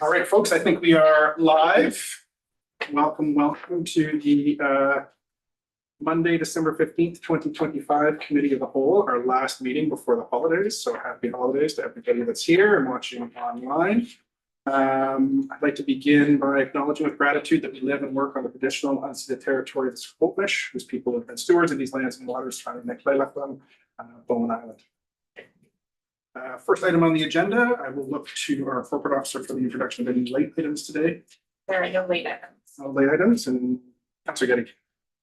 All right, folks, I think we are live. Welcome to the Monday, December 15th, 2025 Committee of the Whole, our last meeting before the holidays. So happy holidays to everybody that's here and watching online. I'd like to begin by acknowledging with gratitude that we live and work on the traditional unceded territory of the Squamish, whose people have been stewards of these lands and waters found in Bowen Island. First item on the agenda, I will look to our corporate officer for the introduction of any late items today. There are no late items. No late items, and Councillor Getty.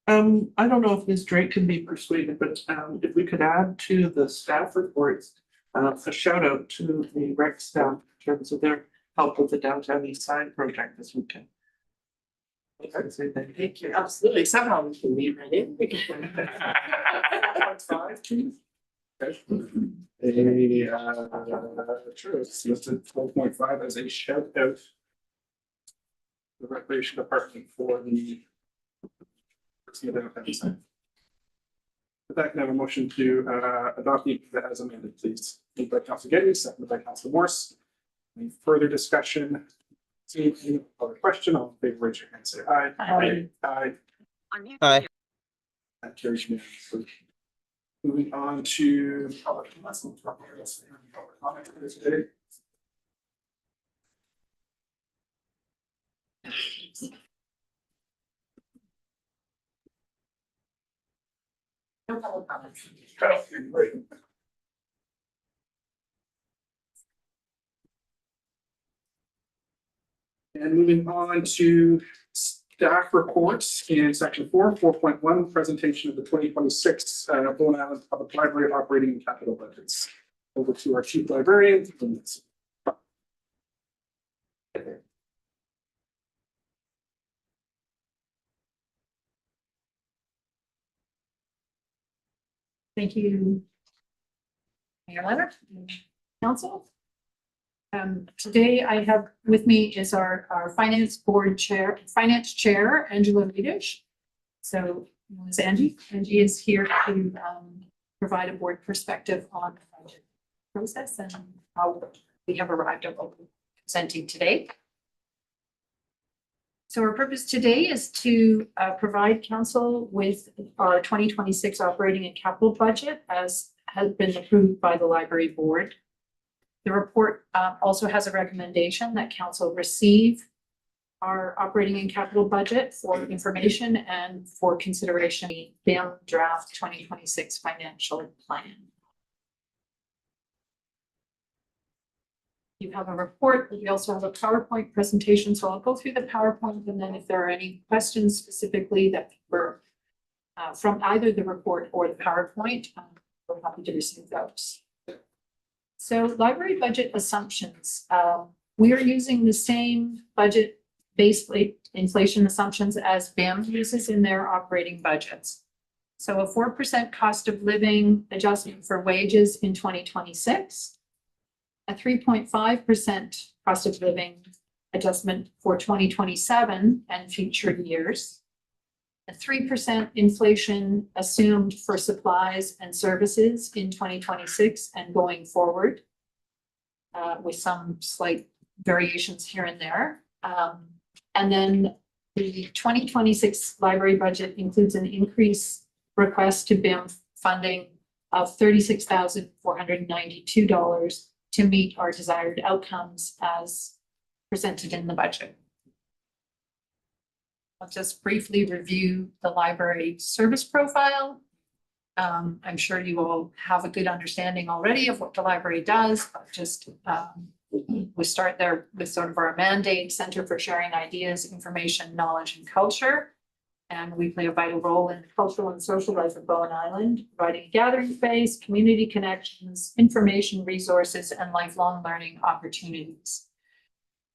I don't know if Ms. Drake can be persuaded, but if we could add to the staff reports, a shout out to the rec staff in terms of their help with the downtown east side project this weekend. I'd say thank you. Absolutely. Somehow we can leave right in. Sure, it's listed 12.5 as a shout out. The recreation department for the. With that, can I have a motion to adopt the agenda as amended, please? Moved by Councillor Getty, seconded by Councillor Morse. Any further discussion? See any other question? All in favor, raise your hand and say aye. Aye. Aye. Aye. That carries unanimously. Moving on to public comment today. No public comments. And moving on to staff reports in section 4.1, presentation of the 2026 Bowen Island Public Library operating and capital budgets. Over to our chief librarian. Thank you, Mayor Leonard, Council. Today I have with me is our finance chair, Angela Medish. So Ms. Angie is here to provide a board perspective on the budget process and how we have arrived at what we're presenting today. So our purpose today is to provide council with our 2026 operating and capital budget as has been approved by the library board. The report also has a recommendation that council receive our operating and capital budget for information and for consideration the BIM draft 2026 financial plan. You have a report, but we also have a PowerPoint presentation. So I'll go through the PowerPoint, and then if there are any questions specifically that were from either the report or the PowerPoint, we're happy to receive those. So library budget assumptions. We are using the same budget base inflation assumptions as BIM uses in their operating budgets. So a 4% cost of living adjustment for wages in 2026. A 3.5% cost of living adjustment for 2027 and future years. A 3% inflation assumed for supplies and services in 2026 and going forward, with some slight variations here and there. And then the 2026 library budget includes an increase request to BIM funding of $36,492 to meet our desired outcomes as presented in the budget. I'll just briefly review the library service profile. I'm sure you all have a good understanding already of what the library does, but just we start there with sort of our mandate, Center for Sharing Ideas, Information, Knowledge, and Culture. And we play a vital role in the cultural and social life of Bowen Island, providing a gathering space, community connections, information resources, and lifelong learning opportunities.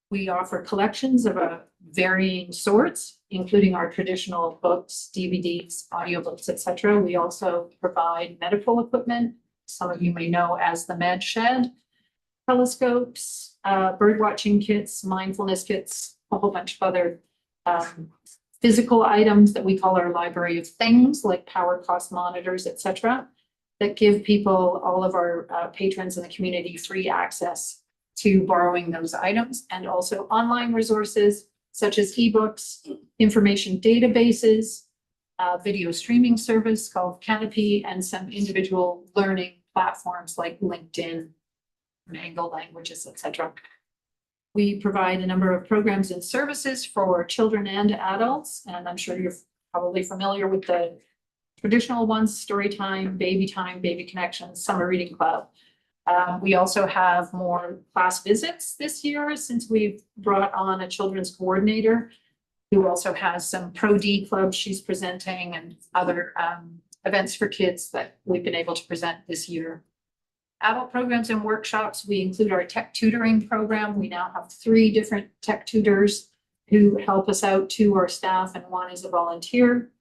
We offer collections of varying sorts, including our traditional books, DVDs, audiobooks, etc. We also provide medical equipment. Some of you may know as the Med Shed, telescopes, bird watching kits, mindfulness kits, a whole bunch of other physical items that we call our library of things, like power cost monitors, etc., that give people, all of our patrons in the community, free access to borrowing those items, and also online resources such as ebooks, information databases, video streaming service called Canopy, and some individual learning platforms like LinkedIn, Mango Languages, etc. We provide a number of programs and services for children and adults, and I'm sure you're probably familiar with the traditional ones: Storytime, Baby Connections, Summer Reading Club. We also have more class visits this year since we've brought on a children's coordinator who also has some Pro D clubs she's presenting and other events for kids that we've been able to present this year. Adult programs and workshops, we include our tech tutoring program. We now have 3 different tech tutors who help us out, 2 are staff and 1 is a volunteer.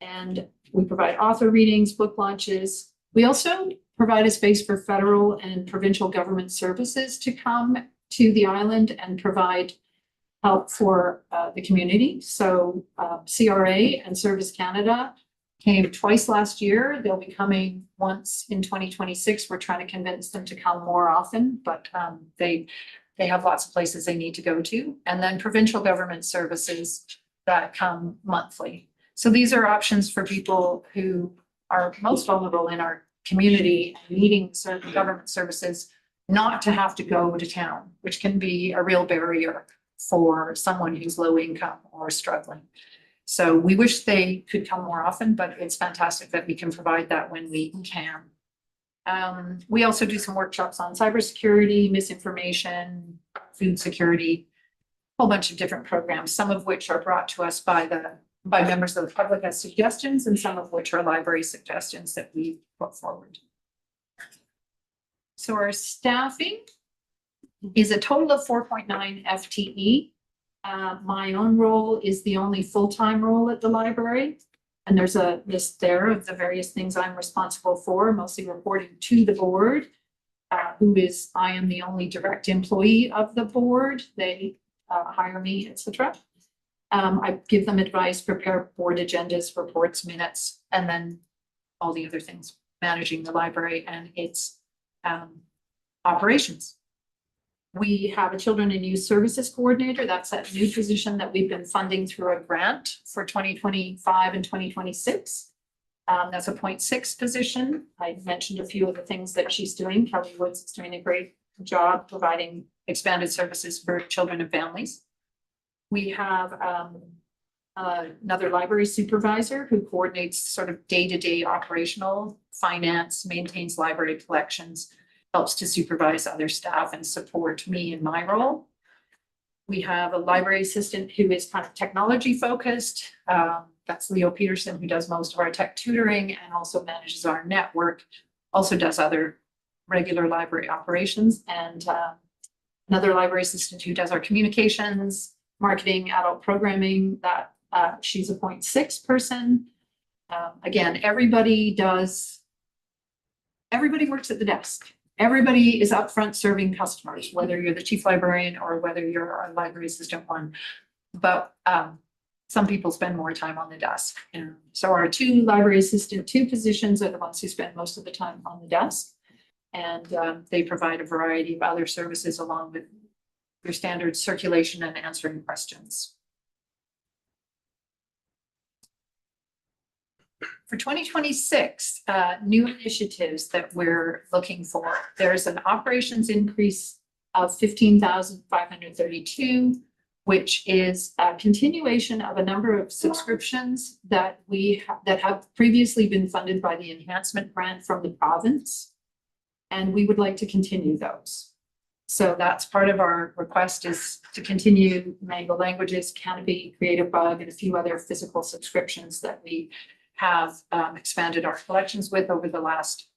And we provide author readings, book launches. We also provide a space for federal and provincial government services to come to the island and provide help for the community. So CRA and Service Canada came twice last year. They'll be coming once in 2026. We're trying to convince them to come more often, but they have lots of places they need to go to. And then provincial government services that come monthly. So these are options for people who are most vulnerable in our community, needing certain government services, not to have to go to town, which can be a real barrier for someone who's low income or struggling. So we wish they could come more often, but it's fantastic that we can provide that when we can. We also do some workshops on cybersecurity, misinformation, food security, a whole bunch of different programs, some of which are brought to us by members of the public as suggestions, and some of which are library suggestions that we put forward. So our staffing is a total of 4.9 FTE. My own role is the only full-time role at the library. And there's a list there of the various things I'm responsible for, mostly reporting to the board, I am the only direct employee of the board. They hire me, etc. I give them advice, prepare board agendas, reports, minutes, and then all the other things, managing the library and its operations. We have a children and youth services coordinator. That's that new position that we've been funding through a grant for 2025 and 2026. That's a 0.6 position. I mentioned a few of the things that she's doing. Kelly Woods is doing a great job providing expanded services for children and families. We have another library supervisor who coordinates sort of day-to-day operational finance, maintains library collections, helps to supervise other staff and support me in my role. We have a library assistant who is kind of technology focused. That's Leo Peterson, who does most of our tech tutoring and also manages our network, also does other regular library operations, and another library assistant who does our communications, marketing, adult programming, that she's a 0.6 person. Again, everybody works at the desk. Everybody is up front serving customers, whether you're the chief librarian or whether you're a library assistant one. But some people spend more time on the desk. And so our 2 library assistant 2 positions are the ones who spend most of the time on the desk. And they provide a variety of other services along with your standard circulation and answering questions. For 2026, new initiatives that we're looking for, there's an operations increase of 15,532, which is a continuation of a number of subscriptions that that have previously been funded by the enhancement grant from the province. And we would like to continue those. So that's part of our request, is to continue Mango Languages, Canopy, Creative Bug, and a few other physical subscriptions that we have expanded our collections with over the last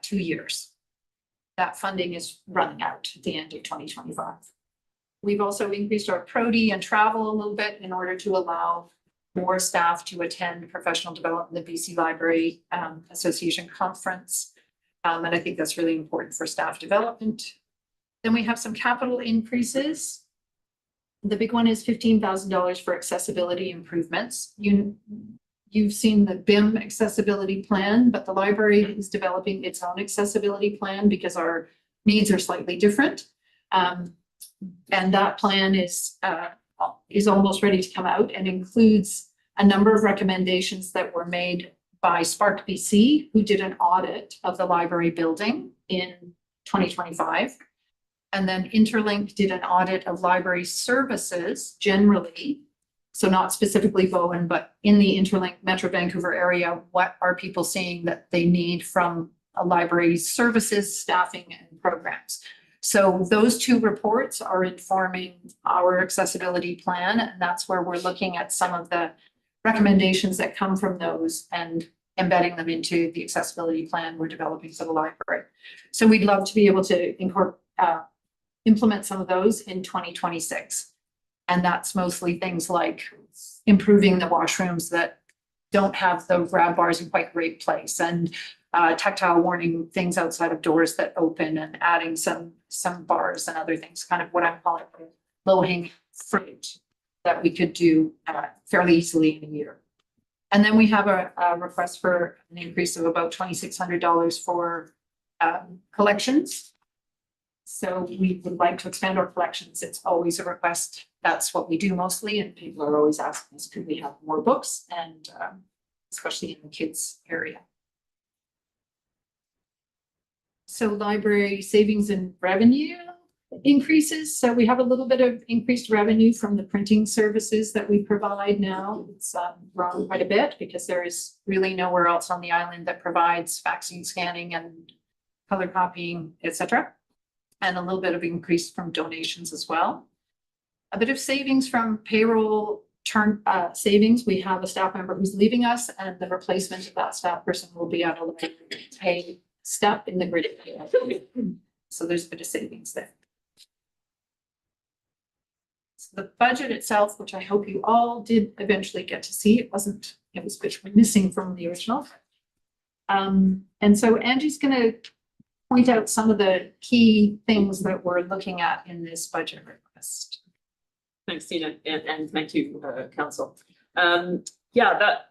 2 years. That funding is running out at the end of 2025. We've also increased our Pro D and travel a little bit in order to allow more staff to attend professional development, the BC Library Association conference. And I think that's really important for staff development. Then we have some capital increases. The big one is $15,000 for accessibility improvements. You've seen the BIM accessibility plan, but the library is developing its own accessibility plan because our needs are slightly different. And that plan is almost ready to come out and includes a number of recommendations that were made by Spark BC, who did an audit of the library building in 2025. And then Interlink did an audit of library services generally. So not specifically Bowen, but in the Interlink Metro Vancouver area, what are people seeing that they need from a library services, staffing, and programs? So those two reports are informing our accessibility plan, and that's where we're looking at some of the recommendations that come from those and embedding them into the accessibility plan we're developing for the library. So we'd love to be able to implement some of those in 2026. And that's mostly things like improving the washrooms that don't have the grab bars in quite the right place, and tactile warning things outside of doors that open, and adding some bars and other things, kind of what I'm calling low-hanging fruit that we could do fairly easily in a year. And then we have a request for an increase of about $2,600 for collections. So we would like to expand our collections. It's always a request. That's what we do mostly. And people are always asking us, could we have more books? And especially in the kids area. So library savings and revenue increases. So we have a little bit of increased revenue from the printing services that we provide now. It's grown quite a bit because there is really nowhere else on the island that provides faxing, scanning, and color copying, etc. And a little bit of increase from donations as well. A bit of savings from payroll savings. We have a staff member who's leaving us, and the replacement of that staff person will be at a lower pay step in the grid. So there's a bit of savings there. So the budget itself, which I hope you all did eventually get to see, it was a bit missing from the original. And so Angie's going to point out some of the key things that we're looking at in this budget request. Thanks, Tina, and thank you, Council. That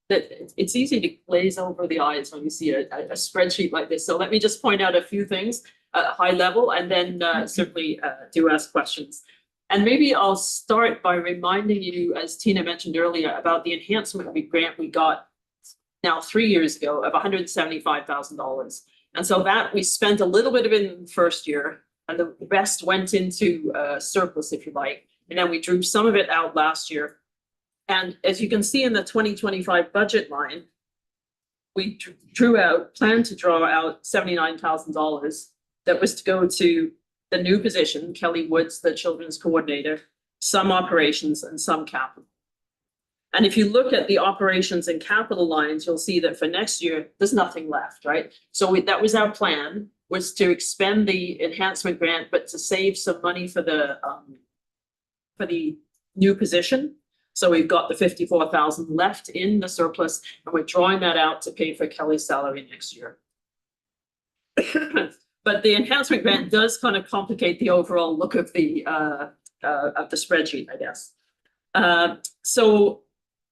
it's easy to glaze over the eyes when you see a spreadsheet like this. So let me just point out a few things at a high level, and then certainly do ask questions. And maybe I'll start by reminding you, as Tina mentioned earlier, about the enhancement grant we got now 3 years ago of $175,000. And so that we spent a little bit of it in the first year, and the rest went into surplus, if you like. And then we drew some of it out last year. And as you can see in the 2025 budget line, we planned to draw out $79,000 that was to go to the new position, Kelly Woods, the children's coordinator, some operations and some capital. And if you look at the operations and capital lines, you'll see that for next year, there's nothing left, right? So that was our plan, was to expend the enhancement grant, but to save some money for the new position. So we've got the $54,000 left in the surplus, and we're drawing that out to pay for Kelly's salary next year. But the enhancement grant does kind of complicate the overall look of the spreadsheet, I guess. So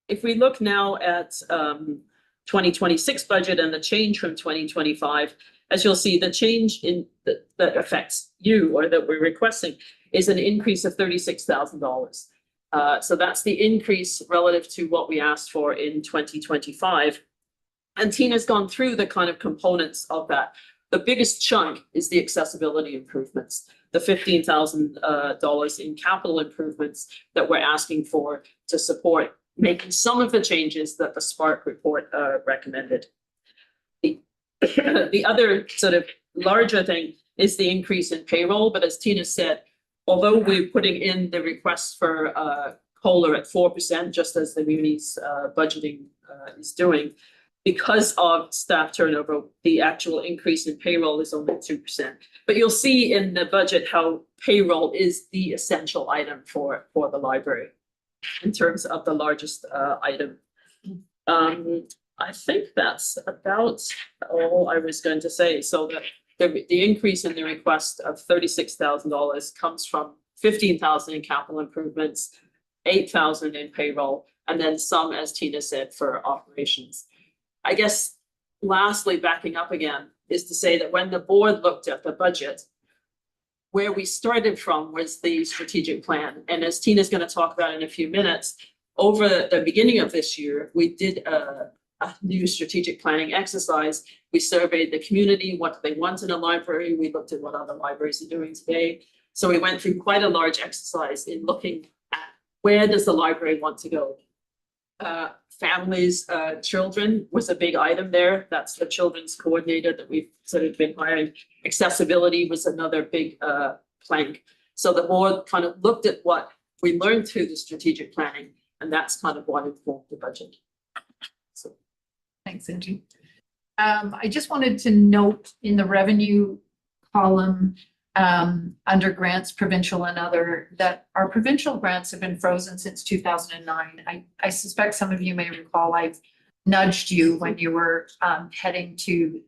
if we look now at 2026 budget and the change from 2025, as you'll see, the change in that affects you, or that we're requesting, is an increase of $36,000. So that's the increase relative to what we asked for in 2025. And Tina's gone through the kind of components of that. The biggest chunk is the accessibility improvements, the $15,000 in capital improvements that we're asking for to support making some of the changes that the Spark report recommended. The other sort of larger thing is the increase in payroll. But as Tina said, although we're putting in the request for COLA at 4%, just as the Muni's budgeting is doing, because of staff turnover, the actual increase in payroll is only 2%. But you'll see in the budget how payroll is the essential item for the library in terms of the largest item. I think that's about all I was going to say. So the increase in the request of $36,000 comes from $15,000 in capital improvements, $8,000 in payroll, and then some, as Tina said, for operations. I guess lastly, backing up again, is to say that when the board looked at the budget, where we started from was the strategic plan. And as Tina's going to talk about in a few minutes, over the beginning of this year, we did a new strategic planning exercise. We surveyed the community, what do they want in a library? We looked at what other libraries are doing today. So we went through quite a large exercise in looking at where does the library want to go? Families, children was a big item there. That's the children's coordinator that we've sort of been hiring. Accessibility was another big plank. So the board kind of looked at what we learned through the strategic planning, and that's kind of what informed the budget. So Thanks, Angie. I just wanted to note in the revenue column, under grants, provincial and other, that our provincial grants have been frozen since 2009. I suspect some of you may recall, I've nudged you when you were heading to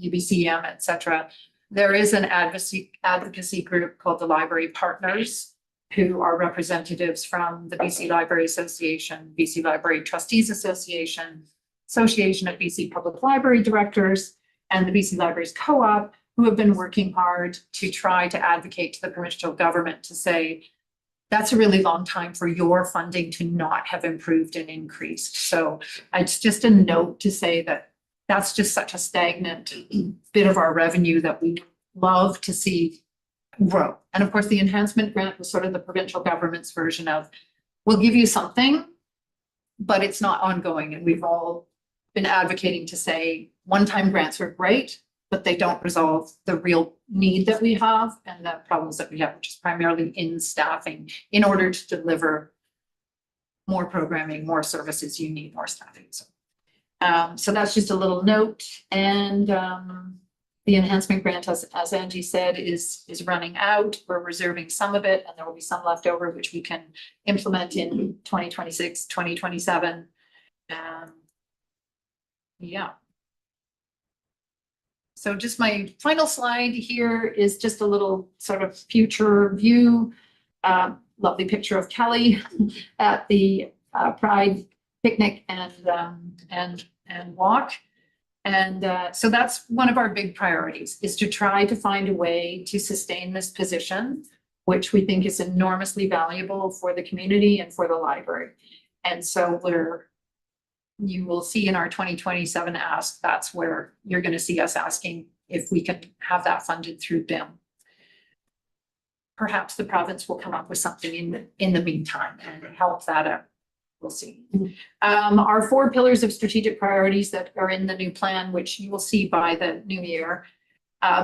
UBCM, et cetera. There is an advocacy group called the Library Partners, who are representatives from the BC Library Association, BC Library Trustees Association, Association of BC Public Library Directors, and the BC Libraries Co-op, who have been working hard to try to advocate to the provincial government to say, that's a really long time for your funding to not have improved and increased. So it's just a note to say that that's just such a stagnant bit of our revenue that we love to see grow. And of course, the enhancement grant was sort of the provincial government's version of, we'll give you something, but it's not ongoing. And we've all been advocating to say, one-time grants are great, but they don't resolve the real need that we have and the problems that we have, which is primarily in staffing. In order to deliver more programming, more services, you need more staffing. So that's just a little note. And the enhancement grant, as Angie said, is running out. We're reserving some of it, and there will be some left over, which we can implement in 2026, 2027. Yeah. So just my final slide here is just a little sort of future view. Lovely picture of Kelly at the Pride picnic and walk. And so that's one of our big priorities, is to try to find a way to sustain this position, which we think is enormously valuable for the community and for the library. And so you will see in our 2027 ask, that's where you're going to see us asking if we can have that funded through BIM. Perhaps the province will come up with something in the meantime and help that out. We'll see. Our 4 pillars of strategic priorities that are in the new plan, which you will see by the new year: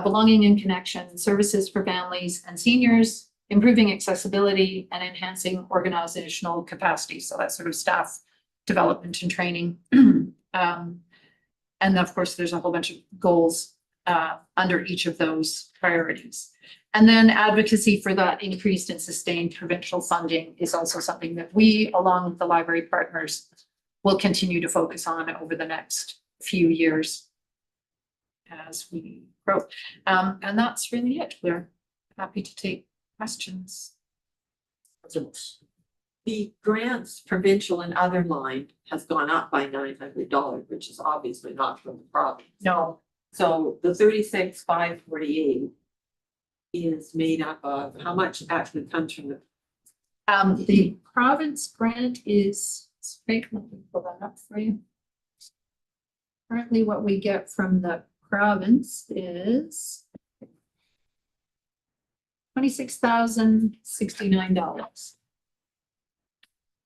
belonging and connection, services for families and seniors, improving accessibility, and enhancing organizational capacity. So that's sort of staff development and training. And of course, there's a whole bunch of goals under each of those priorities. And then advocacy for that increased and sustained provincial funding is also something that we, along with the library partners, will continue to focus on over the next few years as we grow. And that's really it. We're happy to take questions. The grants, provincial and other line has gone up by $900, which is obviously not from the province. No, So the 36,548 is made up of how much actually comes from the province grant is, let me pull that up for you. Currently, what we get from the province is $26,069.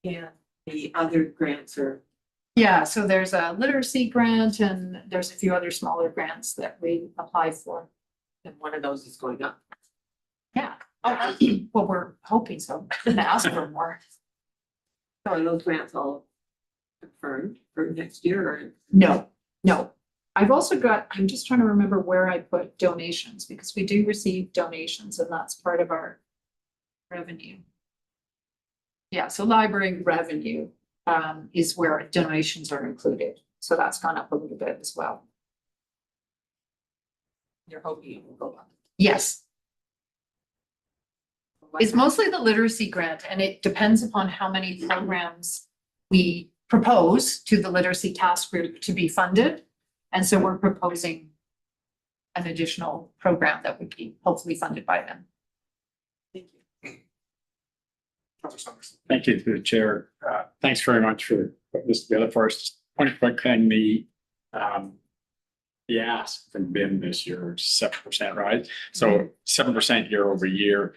and the other grants are. Yeah, so there's a literacy grant and there's a few other smaller grants that we apply for. And one of those is going up. Yeah. Well, we're hoping so. And ask for more. So are those grants all confirmed for next year or? No. I've also got, I'm just trying to remember where I put donations, because we do receive donations and that's part of our revenue. Yeah, so library revenue is where donations are included. So that's gone up a little bit as well. You're hoping it will go up. Yes, it's mostly the literacy grant, and it depends upon how many programs we propose to the literacy task group to be funded. And so we're proposing an additional program that would be hopefully funded by them. Councillor Saunders. Thank you to the chair. Thanks very much for putting this together for us. Point of quick thing, the ask from BIM this year is 7% rise. So 7% year over year.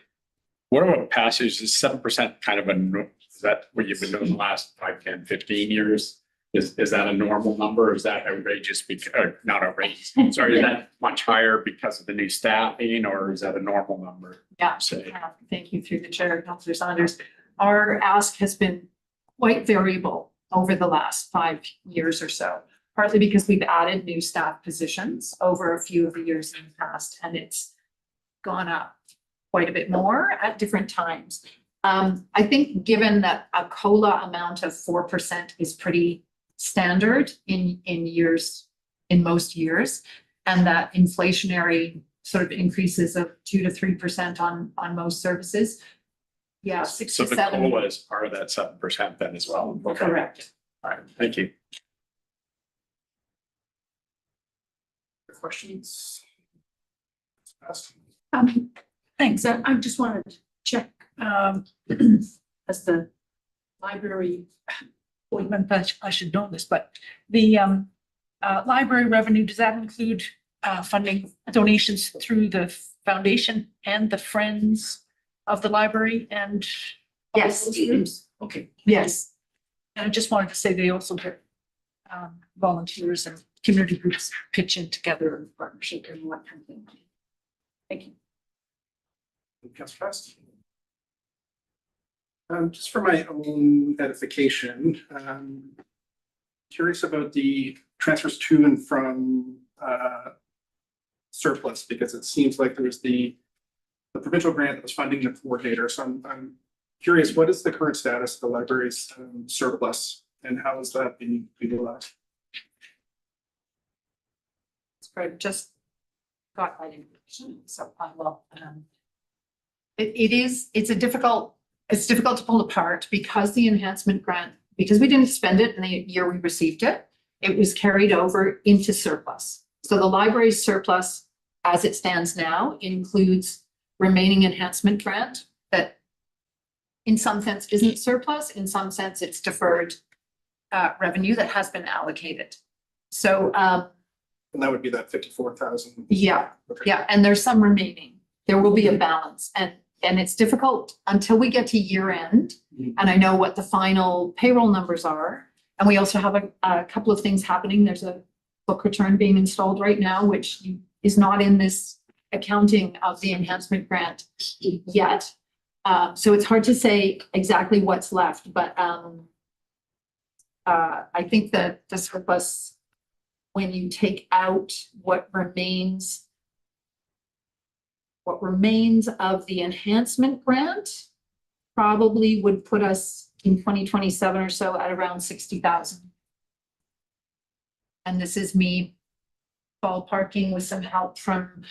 What about passages? Is 7% kind of is that what you've been doing the last 5, 10, 15 years? Is that a normal number? Or is that outrageous? Not outrageous. Sorry, is that much higher because of the new staffing, or is that a normal number? Yeah. Say. Thank you through the chair, Councillor Saunders. Our ask has been quite variable over the last 5 years or so, partly because we've added new staff positions over a few of the years in the past, and it's gone up quite a bit more at different times. I think given that a COLA amount of 4% is pretty standard in most years, and that inflationary sort of increases of 2 to 3% on most services. Yeah, 6 So to the 7. COLA is part of that 7% then as well. Okay. Correct. All right, thank you. Questions? Asked. Thanks. I just wanted to check, as the library appointment, I should know this, but the library revenue, does that include funding donations through the foundation and the Friends of the Library and all Yes. those groups? Okay. Yes. And I just wanted to say they also get volunteers and community groups pitch in together in partnership and what kind of thing. Thank you. Councillor Fast. Just for my own edification, curious about the transfers to and from surplus, because it seems like there's the provincial grant that was funding the coordinator. So I'm curious, what is the current status of the library's surplus, and how is that being utilized? Greg just got that information, so I will. It's difficult to pull apart because the enhancement grant, because we didn't spend it in the year we received it, it was carried over into surplus. So the library's surplus, as it stands now, includes remaining enhancement grant that in some sense isn't surplus, in some sense it's deferred revenue that has been allocated. So And that would be that 54,000. yeah, Okay. yeah, and there's some remaining. There will be a balance, and it's difficult until we get to year end. Mhm. And I know what the final payroll numbers are. And we also have a couple of things happening. There's a book return being installed right now, which is not in this accounting of the enhancement grant yet. So it's hard to say exactly what's left, but I think that the surplus, when you take out what remains of the enhancement grant, probably would put us in 2027 or so at around 60,000. And this is me ballparking with some help from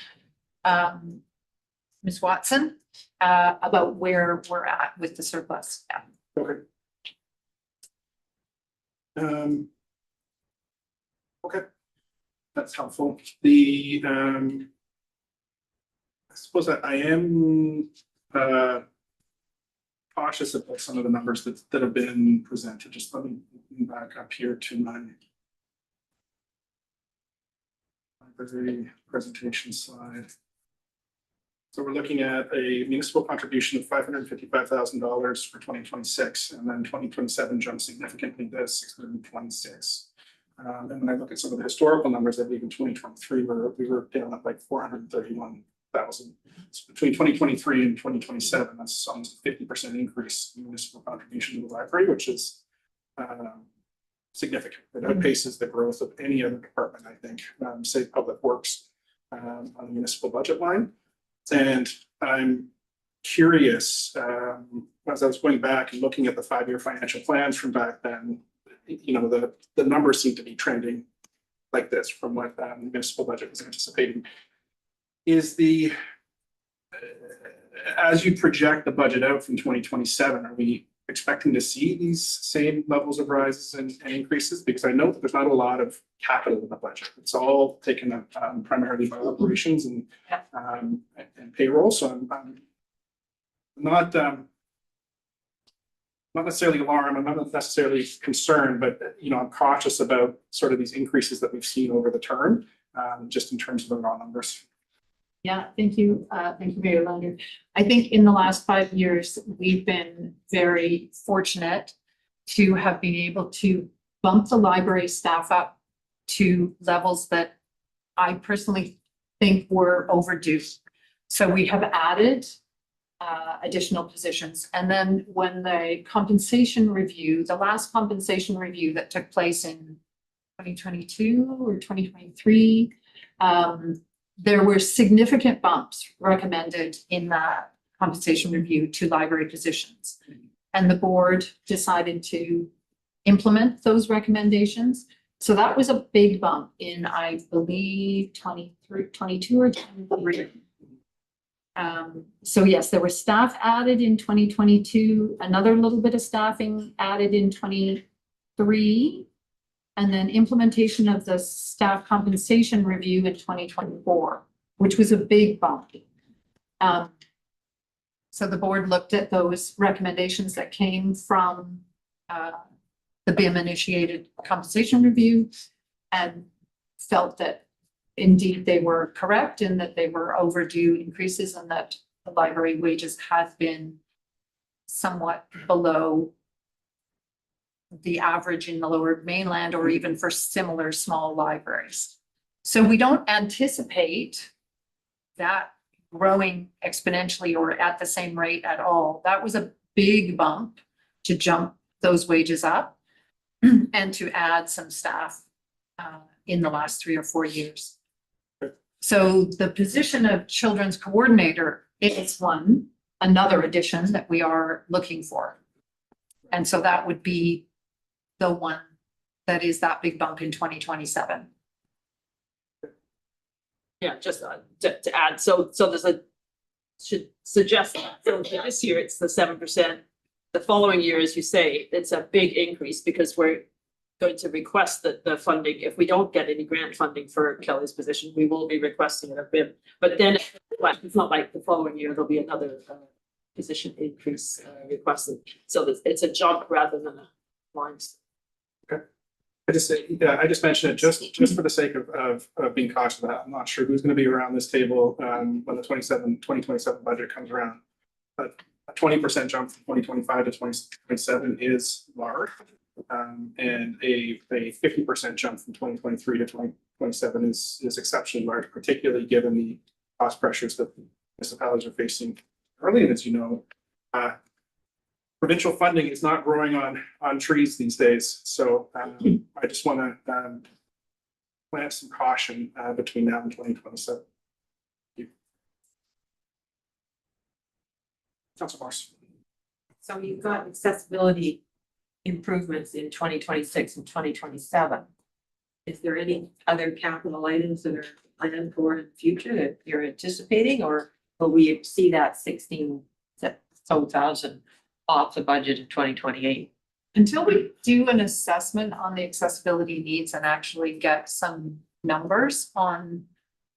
Ms. Watson about where we're at with the surplus. Yeah. Okay. Okay, that's helpful. I suppose I am cautious about some of the numbers that have been presented. Just let me back up here to my library presentation slide. So we're looking at a municipal contribution of $555,000 for 2026, and then 2027 jumps significantly to 626. And when I look at some of the historical numbers, I believe in 2023 we were down at like 431,000. So between 2023 and 2027, that's almost a 50% increase in municipal contribution to the library, which is significant. It outpaces the growth of any other department, I think, say Public Works on the municipal budget line. And I'm curious, as I was going back and looking at the 5-year financial plans from back then, you know, the numbers seem to be trending like this from what the municipal budget was anticipating. Is as you project the budget out from 2027, are we expecting to see these same levels of rises and increases? Because I know that there's not a lot of capital in the budget. It's all taken up primarily by operations and payroll. So I'm not not necessarily alarmed, I'm not necessarily concerned, but, you know, I'm cautious about sort of these increases that we've seen over the term, just in terms of the raw numbers. Yeah, thank you. Thank you, Mayor Leonard. I think in the last 5 years, we've been very fortunate to have been able to bump the library staff up to levels that I personally think were overdue. So we have added additional positions. And then when the compensation review, the last compensation review that took place in 2022 or 2023, there were significant bumps recommended in that compensation review to library positions. And the board decided to implement those recommendations. So that was a big bump in, I believe, 22 or 23. So yes, there were staff added in 2022, another little bit of staffing added in 23, and then implementation of the staff compensation review in 2024, which was a big bump. So the board looked at those recommendations that came from the BIM initiated compensation review and felt that indeed they were correct and that they were overdue increases and that the library wages had been somewhat below the average in the Lower Mainland or even for similar small libraries. So we don't anticipate that growing exponentially or at the same rate at all. That was a big bump to jump those wages up and to add some staff in the last 3 or 4 years. So the position of children's coordinator is another addition that we are looking for. And so that would be the one that is that big bump in 2027. Yeah, just to add, so there's should suggest that. So for this year, it's the 7%. The following year, as you say, it's a big increase because we're going to request the funding. If we don't get any grant funding for Kelly's position, we will be requesting it a bit. But then it's not like the following year, there'll be another position increase requested. So it's a jump rather than a line. I just mentioned it just for the sake of being cautious of that. I'm not sure who's going to be around this table when the 2027 budget comes around. But a 20% jump from 2025 to 2027 is large. And a 50% jump from 2023 to 2027 is exceptionally large, particularly given the cost pressures that municipalities are facing early. And as you know, provincial funding is not growing on trees these days. So I just want to plant some caution between now and 2027. Councilor Morris. So you've got accessibility improvements in 2026 and 2027. Is there any other capital items that are planned for in the future that you're anticipating, or will we see that 16,000 off the budget in 2028? Until we do an assessment on the accessibility needs and actually get some numbers on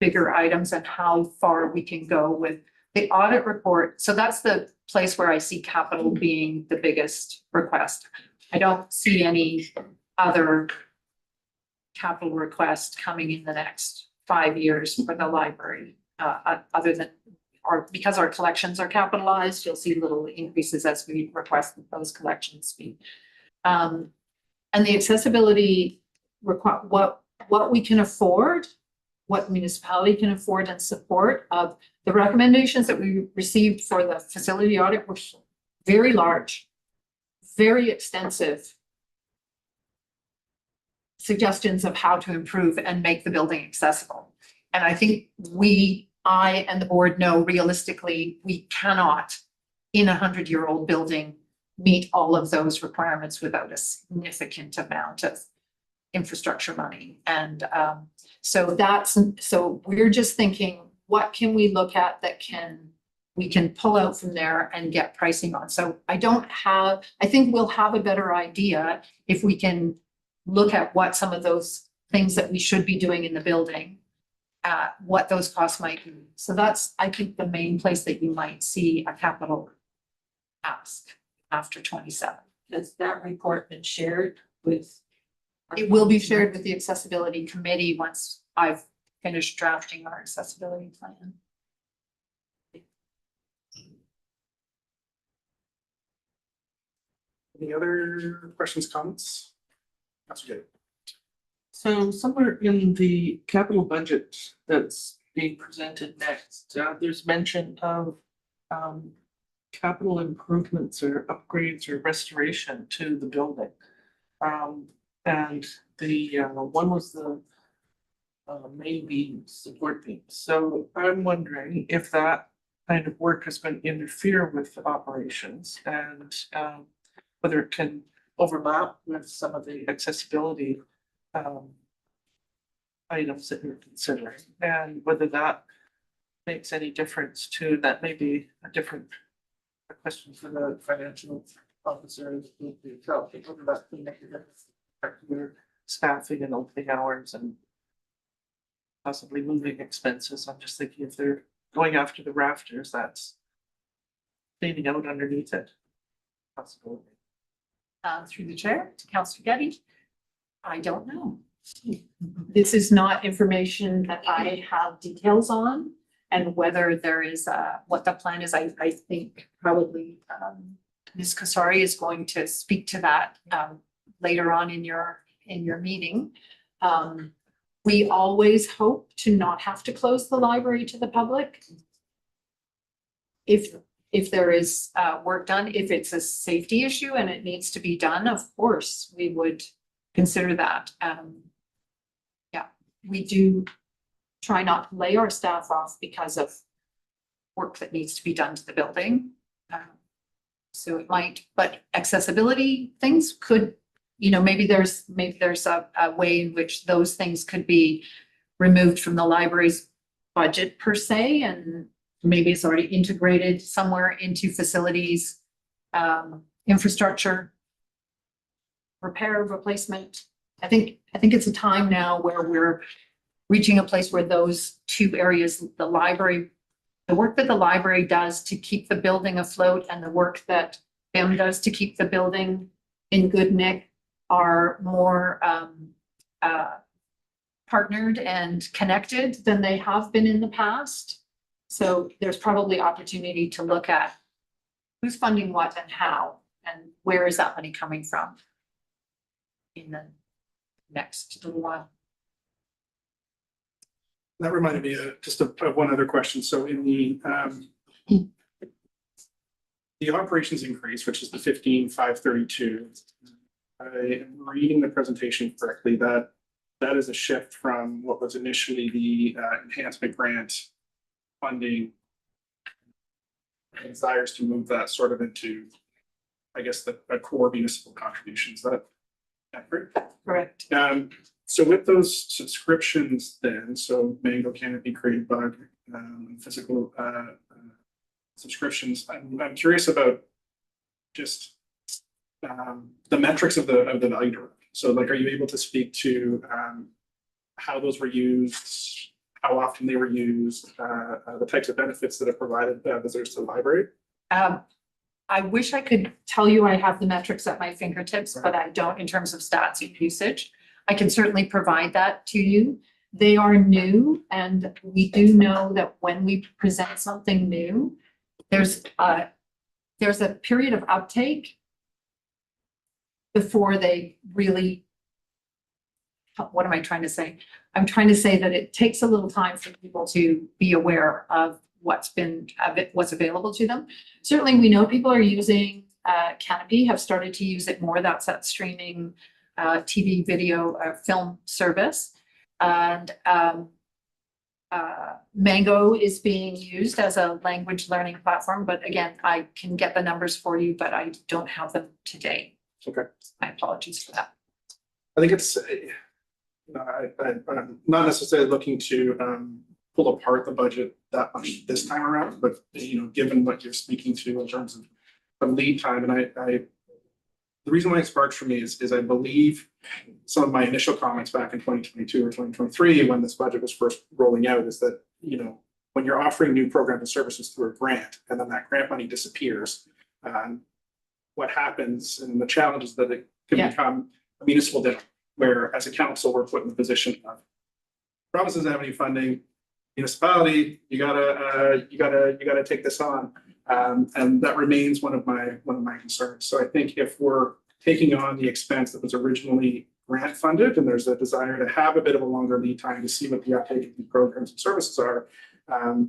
bigger items and how far we can go with the audit report. So that's the place where I see capital being the biggest request. I don't see any other capital request coming in the next 5 years for the library, other than because our collections are capitalized. You'll see little increases as we request that those collections be. And the accessibility what we can afford, what municipality can afford and support of the recommendations that we received for the facility audit were very large, very extensive suggestions of how to improve and make the building accessible. And I think I and the board know realistically, we cannot in a 100-year-old building meet all of those requirements without a significant amount of infrastructure money. And so we're just thinking, what can we look at that we can pull out from there and get pricing on? So I think we'll have a better idea if we can look at what some of those things that we should be doing in the building, what those costs might be. So that's, I think, the main place that you might see a capital ask after 27. has that report been shared with? It will be shared with the accessibility committee once I've finished drafting our accessibility plan. Any other questions, comments? That's good. So somewhere in the capital budget that's being presented next, there's mention of capital improvements or upgrades or restoration to the building. And the one was the main beam, support beams. So I'm wondering if that kind of work is going to interfere with operations and whether it can overlap with some of the accessibility items that you're considering, and whether that makes any difference to, that may be a different question for the financial officer, whether that can make a difference to your staffing and opening hours and possibly moving expenses. I'm just thinking if they're going after the rafters, that's cleaning out underneath it. Possibility. Through the chair to Councillor Getty. I don't know. This is not information that I have details on, and whether there is what the plan is, I think probably Ms. Kasari is going to speak to that later on in your meeting. We always hope to not have to close the library to the public. If there is work done, if it's a safety issue and it needs to be done, of course, we would consider that. Yeah, we do try not to lay our staff off because of work that needs to be done to the building. So it might, but accessibility things could, you know, maybe there's a way in which those things could be removed from the library's budget per se, and maybe it's already integrated somewhere into facilities, infrastructure, repair, replacement. I think it's a time now where we're reaching a place where those two areas, the work that the library does to keep the building afloat and the work that BIM does to keep the building in good nick, are more partnered and connected than they have been in the past. So there's probably opportunity to look at who's funding what and how, and where is that money coming from in the next little while. That reminded me of one other question. So in the operations increase, which is the 15,532, I am reading the presentation correctly, that is a shift from what was initially the enhancement grant funding, and desires to move that sort of into, I guess, the core municipal contributions. That correct? Correct. So with those subscriptions then, so Mango, Canopy, Creative Bug, physical subscriptions, I'm curious about just the metrics of the value derivative. So like, are you able to speak to how those were used, how often they were used, the types of benefits that have provided visitors to the library? I wish I could tell you I have the metrics at my fingertips, but I don't in terms of stats and usage. I can certainly provide that to you. They are new, and we do know that when we present something new, there's a period of uptake before they really, what am I trying to say? I'm trying to say that it takes a little time for people to be aware of what's available to them. Certainly, we know people are using Canopy, have started to use it more. That's that streaming TV, video, film service. And Mango is being used as a language learning platform. But again, I can get the numbers for you, but I don't have them today. Okay. My apologies for that. I think it's, I'm not necessarily looking to pull apart the budget that much this time around, but given what you're speaking to in terms of lead time, and the reason why it sparks for me is I believe some of my initial comments back in 2022 or 2023, when this budget was first rolling out, is that, when you're offering new programs and services through a grant, and then that grant money disappears, one what happens and the challenges that it can Yeah. become a municipal debt, where as a council, we're put in the position of province doesn't have any funding, municipality, you gotta take this on. And that remains one of my concerns. So I think if we're taking on the expense that was originally grant funded, and there's a desire to have a bit of a longer lead time to see what the uptake of the programs and services are,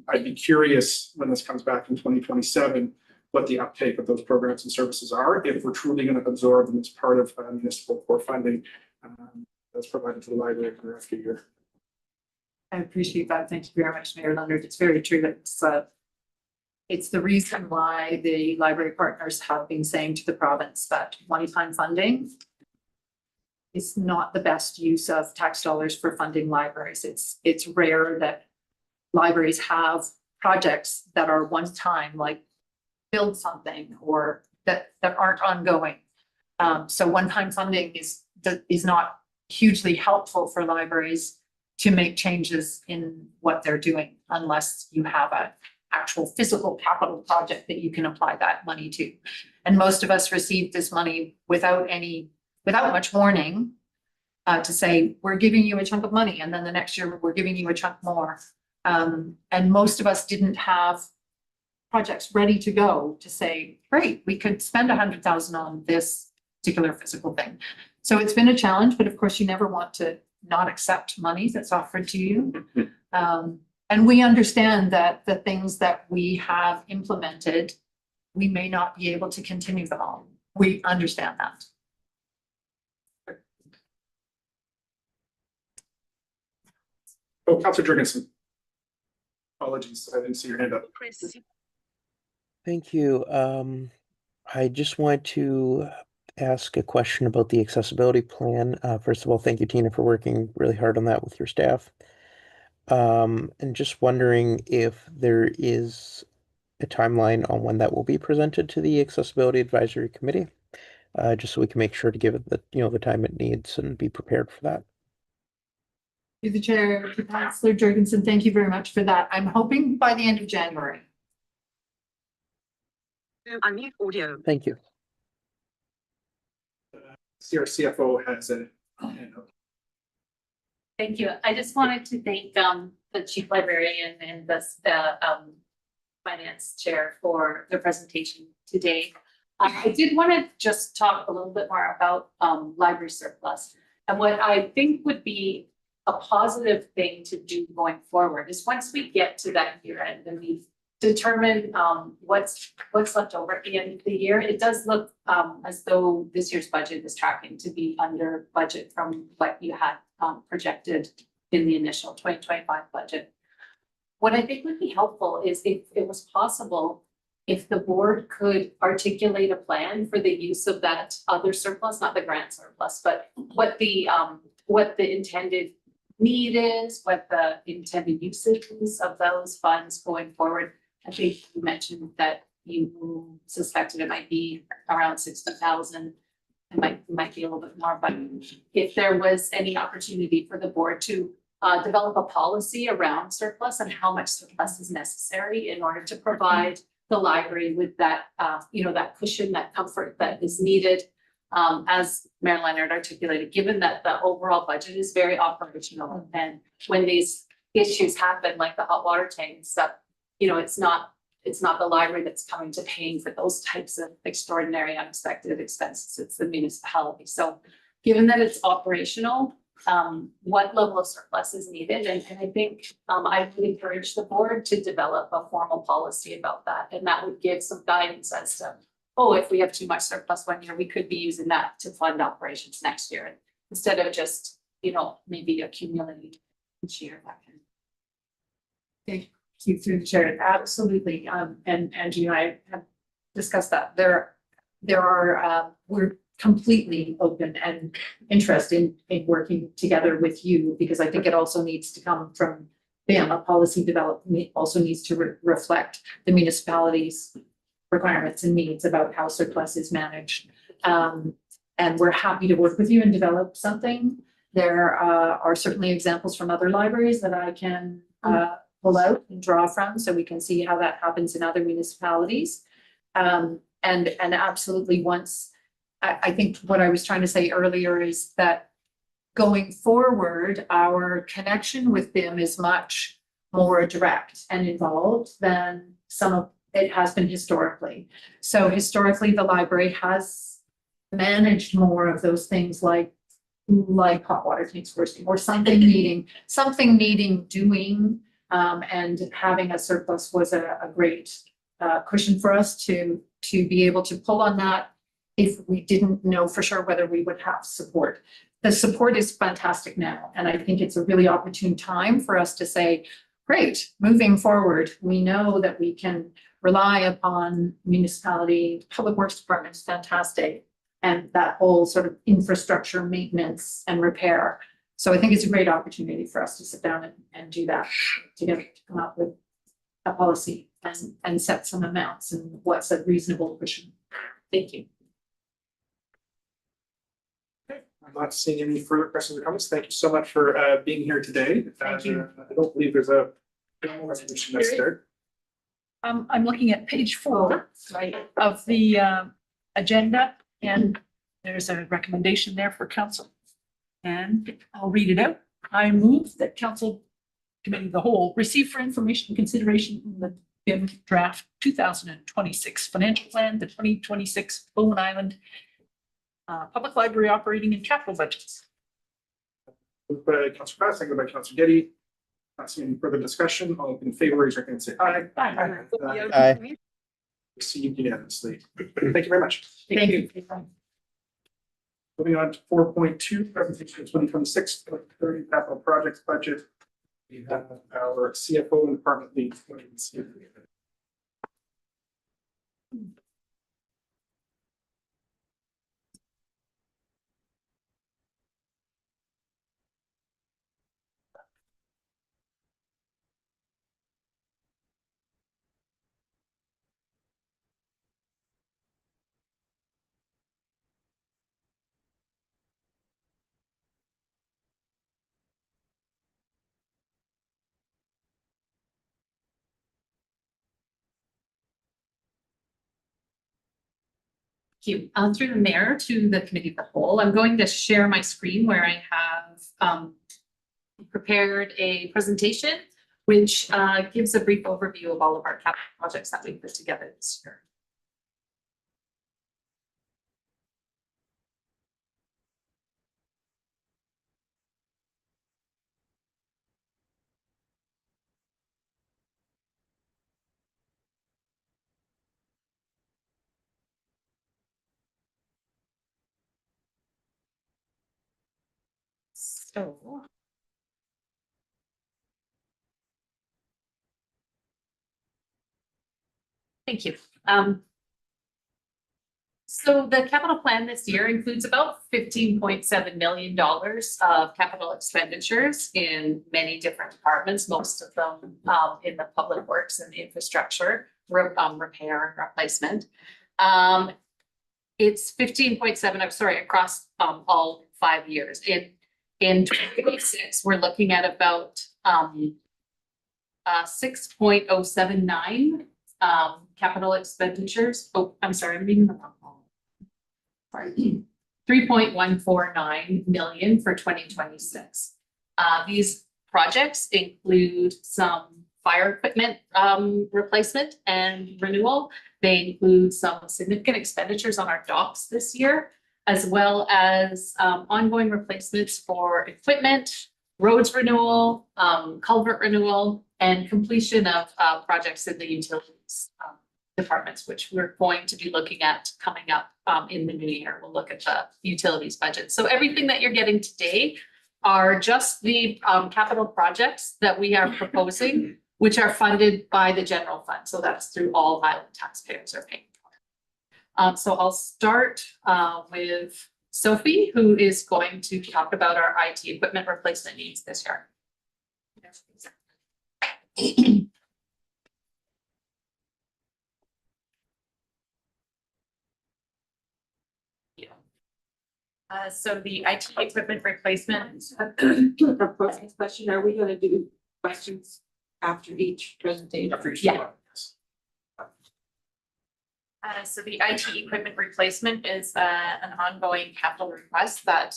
I'd be curious when this comes back in 2027, what the uptake of those programs and services are, if we're truly going to absorb them as part of municipal core funding that's provided to the library year after year. I appreciate that. Thank you very much, Mayor Leonard. It's very true that it's the reason why the library partners have been saying to the province that one-time funding is not the best use of tax dollars for funding libraries. It's rare that libraries have projects that are one-time, like build something or that aren't ongoing. So one-time funding is not hugely helpful for libraries to make changes in what they're doing unless you have an actual physical capital project that you can apply that money to. And most of us received this money without much warning to say, we're giving you a chunk of money, and then the next year we're giving you a chunk more. And most of us didn't have projects ready to go to say, great, we could spend 100,000 on this particular physical thing. So it's been a challenge, but of course you never want to not accept money that's offered to you. And we understand that the things that we have implemented, we may not be able to continue them all. We understand that. Oh, Councillor Jurgensen. Apologies, I didn't see your hand up. Thank you. I just want to ask a question about the accessibility plan. First of all, thank you, Tina, for working really hard on that with your staff. And just wondering if there is a timeline on when that will be presented to the Accessibility Advisory Committee, just so we can make sure to give it the time it needs and be prepared for that. Through the chair, Councillor Jurgensen, thank you very much for that. I'm hoping by the end of January. Unmute audio. Thank you. Our CFO has a hand up. Thank you. I just wanted to thank the chief librarian and the finance chair for their presentation today. I did want to just talk a little bit more about library surplus. And what I think would be a positive thing to do going forward is once we get to that year end and we've determined what's left over at the end of the year, it does look as though this year's budget is tracking to be under budget from what you had projected in the initial 2025 budget. What I think would be helpful is if it was possible, if the board could articulate a plan for the use of that other surplus, not the grant surplus, but what the intended need is, what the intended usage is of those funds going forward. I think you mentioned that you suspected it might be around 60,000. It might be a little bit more, but if there was any opportunity for the board to develop a policy around surplus and how much surplus is necessary in order to provide the library with that, that cushion, that comfort that is needed. As Mayor Leonard articulated, given that the overall budget is very operational, and when these issues happen, like the hot water tank and stuff, it's not the library that's coming to paying for those types of extraordinary unexpected expenses, it's the municipality. So given that it's operational, what level of surplus is needed? And I think I would encourage the board to develop a formal policy about that. And that would give some guidance as to, if we have too much surplus one year, we could be using that to fund operations next year instead of just, maybe accumulating each year. Thank you through the chair. Absolutely. And Angie and I have discussed that. There are, we're completely open and interested in working together with you, because I think it also needs to come from a policy development, also needs to reflect the municipality's requirements and needs about how surplus is managed. And we're happy to work with you and develop something. There are certainly examples from other libraries that I can pull out and draw from, so we can see how that happens in other municipalities. And absolutely once, I think what I was trying to say earlier is that going forward, our connection with them is much more direct and involved than some of it has been historically. So historically, the library has managed more of those things like hot water tanks bursting or something needing doing. And having a surplus was a great cushion for us to be able to pull on that if we didn't know for sure whether we would have support. The support is fantastic now, and I think it's a really opportune time for us to say, great, moving forward, we know that we can rely upon municipality, public works departments, fantastic, and that whole sort of infrastructure maintenance and repair. So I think it's a great opportunity for us to sit down and do that together, to come up with a policy and set some amounts and what's a reasonable cushion. Thank you. I'm not seeing any further questions or comments. Thank you so much for being here today. Thank you. I don't believe there's a resolution necessary. I'm looking at page 4 Right. of the agenda, and there's a recommendation there for council. And I'll read it out. I move that council committee of the whole receive for information and consideration the BIM draft 2026 financial plan, the 2026 Bowen Island public library operating and capital budgets. Moved by Councillor Fast, seconded by Councillor Getty. Not seeing any further discussion. All in favor, raise your hand and say aye. Aye. Received unanimously. Thank you very much. Thank you. Moving on to 4.2, presentation of 2026 30 capital projects budget. We have our CFO and department lead. Thank you. Through the mayor to the committee of the whole, I'm going to share my screen where I have prepared a presentation which gives a brief overview of all of our capital projects that we put together this year. So. Thank you. So the capital plan this year includes about $15.7 million of capital expenditures in many different departments, most of them in the public works and infrastructure, repair and replacement. It's 15.7, I'm sorry, across all 5 years. In 2026, we're looking at about 6.079 capital expenditures. Oh, I'm sorry, I'm reading the wrong column. Sorry, 3.149 million for 2026. These projects include some fire equipment replacement and renewal. They include some significant expenditures on our docks this year, as well as ongoing replacements for equipment, roads renewal, culvert renewal, and completion of projects in the utilities departments, which we're going to be looking at coming up in the new year. We'll look at the utilities budget. So everything that you're getting today are just the capital projects that we are proposing, which are funded by the general fund. So that's through all Island taxpayers are paying for. So I'll start with Sophie, who is going to talk about our IT equipment replacement needs this year. So the IT equipment replacement. A process question, are we gonna do questions after each presentation? After each Yeah. one, yes. So the IT equipment replacement is an ongoing capital request that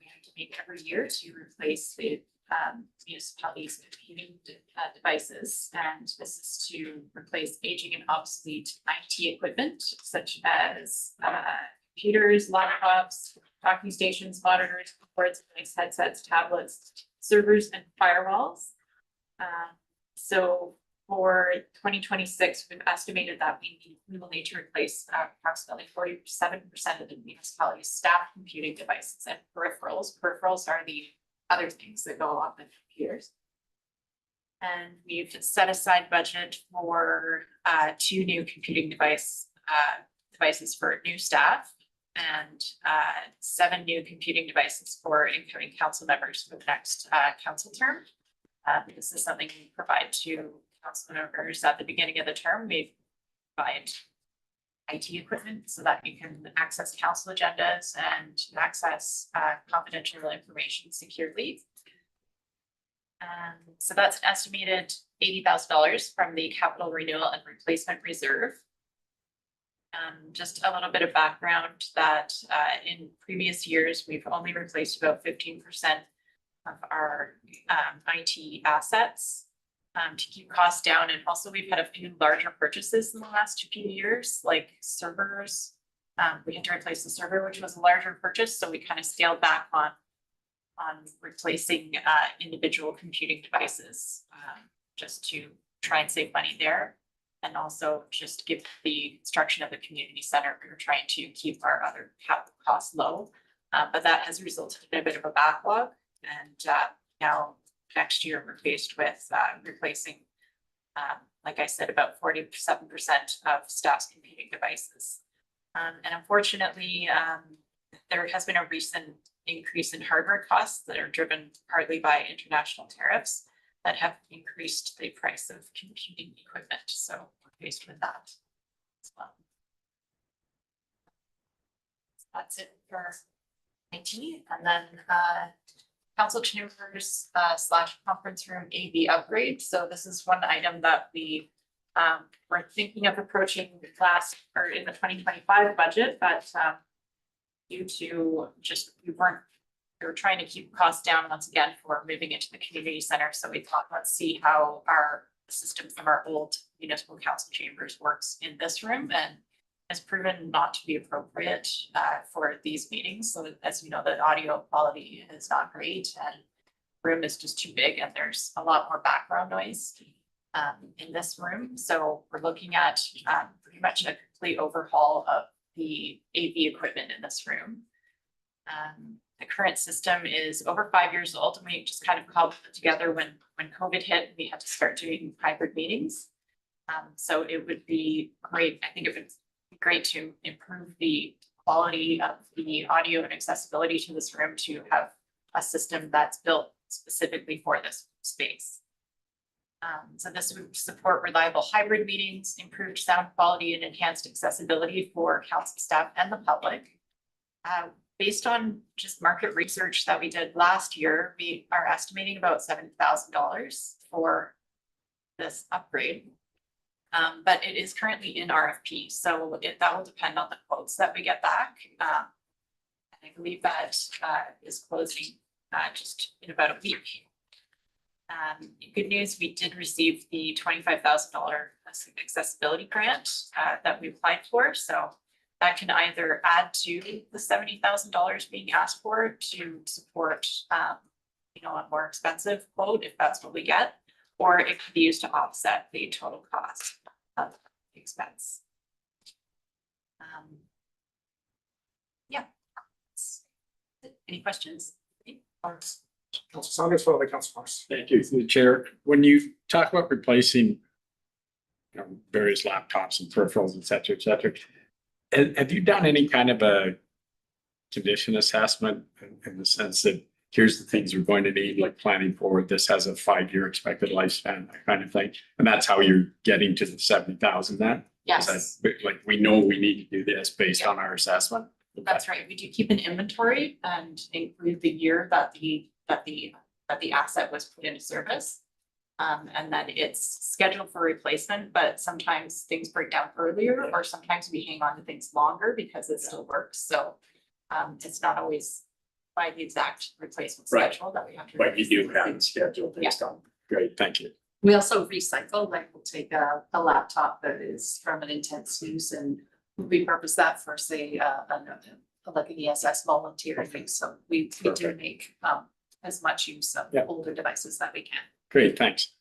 we have to make every year to replace the municipalities' computing devices. And this is to replace aging and obsolete IT equipment such as computers, laptops, docking stations, monitors, boards, headsets, tablets, servers, and firewalls. So for 2026, we've estimated that we will need to replace approximately 47% of the municipality's staff computing devices and peripherals. Peripherals are the other things that go along with computers. And we've set aside budget for 2 new computing devices for new staff and 7 new computing devices for incoming council members for the next council term. This is something we provide to council members at the beginning of the term. We provide IT equipment so that you can access council agendas and access confidential information securely. So that's an estimated $80,000 from the capital renewal and replacement reserve. Just a little bit of background that in previous years, we've only replaced about 15% of our IT assets to keep costs down. And also we've had a few larger purchases in the last few years, like servers. We had to replace the server, which was a larger purchase. So we kind of scaled back on replacing individual computing devices just to try and save money there. And also just give the construction of the community center, we're trying to keep our other capital costs low. But that has resulted in a bit of a backlog. And now next year, we're faced with replacing, like I said, about 47% of staff's computing devices. And unfortunately, there has been a recent increase in hardware costs that are driven partly by international tariffs that have increased the price of computing equipment. So we're faced with that as well. That's it for IT. And then council chambers / conference room AV upgrade. So this is one item that we were thinking of approaching in the 2025 budget, but due to just we were trying to keep costs down once again for moving into the community center. So we thought, let's see how our system from our old municipal council chambers works in this room, and has proven not to be appropriate for these meetings. So as you know, the audio quality is not great and the room is just too big and there's a lot more background noise in this room. So we're looking at pretty much a complete overhaul of the AV equipment in this room. The current system is over 5 years old, and we just kind of cobbled it together when COVID hit. We had to start doing hybrid meetings. So it would be great. I think it would be great to improve the quality of the audio and accessibility to this room to have a system that's built specifically for this space. So this would support reliable hybrid meetings, improved sound quality, and enhanced accessibility for council staff and the public. Based on just market research that we did last year, we are estimating about $7,000 for this upgrade. But it is currently in RFP, so that will depend on the quotes that we get back. And I believe that is closing just in about a week. Good news, we did receive the $25,000 accessibility grant that we applied for. So that can either add to the $70,000 being asked for to support, a more expensive quote if that's what we get, or it could be used to offset the total cost of the expense. Any questions? Council Saunders, followed by Council Morris. Thank you, through the chair. When you talk about replacing various laptops and peripherals, et cetera, have you done any kind of a condition assessment in the sense that here's the things we're going to need, like planning forward, this has a 5-year expected lifespan, that kind of thing? And that's how you're getting to the 70,000 then? Yes, Like we know we need to do this based on our assessment? that's right. We do keep an inventory and include the year that the asset was put into service. And then it's scheduled for replacement, but sometimes things break down earlier, or sometimes we hang on to things longer because it still works, so. It's not always by the exact replacement Right. schedule that we have to. But you do have it scheduled based on, great, thank you. We also recycle, like we'll take a laptop that is from an intense use and repurpose that for, say, like an ESS volunteer thing. So we do Perfect. make as much use of Yeah. older devices that we can. Great, thanks.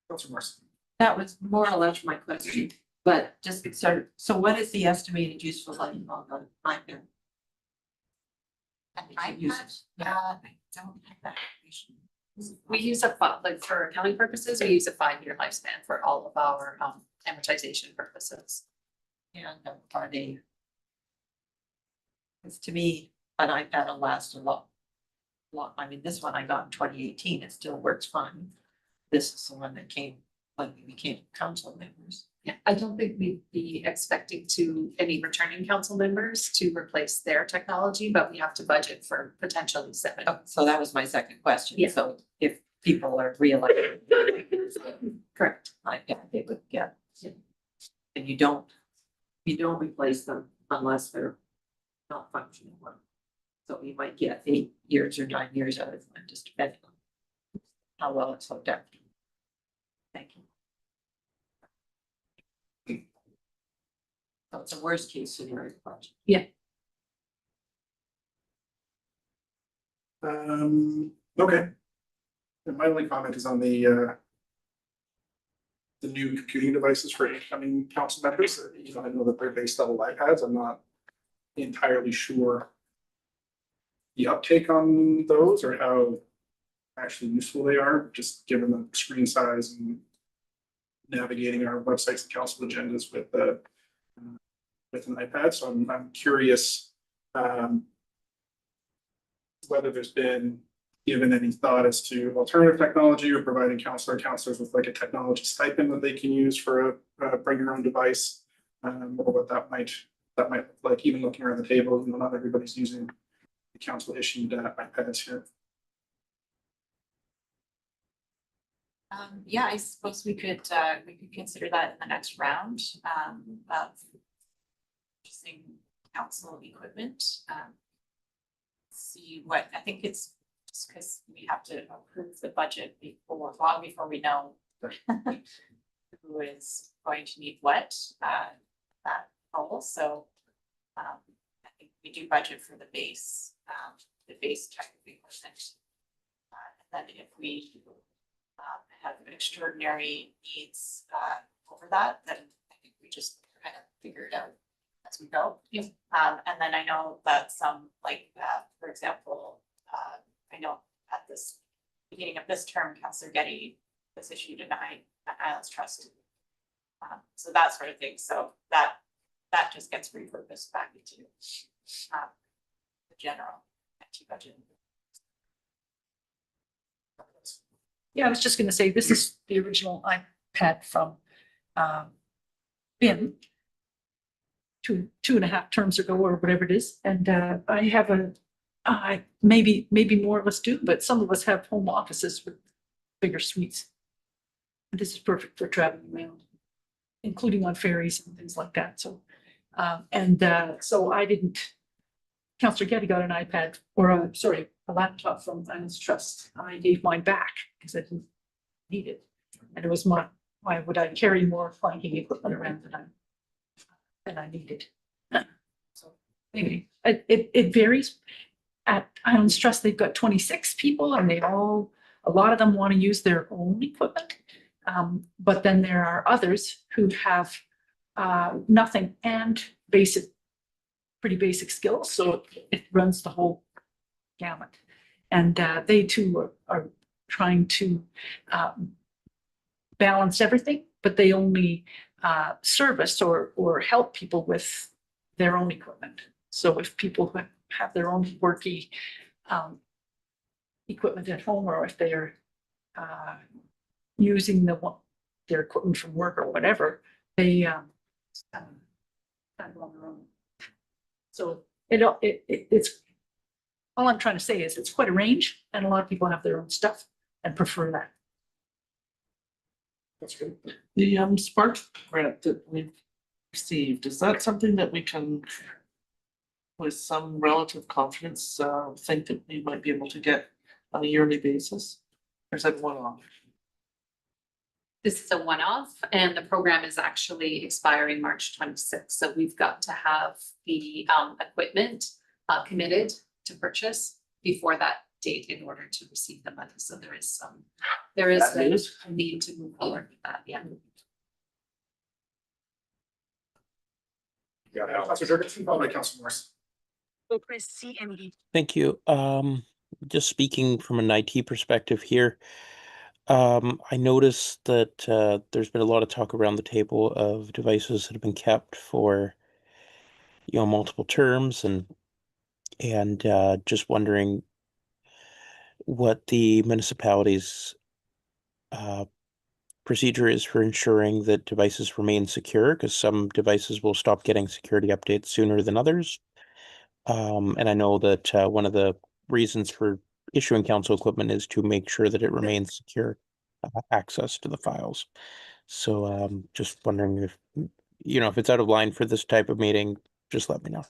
Councilor Morrison. That was more or less my question, but just so what is the estimated useful life of the iPad? An Uses. iPad, I don't have that information. We use like for accounting purposes, we use a 5-year lifespan for all of our amortization purposes. And are they? Because to me, an iPad will last a lot. I mean, this one I got in 2018, it still works fine. This is the one that came, when we became council members. Yeah, I don't think we'd be expecting any returning council members to replace their technology, but we have to budget for potentially 7. Oh, so that was my second question. Yeah. So if people are realizing. Correct. iPad, they would get. And you don't replace them unless they're not functioning well. So you might get 8 years or 9 years out of them, just depending on how well it's hooked up. Thank you. So it's a worst case scenario project. Okay. And my only comment is on the new computing devices for incoming council members. You know, I know that they're base level iPads. I'm not entirely sure the uptake on those or how actually useful they are, just given the screen size and navigating our websites and council agendas with an iPad. So I'm curious whether there's been given any thought as to alternative technology or providing counselors with like a technology stipend that they can use for a bring your own device, or what that might look like, even looking around the table. You know, not everybody's using the council issued iPads here. Yeah, I suppose we could consider that in the next round, of purchasing council equipment. See what, I think it's just because we have to approve the budget long before we know who is going to need what, that role, so. I think we do budget for the base type of equipment. And then if we have extraordinary needs over that, then I think we just kind of figure it out as we go. Yeah. And then I know that some, like, for example, I know at this beginning of this term, Councillor Getty was issued an Islands Trust. So that sort of thing, so that just gets repurposed back into the general IT budget. Yeah, I was just gonna say, this is the original iPad from BIM. 2.5 terms ago or whatever it is, and I have maybe more of us do, but some of us have home offices with bigger suites. And this is perfect for traveling around, including on ferries and things like that, so. So I didn't, Councillor Getty got an iPad or a laptop from Islands Trust. I gave mine back because I didn't need it. And it was why would I carry more flanking equipment around than I needed? So anyway, it varies. At Islands Trust, they've got 26 people and a lot of them want to use their own equipment. But then there are others who have nothing and pretty basic skills, so it runs the whole gamut. And they too are trying to balance everything, but they only service or help people with their own equipment. So if people who have their own worky equipment at home, or if they're using their equipment from work or whatever, they kind of on their own. So it's all I'm trying to say is it's quite a range, and a lot of people have their own stuff, and prefer that. That's good. The Spark grant that we've received, is that something that we can with some relative confidence think that we might be able to get on a yearly basis? Or is that one-off? This is a one-off and the program is actually expiring March 26th. So we've got to have the equipment committed to purchase before that date in order to receive the money. So there is That is- a need to move forward with that, yeah. Yeah, Councilor Jurgensen, followed by Councilor Morris. Thank you. Just speaking from an IT perspective here, I noticed that there's been a lot of talk around the table of devices that have been kept for, multiple terms, and just wondering what the municipality's procedure is for ensuring that devices remain secure, because some devices will stop getting security updates sooner than others. And I know that one of the reasons for issuing council equipment is to make sure that it remains secure access to the files. So just wondering if, if it's out of line for this type of meeting, just let me know.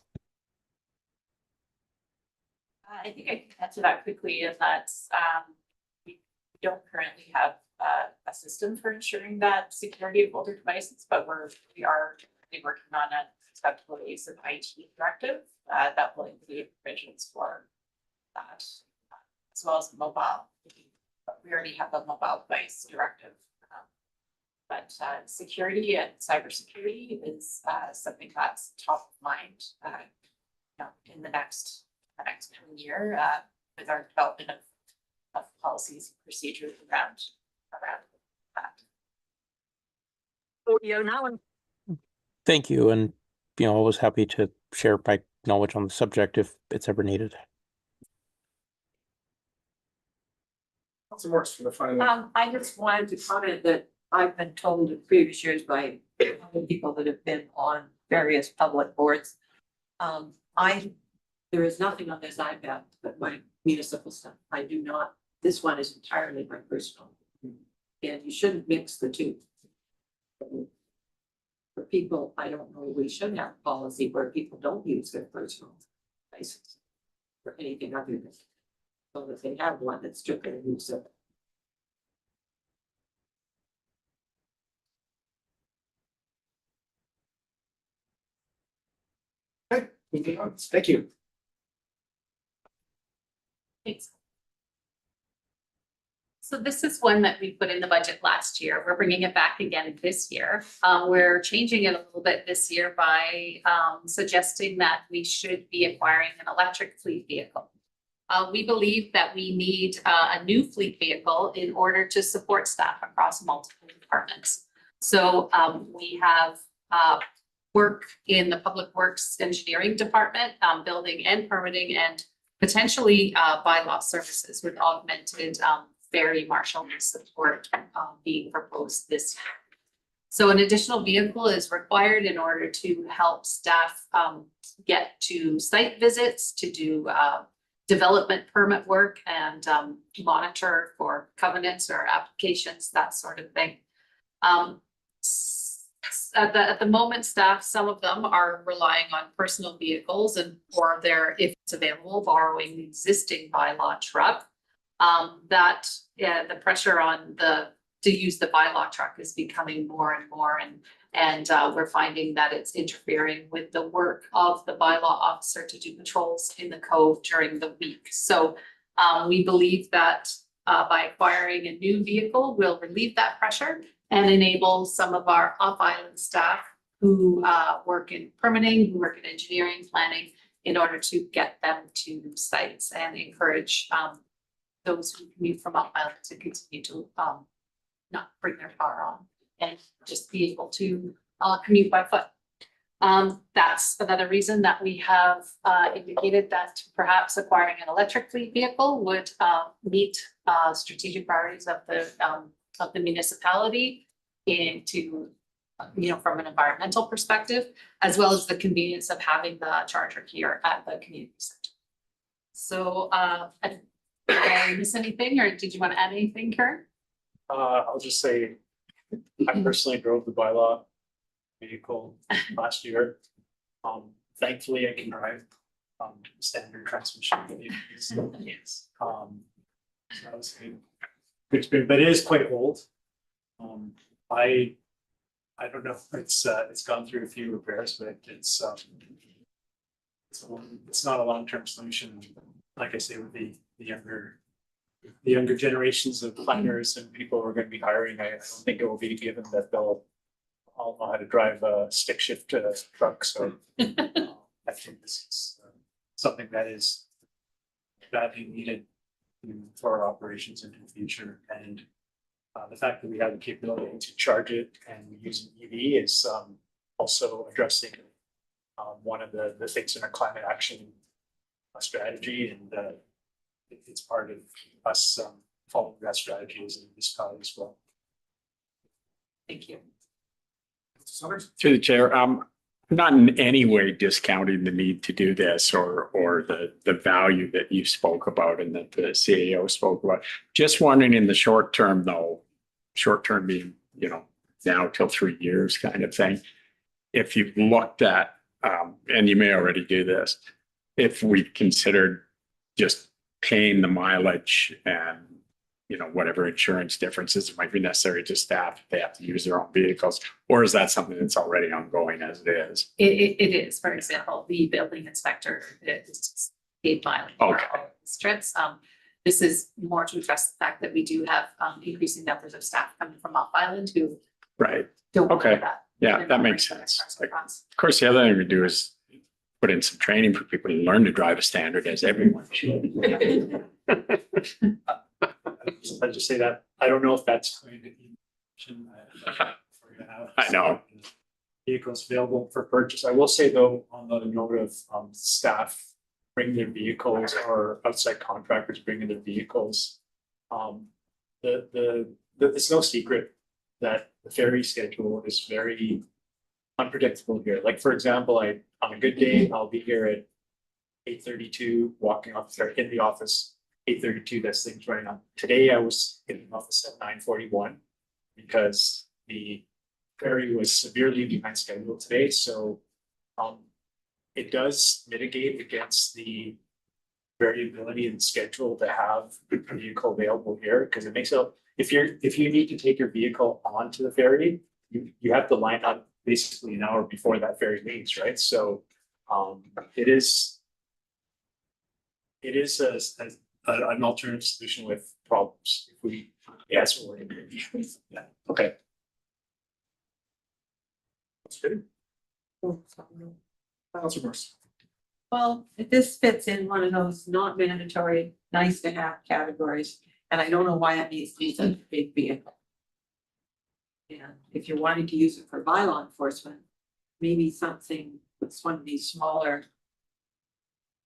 I think I can answer that quickly, and that's, we don't currently have a system for ensuring that security of older devices, but we are working on an acceptable use of IT directive that will include provisions for that, as well as mobile. We already have a mobile device directive. But security and cybersecurity is something that's top of mind in the next coming year with our development of policies and procedures around that. Thank you, and always happy to share my knowledge on the subject if it's ever needed. Councilor Morris for the final. I just wanted to comment that I've been told in previous years by other people that have been on various public boards. There is nothing on this iPad but my municipal stuff. I do not, this one is entirely my personal. And you shouldn't mix the two. For people, I don't know, we should have a policy where people don't use their personal devices for anything other than, so that they have one that's strictly use of. Okay, moving on. Thank you. Thanks. So this is one that we put in the budget last year. We're bringing it back again this year. We're changing it a little bit this year by suggesting that we should be acquiring an electric fleet vehicle. We believe that we need a new fleet vehicle in order to support staff across multiple departments. So we have work in the Public Works Engineering Department, building and permitting, and potentially bylaw services with augmented ferry marshalling support being proposed this year. So an additional vehicle is required in order to help staff get to site visits, to do development permit work, and monitor for covenants or applications, that sort of thing. At the moment, staff, some of them are relying on personal vehicles and or they're, if it's available, borrowing the existing bylaw truck. The pressure on to use the bylaw truck is becoming more and more, and we're finding that it's interfering with the work of the bylaw officer to do patrols in the cove during the week. So we believe that by acquiring a new vehicle, we'll relieve that pressure and enable some of our off-island staff who work in permitting, who work in engineering, planning, in order to get them to sites and encourage those who commute from off-island to continue to not bring their car on and just be able to commute by foot. That's another reason that we have indicated that perhaps acquiring an electric fleet vehicle would meet strategic priorities of the municipality into, from an environmental perspective, as well as the convenience of having the charger here at the community center. So Did I miss anything, or did you want to add anything, Karen? I'll just say, I personally drove the bylaw vehicle last year. Thankfully I can drive, standard transmission. Yes. So that was good. Good experience, but it is quite old. I don't know, it's gone through a few repairs, but it's not a long-term solution. Like I say, with the younger generations of planners and people we're gonna be hiring, I don't think it will be given that they'll all know how to drive a stick shift truck, so. I think this is something that is badly needed for our operations into the future, and the fact that we have the capability to charge it and we use an EV is also addressing one of the things in our climate action strategy, and it's part of us following that strategy as a municipality as well. Thank you. Summers? Through the chair, not in any way discounting the need to do this or the value that you spoke about and that the CAO spoke about. Just wondering in the short term though, short term being, now till 3 years kind of thing. If you've looked at, and you may already do this, if we considered just paying the mileage and whatever insurance differences might be necessary to staff, if they have to use their own vehicles, or is that something that's already ongoing as it is? It is, for example, the building inspector is paid mileage for Okay. all of his trips. This is more to address the fact that we do have increasing numbers of staff coming from off island who Right. don't want Okay. that. Yeah, They're that not makes bringing sense. their cars Like, across. of course, the other thing we do is put in some training for people to learn to drive a standard as everyone should. I'll just say that, I don't know if that's going to be. We're gonna have I know. vehicles available for purchase. I will say though, on the note of staff bringing their vehicles or outside contractors bringing their vehicles. It's no secret that the ferry schedule is very unpredictable here. Like, for example, on a good day, I'll be here at 8:32, walking off or in the office, 8:32, that's things running on. Today I was in the office at 9:41 because the ferry was severely behind schedule today, so it does mitigate against the variability in schedule to have a vehicle available here, because it makes it, if you need to take your vehicle onto the ferry, you have to line up basically an hour before that ferry leaves, right? So it is an alternative solution with problems if we, yes, we're going to be. Yeah, okay. That's good. Councilor Morse. Well, if this fits in one of those not mandatory, nice to have categories, and I don't know why it needs to be such a big vehicle. And if you're wanting to use it for bylaw enforcement, maybe something with one of these smaller.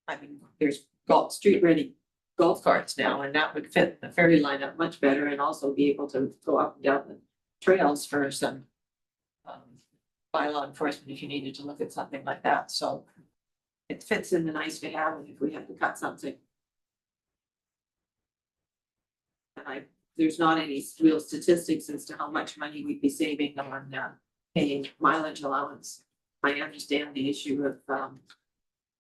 I mean, there's street ready golf carts now, and that would fit the ferry lineup much better and also be able to go up and down the trails for some. Bylaw enforcement if you needed to look at something like that, so. It fits in the nice to have if we have to cut something. And there's not any real statistics as to how much money we'd be saving on paying mileage allowance. I understand the issue of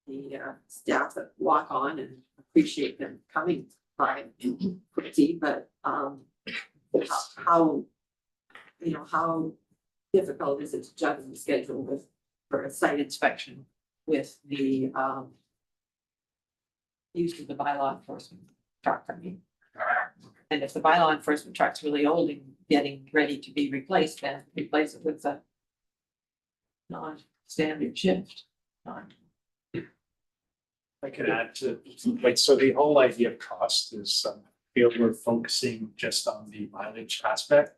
the staff that walk on and appreciate them coming by quickly, but how difficult is it to juggle the schedule for a site inspection with the use of the bylaw enforcement truck, I mean. And if the bylaw enforcement truck's really old and getting ready to be replaced, then replace it with a non-standard shift. I can add to, so the whole idea of cost is, feel we're focusing just on the mileage aspect.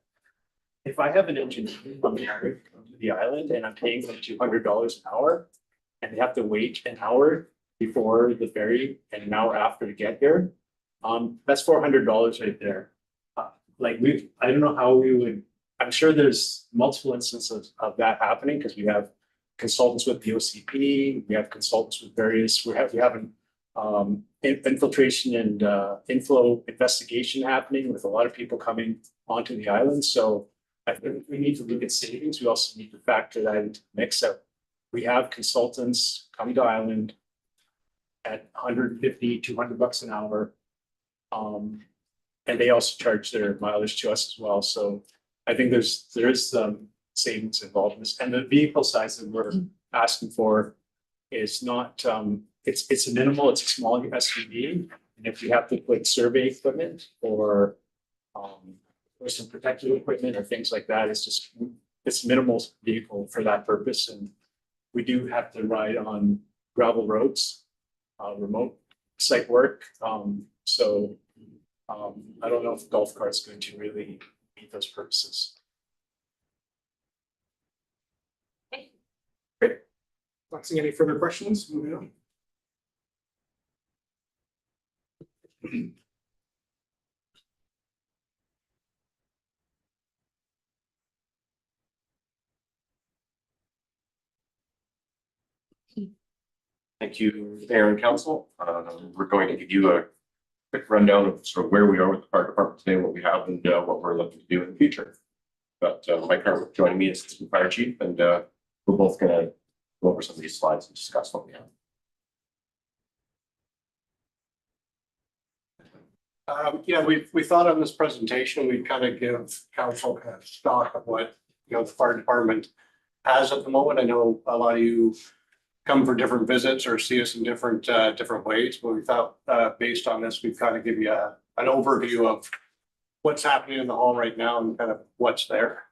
If I have an engineer on the island and I'm paying them $200 an hour, and they have to wait an hour before the ferry and an hour after to get here, that's $400 right there. I don't know how we would, I'm sure there's multiple instances of that happening, because we have consultants with the OCP, we have consultants with various, we have infiltration and inflow investigation happening with a lot of people coming onto the island. So I think we need to look at savings. We also need to factor that into the mix. So we have consultants coming to island at 150, 200 bucks an hour. And they also charge their mileage to us as well. So I think there is some savings involved in this. And the vehicle size that we're asking for is not, it's a minimal, it's a small SUV. And if we have to put survey equipment or some protective equipment or things like that, it's minimal vehicle for that purpose. And we do have to ride on gravel roads, remote site work. I don't know if the golf cart is going to really meet those purposes. Great. Not seeing any further questions, moving on. Thank you, Mayor and Council. We're going to give you a quick rundown of sort of where we are with the fire department today, what we have, and what we're looking to do in the future. But Mike Harwood joining me as Assistant Fire Chief, and we're both going to go over some of these slides and discuss what we have. Yeah, we thought on this presentation, we'd kind of give council kind of stock of what, the fire department has at the moment. I know a lot of you come for different visits or see us in different ways, but we thought based on this, we'd kind of give you an overview of what's happening in the hall right now and kind of what's there.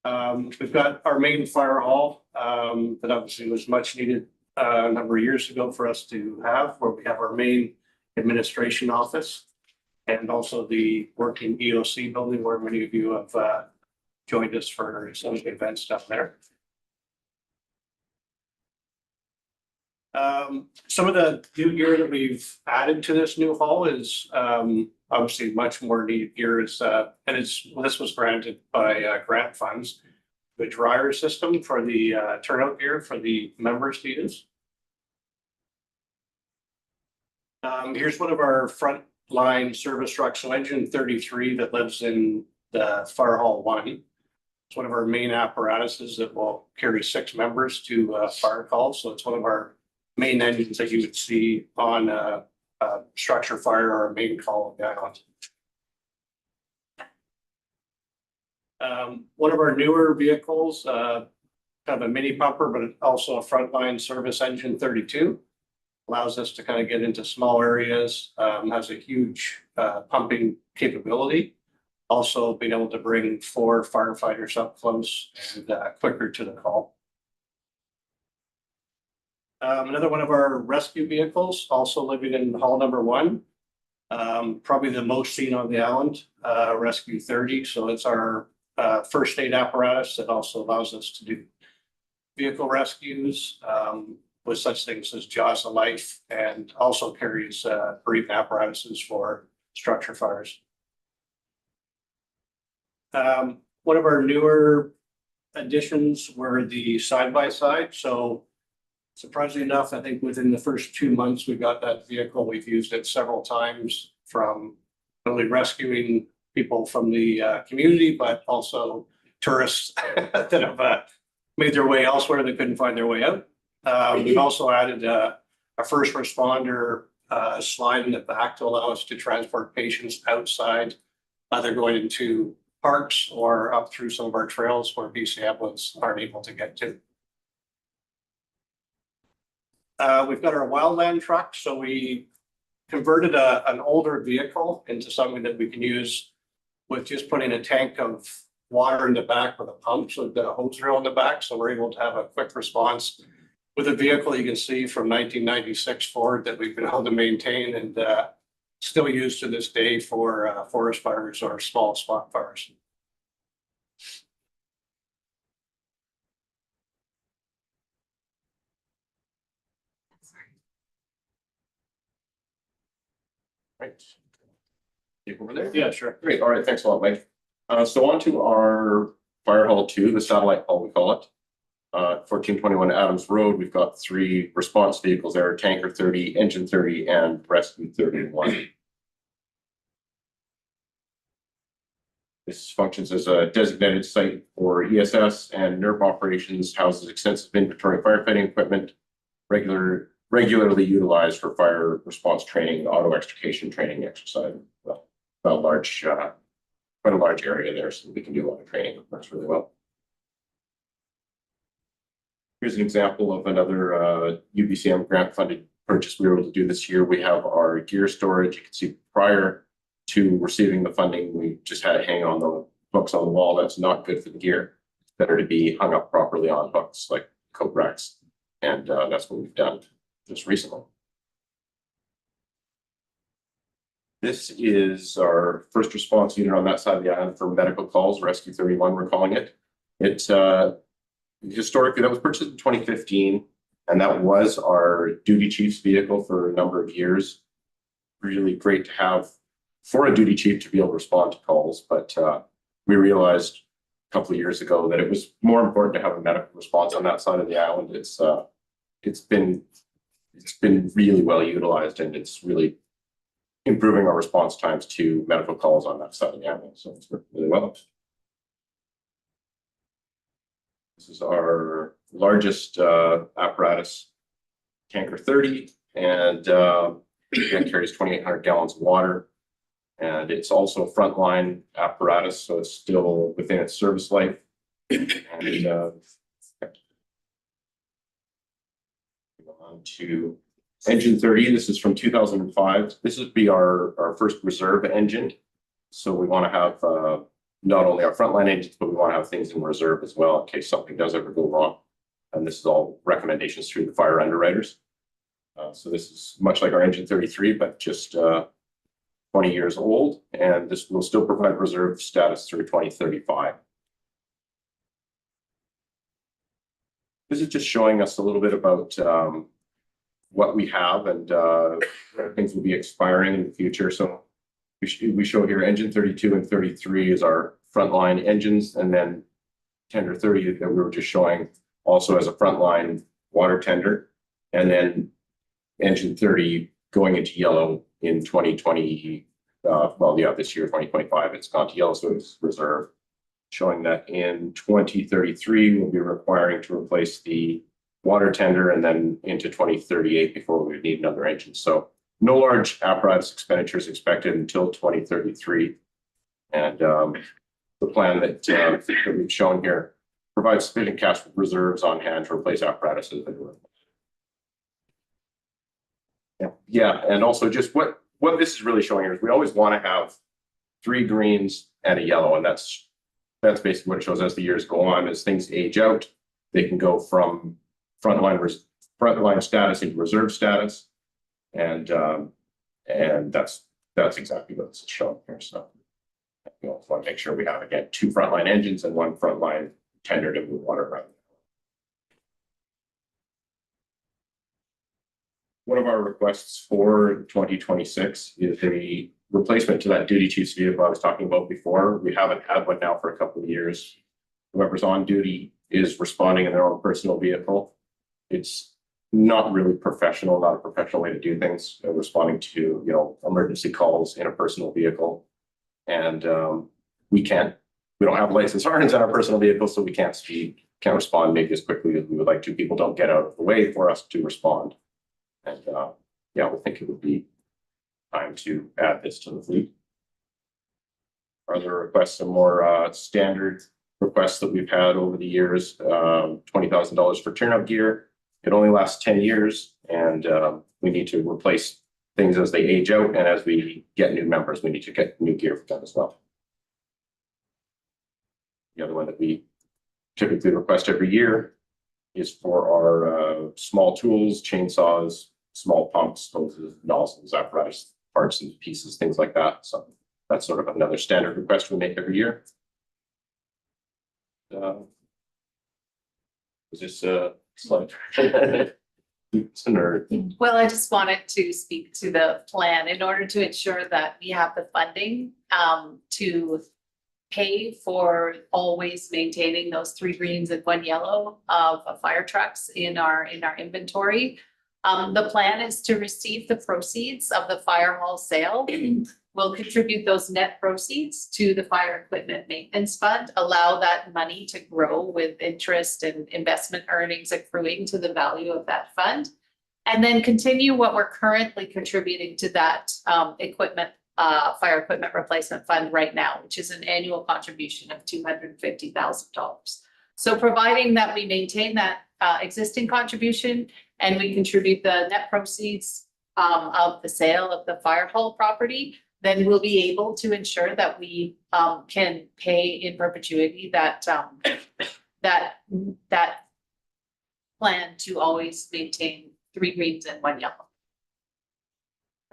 We've got our main fire hall that obviously was much needed a number of years ago for us to have, where we have our main administration office and also the working EOC building where many of you have joined us for some of the events down there. Some of the new gear that we've added to this new hall is obviously much more needed gear is this was granted by grant funds, the dryer system for the turnout gear for the members to use. Here's one of our frontline service trucks, so engine 33 that lives in the fire hall 1. It's one of our main apparatuses that will carry 6 members to fire calls. So it's one of our main engines that you would see on a structure fire or a main call of the island. One of our newer vehicles, kind of a mini pumper, but also a frontline service engine 32. Allows us to kind of get into small areas, has a huge pumping capability. Also being able to bring 4 firefighters up close and quicker to the call. Another one of our rescue vehicles, also living in hall number 1. Probably the most seen on the island, Rescue 30. So it's our first aid apparatus that also allows us to do vehicle rescues with such things as jaws of life, and also carries breathing apparatuses for structure fires. One of our newer additions were the side-by-side. So surprisingly enough, I think within the first 2 months we got that vehicle. We've used it several times from really rescuing people from the community, but also tourists that have made their way elsewhere that couldn't find their way out. We've also added a first responder slide in the back to allow us to transport patients outside, either going into parks or up through some of our trails where BC ambulance aren't able to get to. We've got our wildland truck. So we converted an older vehicle into something that we can use with just putting a tank of water in the back with a pump. So we've got a hose reel in the back. So we're able to have a quick response with a vehicle you can see from 1996 Ford that we've been able to maintain and still used to this day for forest fires or small spot fires. Right. Take over there. Yeah, sure. Great. All right. Thanks a lot, Mike. So on to our fire hall 2, the satellite hall we call it. 1421 Adams Road, we've got 3 response vehicles there, Tanker 30, Engine 30, and Rescue 31. This functions as a designated site for ESS and NERP operations, houses extensive inventory firefighting equipment, regularly utilized for fire response training, auto extrication training exercise. Well, quite a large area there, so we can do a lot of training. It works really well. Here's an example of another UBCM grant funded purchase we were able to do this year. We have our gear storage. You can see prior to receiving the funding, we just had it hang on the hooks on the wall. That's not good for the gear. It's better to be hung up properly on hooks like coat racks. And that's what we've done just recently. This is our first response unit on that side of the island for medical calls, Rescue 31, we're calling it. It's historically, that was purchased in 2015, and that was our duty chief's vehicle for a number of years. Really great to have for a duty chief to be able to respond to calls, but we realized a couple of years ago that it was more important to have a medical response on that side of the island. It's been really well utilized, and it's really improving our response times to medical calls on that side of the island. So it's working really well. This is our largest apparatus, Tanker 30, and it carries 2,800 gallons of water. And it's also a frontline apparatus, so it's still within its service life. And on to Engine 30. This is from 2005. This would be our first reserve engine. So we want to have not only our frontline engines, but we want to have things in reserve as well in case something does ever go wrong. And this is all recommendations through the fire underwriters. So this is much like our Engine 33, but just 20 years old, and this will still provide reserve status through 2035. This is just showing us a little bit about what we have and things will be expiring in the future. So we show here Engine 32 and 33 is our frontline engines, and then Tender 30 that we were just showing also as a frontline water tender, and then Engine 30 going into yellow in 2020, this year, 2025, it's gone to yellow, so it's reserve. Showing that in 2033, we'll be requiring to replace the water tender, and then into 2038 before we need another engine. So no large apparatus expenditures expected until 2033. And the plan that we've shown here provides sufficient cash reserves on hand to replace apparatuses. Yeah, and also just what this is really showing here is we always want to have 3 greens and a yellow, and that's basically what it shows as the years go on. As things age out, they can go from frontline status into reserve status, and that's exactly what's shown here. So we also want to make sure we have, again, 2 frontline engines and 1 frontline tender to move water around. One of our requests for 2026 is a replacement to that duty chief's vehicle I was talking about before. We haven't had one now for a couple of years. Whoever's on duty is responding in their own personal vehicle. It's not really professional, not a professional way to do things, responding to, emergency calls in a personal vehicle. And we don't have licensed horns in our personal vehicles, so we can't respond maybe as quickly as we would like to. People don't get out of the way for us to respond. And we think it would be time to add this to the fleet. Other requests are more standard requests that we've had over the years. $20,000 for turnout gear. It only lasts 10 years, and we need to replace things as they age out, and as we get new members, we need to get new gear for them as well. The other one that we typically request every year is for our small tools, chainsaws, small pumps, hoses, nozzles, apparatus, parts and pieces, things like that. So that's sort of another standard request we make every year. Is this a slide? It's a nerd. Well, I just wanted to speak to the plan in order to ensure that we have the funding to pay for always maintaining those 3 greens and 1 yellow of fire trucks in our inventory. The plan is to receive the proceeds of the fire hall sale. We'll contribute those net proceeds to the fire equipment maintenance fund, allow that money to grow with interest and investment earnings accruing to the value of that fund. And then continue what we're currently contributing to that equipment, fire equipment replacement fund right now, which is an annual contribution of $250,000. So providing that we maintain that existing contribution and we contribute the net proceeds of the sale of the fire hall property, then we'll be able to ensure that we can pay in perpetuity that plan to always maintain 3 greens and 1 yellow.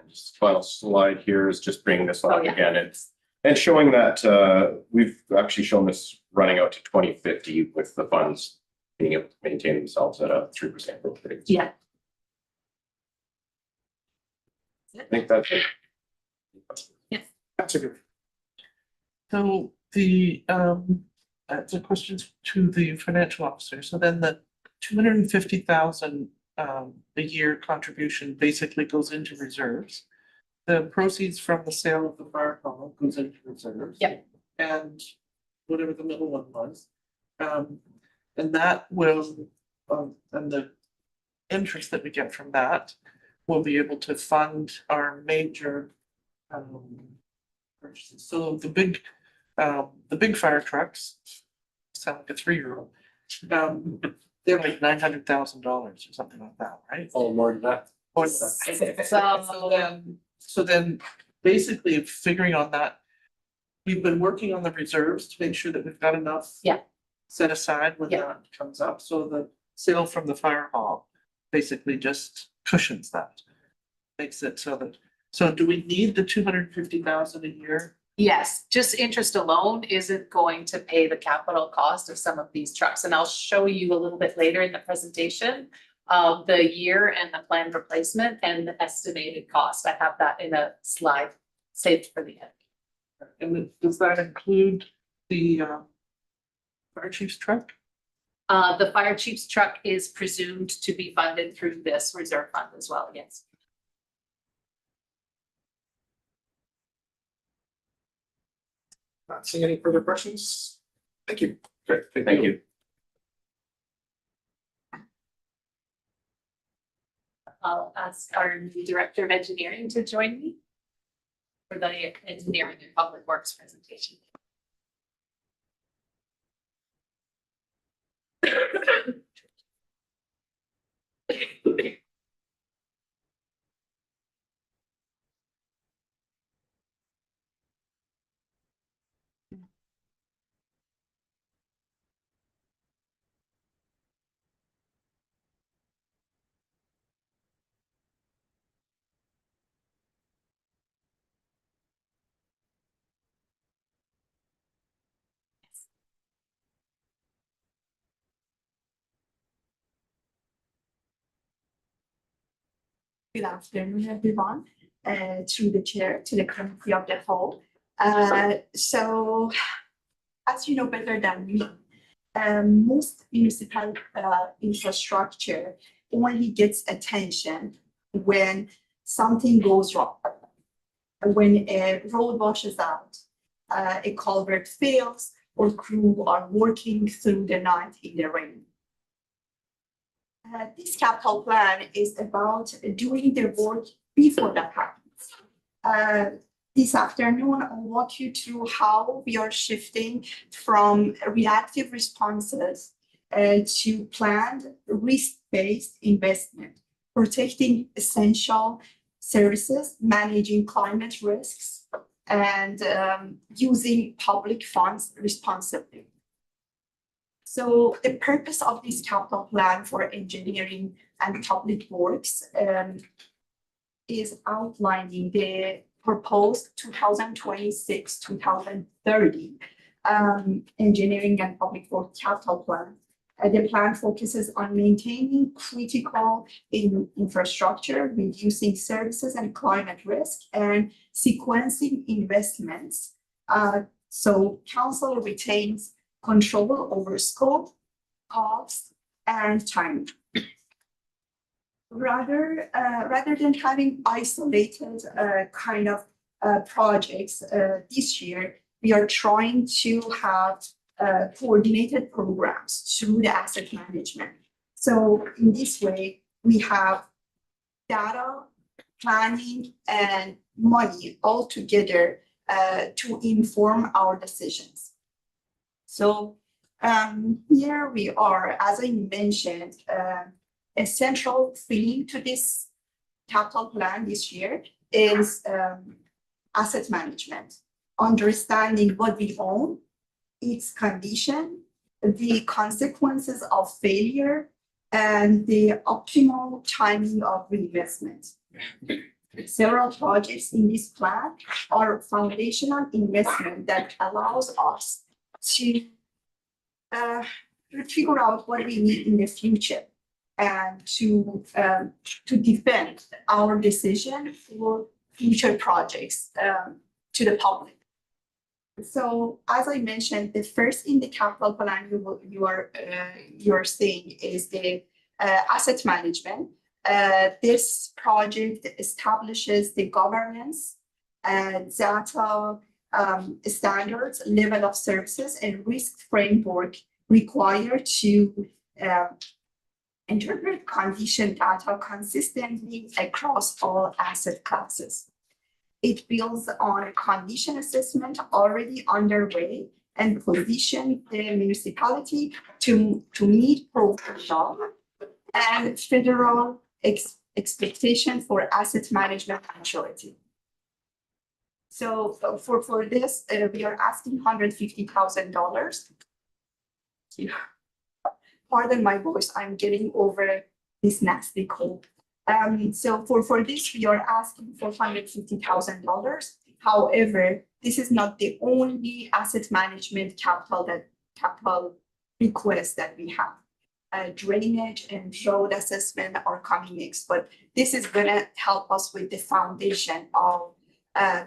Just final slide here is just bringing this Oh, up yeah. again. And showing that we've actually shown this running out to 2050 with the funds being able to maintain themselves at a 3% growth rate. Yeah. I think that's it. That's a good. So the questions to the financial officer. So then the 250,000 a year contribution basically goes into reserves. The proceeds from the sale of the fire hall goes into reserves. Yep. And whatever the middle one was. And that will, and the interest that we get from that will be able to fund our major purchases. So the big fire trucks sound like a 3-year-old. They're like $900,000 or something like that, right? Oh, more than that. More than that. So then basically figuring on that, we've been working on the reserves to make sure that we've got enough. Yeah. Set aside when Yeah. that comes up. So the sale from the fire hall basically just cushions that. Makes it so do we need the 250,000 a year? Yes, just interest alone isn't going to pay the capital cost of some of these trucks. And I'll show you a little bit later in the presentation of the year and the planned replacement and the estimated cost. I have that in a slide saved for the end. And does that include the fire chief's truck? The fire chief's truck is presumed to be funded through this reserve fund as well, yes. Not seeing any further questions. Thank you. Great, thank you. I'll ask our new director of engineering to join me for the engineering and public works presentation. Good afternoon, everyone, through the chair to the committee of the whole. So, as you know better than me, most municipal infrastructure only gets attention when something goes wrong. When a road washes out, a culvert fails, or crew are working through the night in the rain. This capital plan is about doing the work before that happens. This afternoon, I'll walk you through how we are shifting from reactive responses to planned risk-based investment, protecting essential services, managing climate risks, and using public funds responsibly. So the purpose of this capital plan for engineering and public works is outlining the proposed 2026-2030 engineering and public works capital plan. The plan focuses on maintaining critical infrastructure, reducing services and climate risk, and sequencing investments So council retains control over scope, cost, and time. Rather than having isolated kind of projects this year, we are trying to have coordinated programs through the asset management. So in this way, we have data, planning, and money all together to inform our decisions. So here we are, as I mentioned, a central theme to this capital plan this year is asset management, understanding what we own, its condition, the consequences of failure, and the optimal timing of reinvestment. Several projects in this plan are foundational investment that allows us to figure out what we need in the future and to defend our decision for future projects to the public. So as I mentioned, the first in the capital plan you are seeing is the asset management. This project establishes the governance and data standards, level of services, and risk framework required to interpret condition data consistently across all asset classes. It builds on a condition assessment already underway and position the municipality to meet provincial and federal expectation for asset management maturity. So for this, we are asking $150,000. Pardon my voice, I'm getting over this nasty cold. So for this, we are asking for $150,000. However, this is not the only asset management capital request that we have. Drainage and road assessment are coming next, but this is gonna help us with the foundation of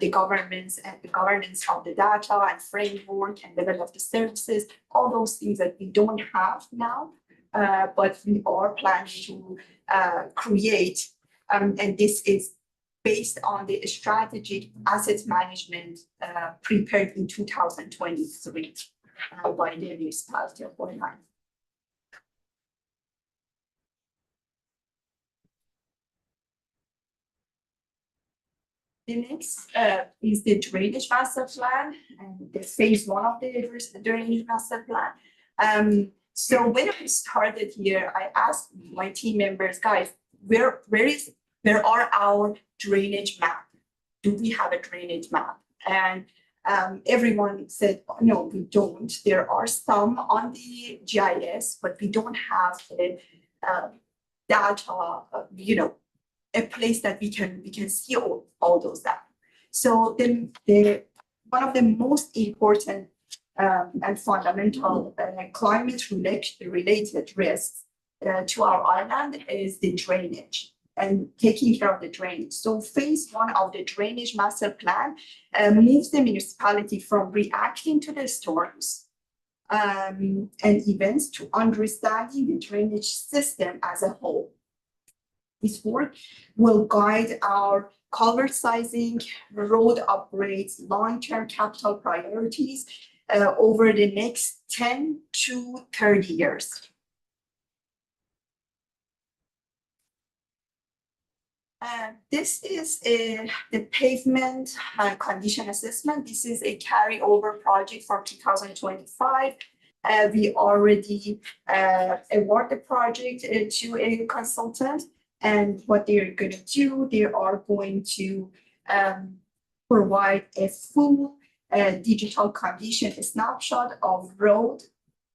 the governance and the governance of the data and framework and level of the services, all those things that we don't have now, but we are planning to create, and this is based on the strategic asset management prepared in 2023 by the municipality of Bornholm. The next is the drainage master plan and the phase one of the drainage master plan. So when I started here, I asked my team members, guys, where are our drainage map? Do we have a drainage map? And everyone said, oh, no, we don't. There are some on the GIS, but we don't have the data, a place that we can see all those data. So then one of the most important and fundamental climate related risks to our island is the drainage and taking care of the drainage. So phase one of the drainage master plan moves the municipality from reacting to the storms and events to understanding the drainage system as a whole. This work will guide our culvert sizing, road upgrades, long-term capital priorities over the next 10 to 30 years. This is the pavement condition assessment. This is a carryover project from 2025. We already award the project to a consultant. And what they're going to do, they are going to provide a full digital condition snapshot of road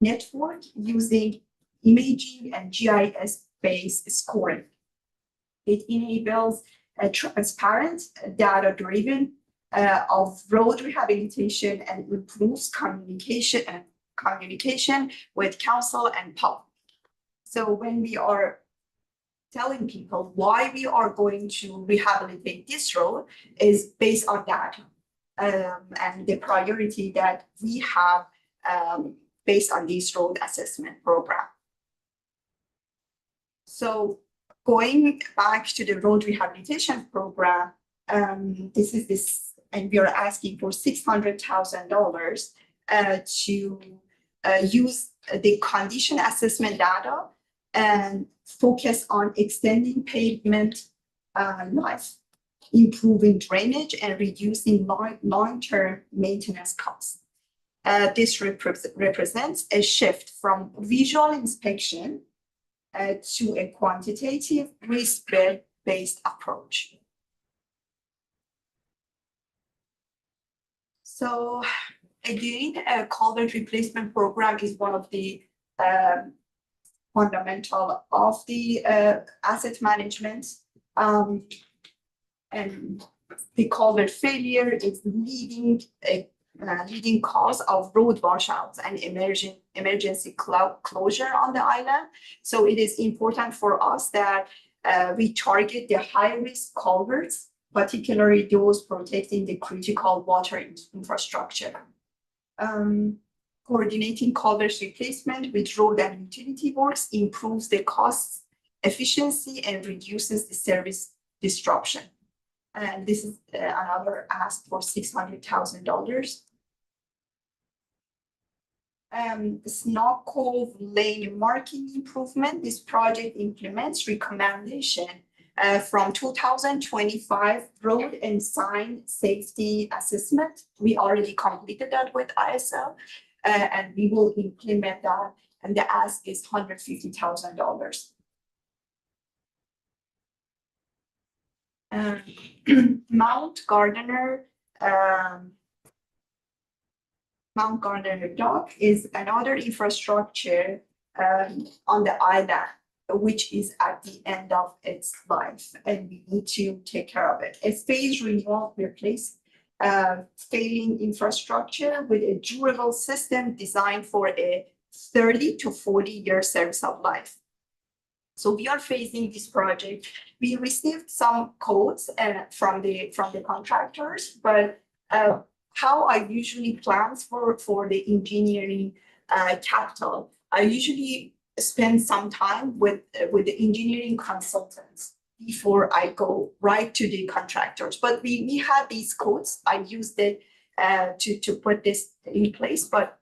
network using imaging and GIS-based scoring. It enables a transparent, data-driven of road rehabilitation and improves communication with council and public. So when we are telling people why we are going to rehabilitate this road is based on data. and the priority that we have based on this road assessment program. So going back to the road rehabilitation program, this, and we are asking for $600,000 to use the condition assessment data and focus on extending pavement life, improving drainage, and reducing long-term maintenance costs. This represents a shift from visual inspection to a quantitative risk-based approach. So again, a culvert replacement program is one of the fundamental of the asset management. And the culvert failure is leading cause of road washouts and emergency closure on the island. So it is important for us that we target the high-risk culverts, particularly those protecting the critical water infrastructure. Coordinating culvert replacement with road and utility works improves the cost efficiency and reduces the service disruption. And this is another ask for $600,000. Snow Cove Lane marking improvement. This project implements recommendation from 2025 road and sign safety assessment. We already completed that with ISL, and we will implement that. And the ask is $150,000. Mount Gardner Dock is another infrastructure on the island, which is at the end of its life, and we need to take care of it. A phased renewal replace failing infrastructure with a durable system designed for a 30 to 40-year service of life. So we are phasing this project. We received some quotes from the contractors, but how I usually plan for the engineering capital, I usually spend some time with the engineering consultants before I go right to the contractors. But we had these quotes. I used it to put this in place. But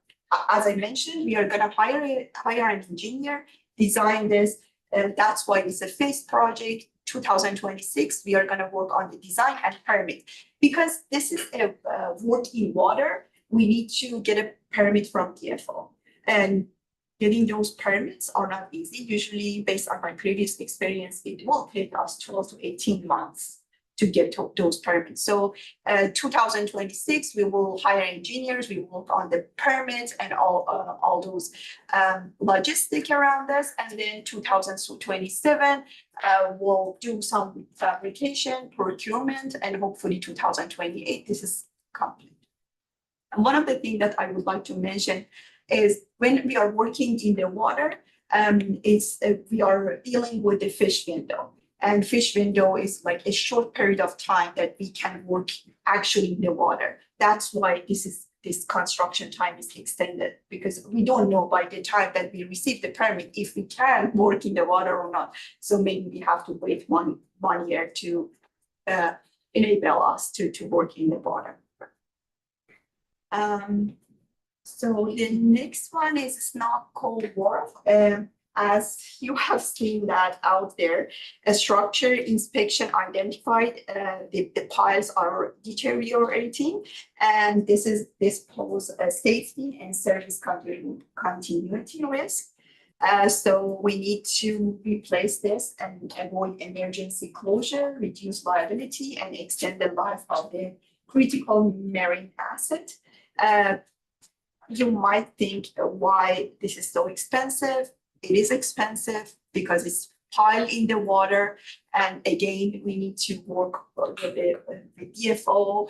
as I mentioned, we are going to hire an engineer, design this. That's why it's a phased project. 2026, we are going to work on the design and permit. Because this is a work in water, we need to get a permit from DFO. And getting those permits are not easy. Usually, based on my previous experience, it will take us 12 to 18 months to get those permits. So 2026, we will hire engineers, we will work on the permits and all those logistic around this. And then 2027, we'll do some fabrication, procurement, and hopefully 2028, this is complete. And one of the things that I would like to mention is when we are working in the water, we are dealing with the fish window. And fish window is like a short period of time that we can work actually in the water. That's why this construction time is extended, because we don't know by the time that we receive the permit if we can work in the water or not. So maybe we have to wait one year to enable us to work in the water. So the next one is Snow Cove Wharf. As you have seen that out there, a structure inspection identified the piles are deteriorating, and this poses a safety and service continuity risk. So we need to replace this and avoid emergency closure, reduce liability, and extend the life of the critical marine asset. You might think why this is so expensive. It is expensive because it's piled in the water. And again, we need to work with the DFO,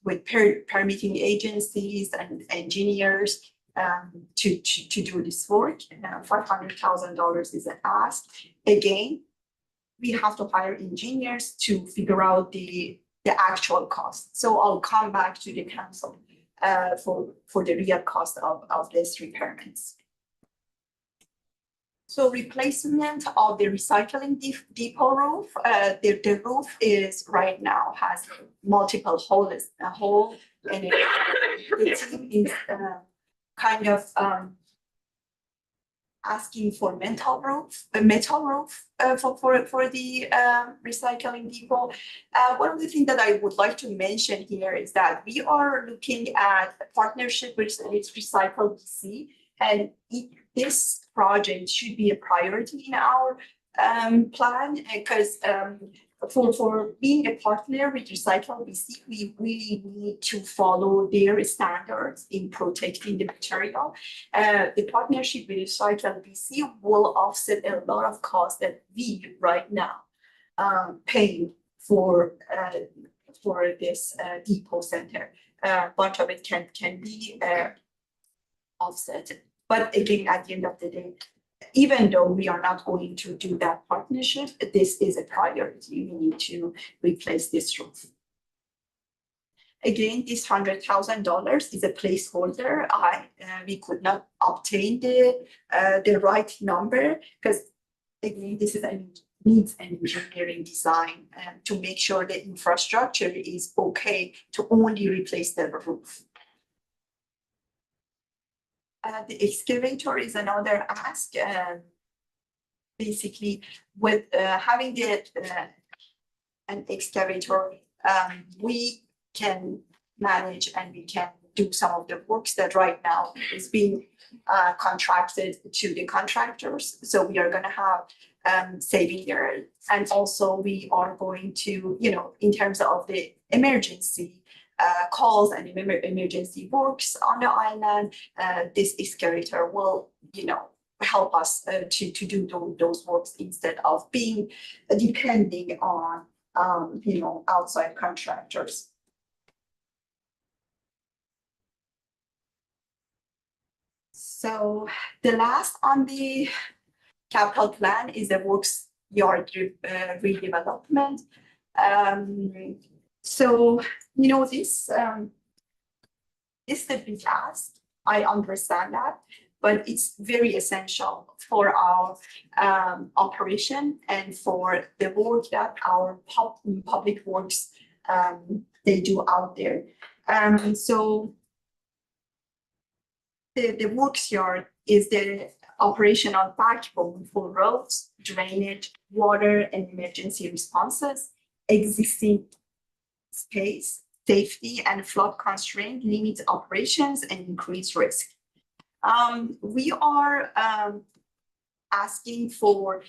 with permitting agencies and engineers to do this work. $500,000 is an ask. Again, we have to hire engineers to figure out the the actual cost. So I'll come back to the council for the real cost of this repairments. So replacement of the recycling depot roof, the roof is right now has multiple holes, a hole, and the team is kind of asking for a metal roof for the recycling depot. One of the things that I would like to mention here is that we are looking at a partnership with Recycle BC, and this project should be a priority in our plan, because for being a partner with Recycle BC, we really need to follow their standards in protecting the material. The partnership with Recycle BC will offset a lot of costs that we right now paying for this depot center. Part of it can be offset. But again, at the end of the day, even though we are not going to do that partnership, this is a priority. We need to replace this roof. Again, this $100,000 is a placeholder. We could not obtain the right number, because again, this is needs an engineering design to make sure the infrastructure is okay to only replace the roof. The excavator is another ask. Basically, with having an excavator, we can manage and we can do some of the works that right now is being contracted to the contractors. So we are going to have saving there. And also we are going to, in terms of the emergency calls and emergency works on the island, this excavator will, help us to do those works instead of being depending on, outside contractors. So the last on the capital plan is the works yard redevelopment. So, this is the big ask. I understand that, but it's very essential for our operation and for the work that our public works they do out there. So the works yard is the operational backbone for roads, drainage, water, and emergency responses. Existing space, safety, and flood constraint limit operations and increase risk. We are asking for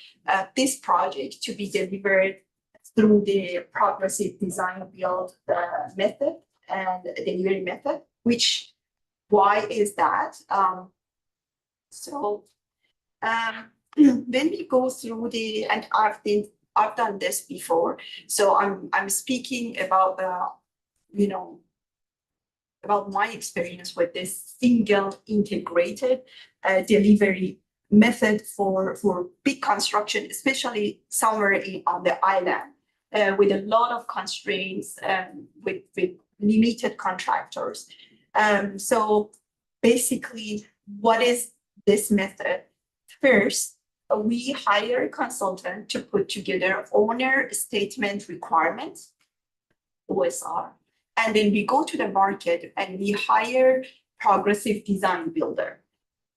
this project to be delivered through the progressive design build method and delivery method, why is that? When we go through and I've done this before, so I'm speaking about about my experience with this single integrated delivery method for big construction, especially somewhere on the island with a lot of constraints with limited contractors. So basically, what is this method? First, we hire a consultant to put together owner statement requirements, OSR, and then we go to the market and we hire progressive design builder.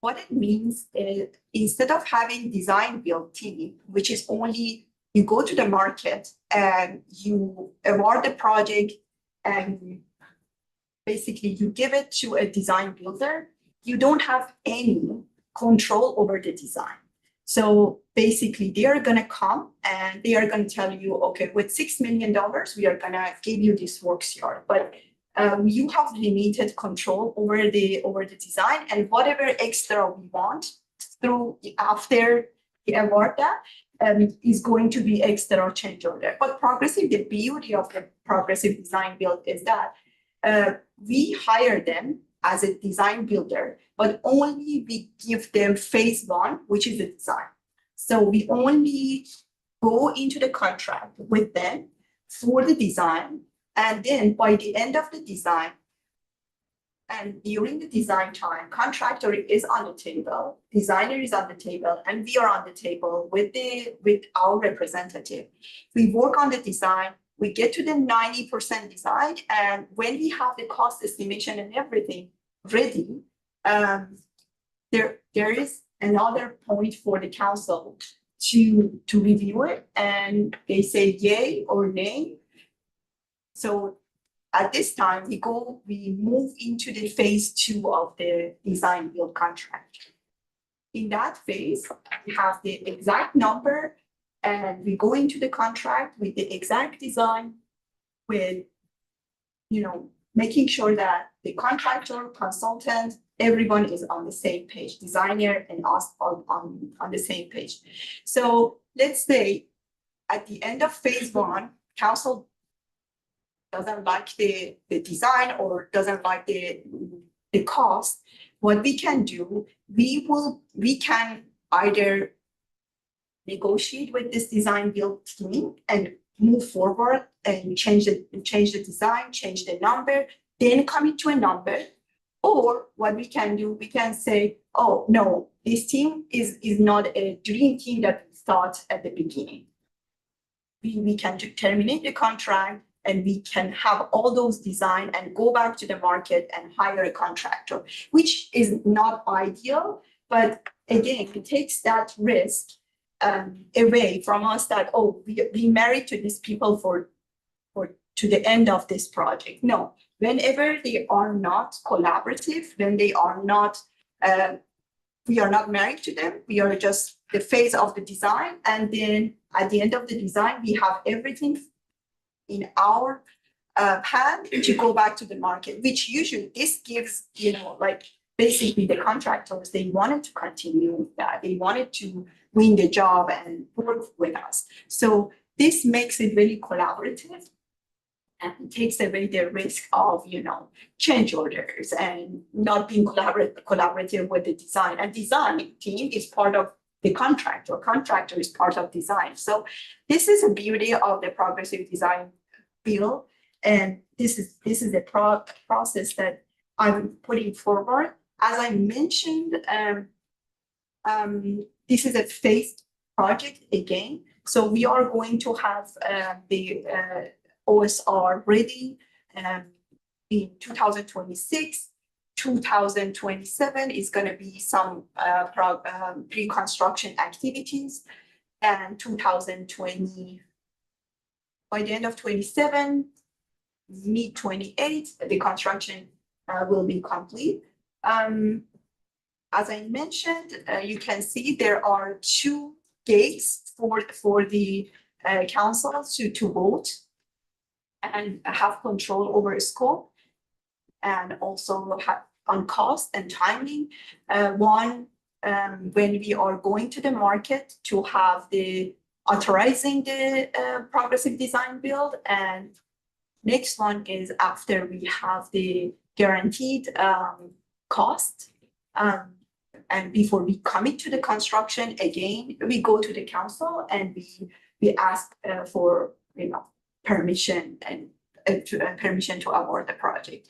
What it means is instead of having design build team, which is only you go to the market and you award the project and basically you give it to a design builder, you don't have any control over the design. So basically they are going to come and they are going to tell you, okay, with $6 million, we are going to give you this works yard, but you have limited control over the design, and whatever extra we want through after the award that is going to be extra change order. But progressive, the beauty of the progressive design build is that we hire them as a design builder, but only we give them phase one, which is the design. So we only go into the contract with them for the design, And then by the end of the design, and during the design time, contractor is on the table, designer is on the table, and we are on the table with our representative. We work on the design, we get to the 90% design, and when we have the cost estimation and everything ready, there is another point for the council to review it, and they say yay or nay. So at this time, we move into the phase 2 of the design build contract. In that phase, we have the exact number, and we go into the contract with the exact design, with, making sure that the contractor, consultant, everyone is on the same page, designer and us on the same page. So let's say at the end of phase 1, council doesn't like the design or doesn't like the cost. What we can do, we can either negotiate with this design build team and move forward and change the design, change the number, then commit to a number. Or what we can do, we can say, oh no, this team is not a dream team that we thought at the beginning. We can terminate the contract, and we can have all those design and go back to the market and hire a contractor, which is not ideal, but again, it takes that risk away from us that, oh, we married to these people to the end of this project. No, whenever they are not collaborative, when they are not, we are not married to them, we are just the phase of the design, and then at the end of the design, we have everything in our hand to go back to the market, which usually this gives, basically the contractors, they wanted to continue with that. They wanted to win the job and work with us. So this makes it very collaborative and takes away the risk of, change orders and not being collaborative with the design. And design team is part of the contractor is part of design. So this is the beauty of the progressive design bill, and this is the process that I'm putting forward. As I mentioned, this is a phased project again, so we are going to have the OSR ready in 2026. 2027 is going to be some pre-construction activities, and 2020. By the end of 27, mid-28, the construction will be complete. As I mentioned, you can see there are 2 gates for the council to vote and have control over scope, and also have on cost and timing. One, when we are going to the market to have the authorizing the progressive design build, and next one is after we have the guaranteed cost, and before we commit to the construction, again we go to the council and we ask for permission and permission to award the project.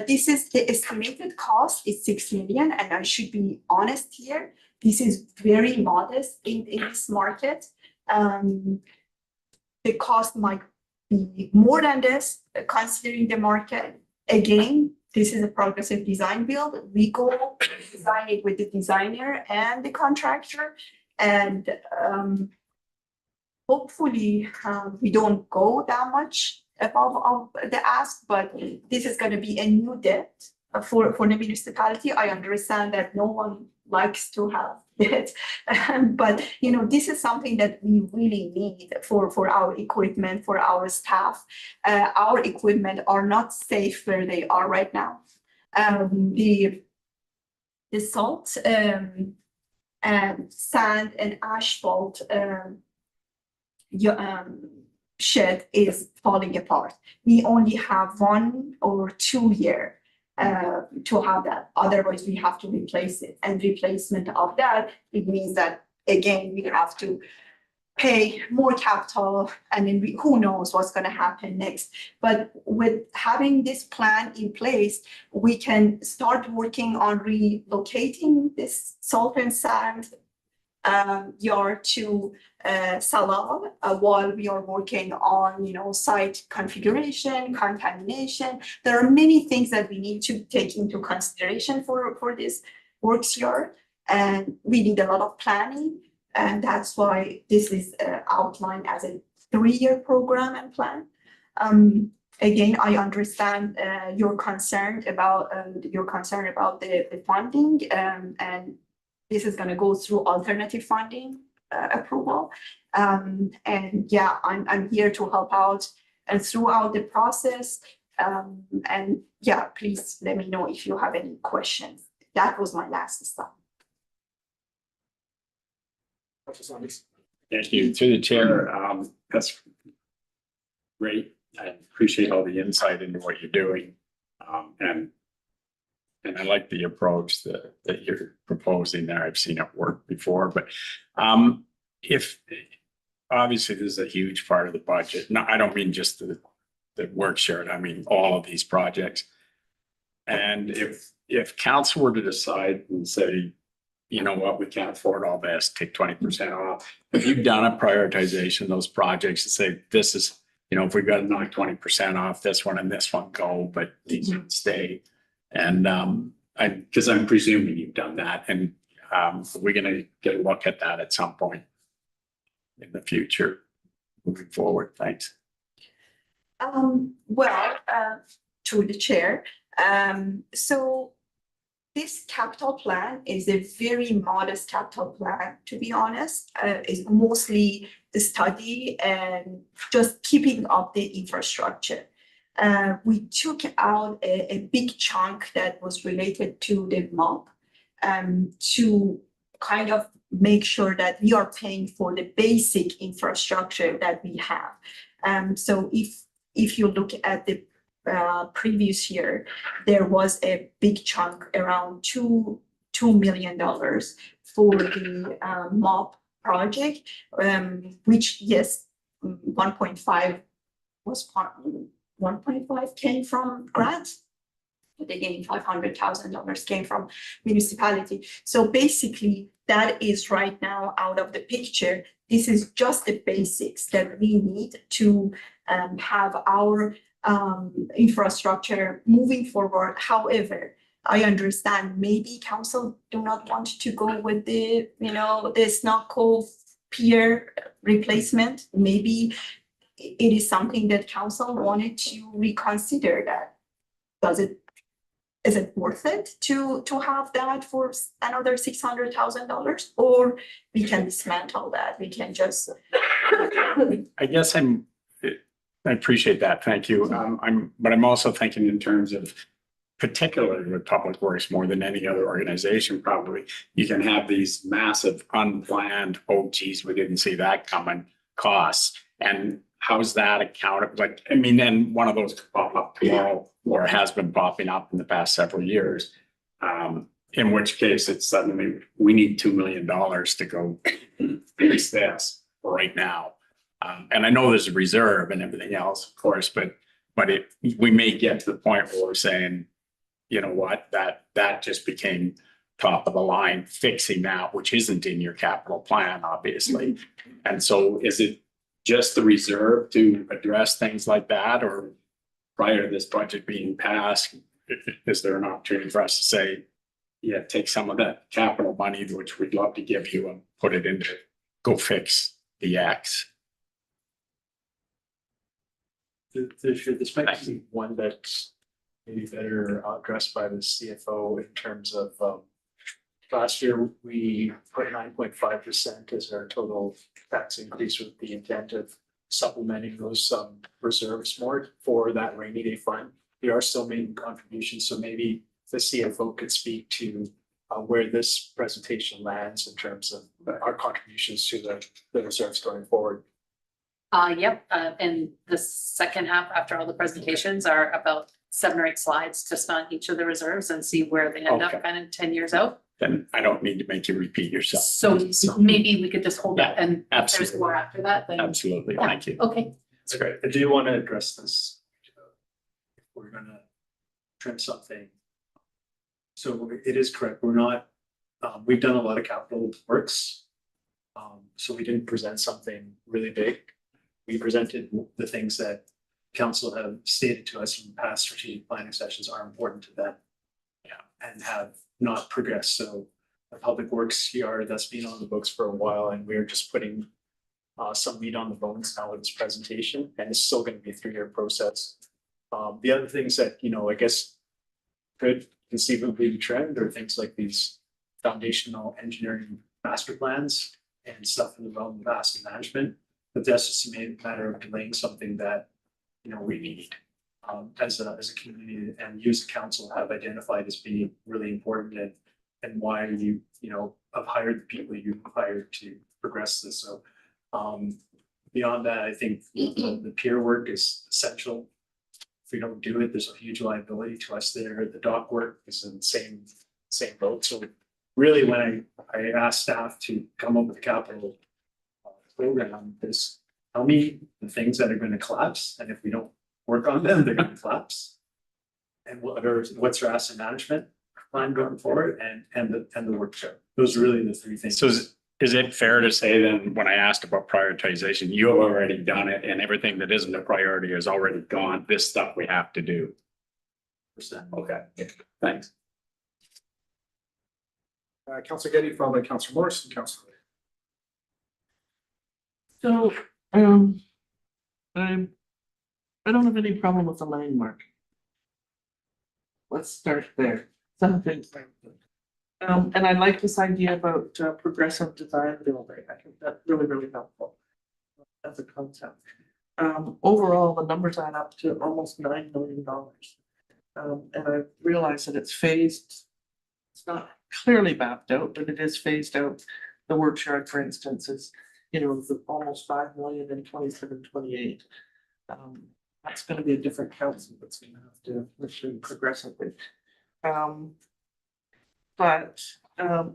This is the estimated cost is 6 million, and I should be honest here, this is very modest in this market. The cost might be more than this, considering the market. Again, this is a progressive design build. We go design it with the designer and the contractor, and hopefully we don't go that much above of the ask, but this is going to be a new debt for the municipality. I understand that no one likes to have it, but this is something that we really need for our equipment, for our staff. Our equipment are not safe where they are right now. The salt and sand and asphalt shed is falling apart. We only have 1 or 2 years to have that. Otherwise, we have to replace it. And replacement of that, it means that, again, we have to pay more capital, and then who knows what's gonna happen next. But with having this plan in place, we can start working on relocating this salt and sand yard to Salal while we are working on, site configuration, contamination. There are many things that we need to take into consideration for this works yard, and we need a lot of planning. And that's why this is outlined as a 3-year program and plan. Again, I understand your concern about the funding, and this is gonna go through alternative funding approval. And yeah, I'm here to help out and throughout the process. And yeah, please let me know if you have any questions. That was my last stop. Thank you. To the chair, that's great. I appreciate all the insight into what you're doing. And I like the approach that you're proposing there. I've seen it work before, but if obviously this is a huge part of the budget. No, I don't mean just the work shared. I mean all of these projects. And if council were to decide and say, you know what, we can't afford all this, take 20% off. Have you done a prioritization of those projects to say, this is, if we've got to knock 20% off this one and this one go, but these would stay. And because I'm presuming you've done that, and we're gonna get a look at that at some point in the future, moving forward. Thanks. Well, to the chair, so this capital plan is a very modest capital plan, to be honest. It's mostly the study and just keeping up the infrastructure. We took out a big chunk that was related to the MOP to kind of make sure that we are paying for the basic infrastructure that we have. So if you look at the previous year, there was a big chunk around $2 million for the MOP project, which yes, 1.5 was part. 1.5 came from grants, but again, $500,000 came from municipality. So basically, that is right now out of the picture. This is just the basics that we need to have our infrastructure moving forward. However, I understand maybe council do not want to go with the Snocco pier replacement. Maybe it is something that council wanted to reconsider. That is it worth it to have that for another $600,000, or we can dismantle that? We can just. I guess I appreciate that. Thank you. But I'm also thinking in terms of, particularly with Public Works more than any other organization, probably you can have these massive unplanned, oh geez, we didn't see that coming costs. And how's that accounted? But I mean, then one of those could pop up tomorrow, or has been popping up in the past several years. In which case it's suddenly, we need $2 million to go fix this right now. And I know there's a reserve and everything else, of course, but we may get to the point where we're saying, you know what, that just became top of the line, fixing that, which isn't in your capital plan, obviously. And so is it just the reserve to address things like that, or prior to this budget being passed, is there an opportunity for us to say, yeah, take some of that capital money, which we'd love to give you, and put it into go fix the X? This might be one that's maybe better addressed by the CFO in terms of last year, we put 9.5% as our total tax increase with the intent of supplementing those reserves more for that rainy day fund. We are still making contributions, so maybe the CFO could speak to where this presentation lands in terms of our contributions to the reserves going forward. Yep, and the second half after all the presentations are about 7 or 8 slides just on each of the reserves and see where they end up kind of 10 years out. then I don't need to make you repeat yourself. So maybe we could just hold that and if there's Absolutely. more after that, then. Absolutely, Yeah, thank you. Okay, That's great. I do want to address this. If we're gonna trim something. So it is correct. We're not, we've done a lot of capital works. So we didn't present something really big. We presented the things that council have stated to us in past strategic planning sessions are important to them. Yeah, and have not progressed. So the public works yard that's been on the books for a while, and we're just putting some meat on the bones now with this presentation, and it's still gonna be a 3-year process. The other things that, you know, I guess could conceivably be trend are things like these foundational engineering master plans and stuff in the realm of asset management. But that's just a matter of delaying something that, you know, we need as a community, and you as a council have identified as being really important, and why you know, have hired the people you've hired to progress this. So beyond that, I think the peer work is essential. If we don't do it, there's a huge liability to us there. The dock work is in the same boat. So really, when I asked staff to come up with a capital program, is tell me the things that are going to collapse, and if we don't work on them, they're going to collapse. And what's our asset management plan going forward, and the workshop. Those are really the 3 things. So is it fair to say then, when I asked about prioritization, you have already done it and everything that isn't a priority is already gone? This stuff we have to do. Okay, thanks. Councillor Getty, followed by Councillor Morris and Councillor. So, I don't have any problem with the landmark. Let's start there. Some things like that. And I like this idea about progressive design building. I think that's really, really helpful as a concept. Overall, the numbers add up to almost $9 million. And I realize that it's phased. It's not clearly mapped out, but it is phased out. The workshop, for instance, is, you know, almost 5 million in 27, 28. That's going to be a different council that's going to have to listen progressively. But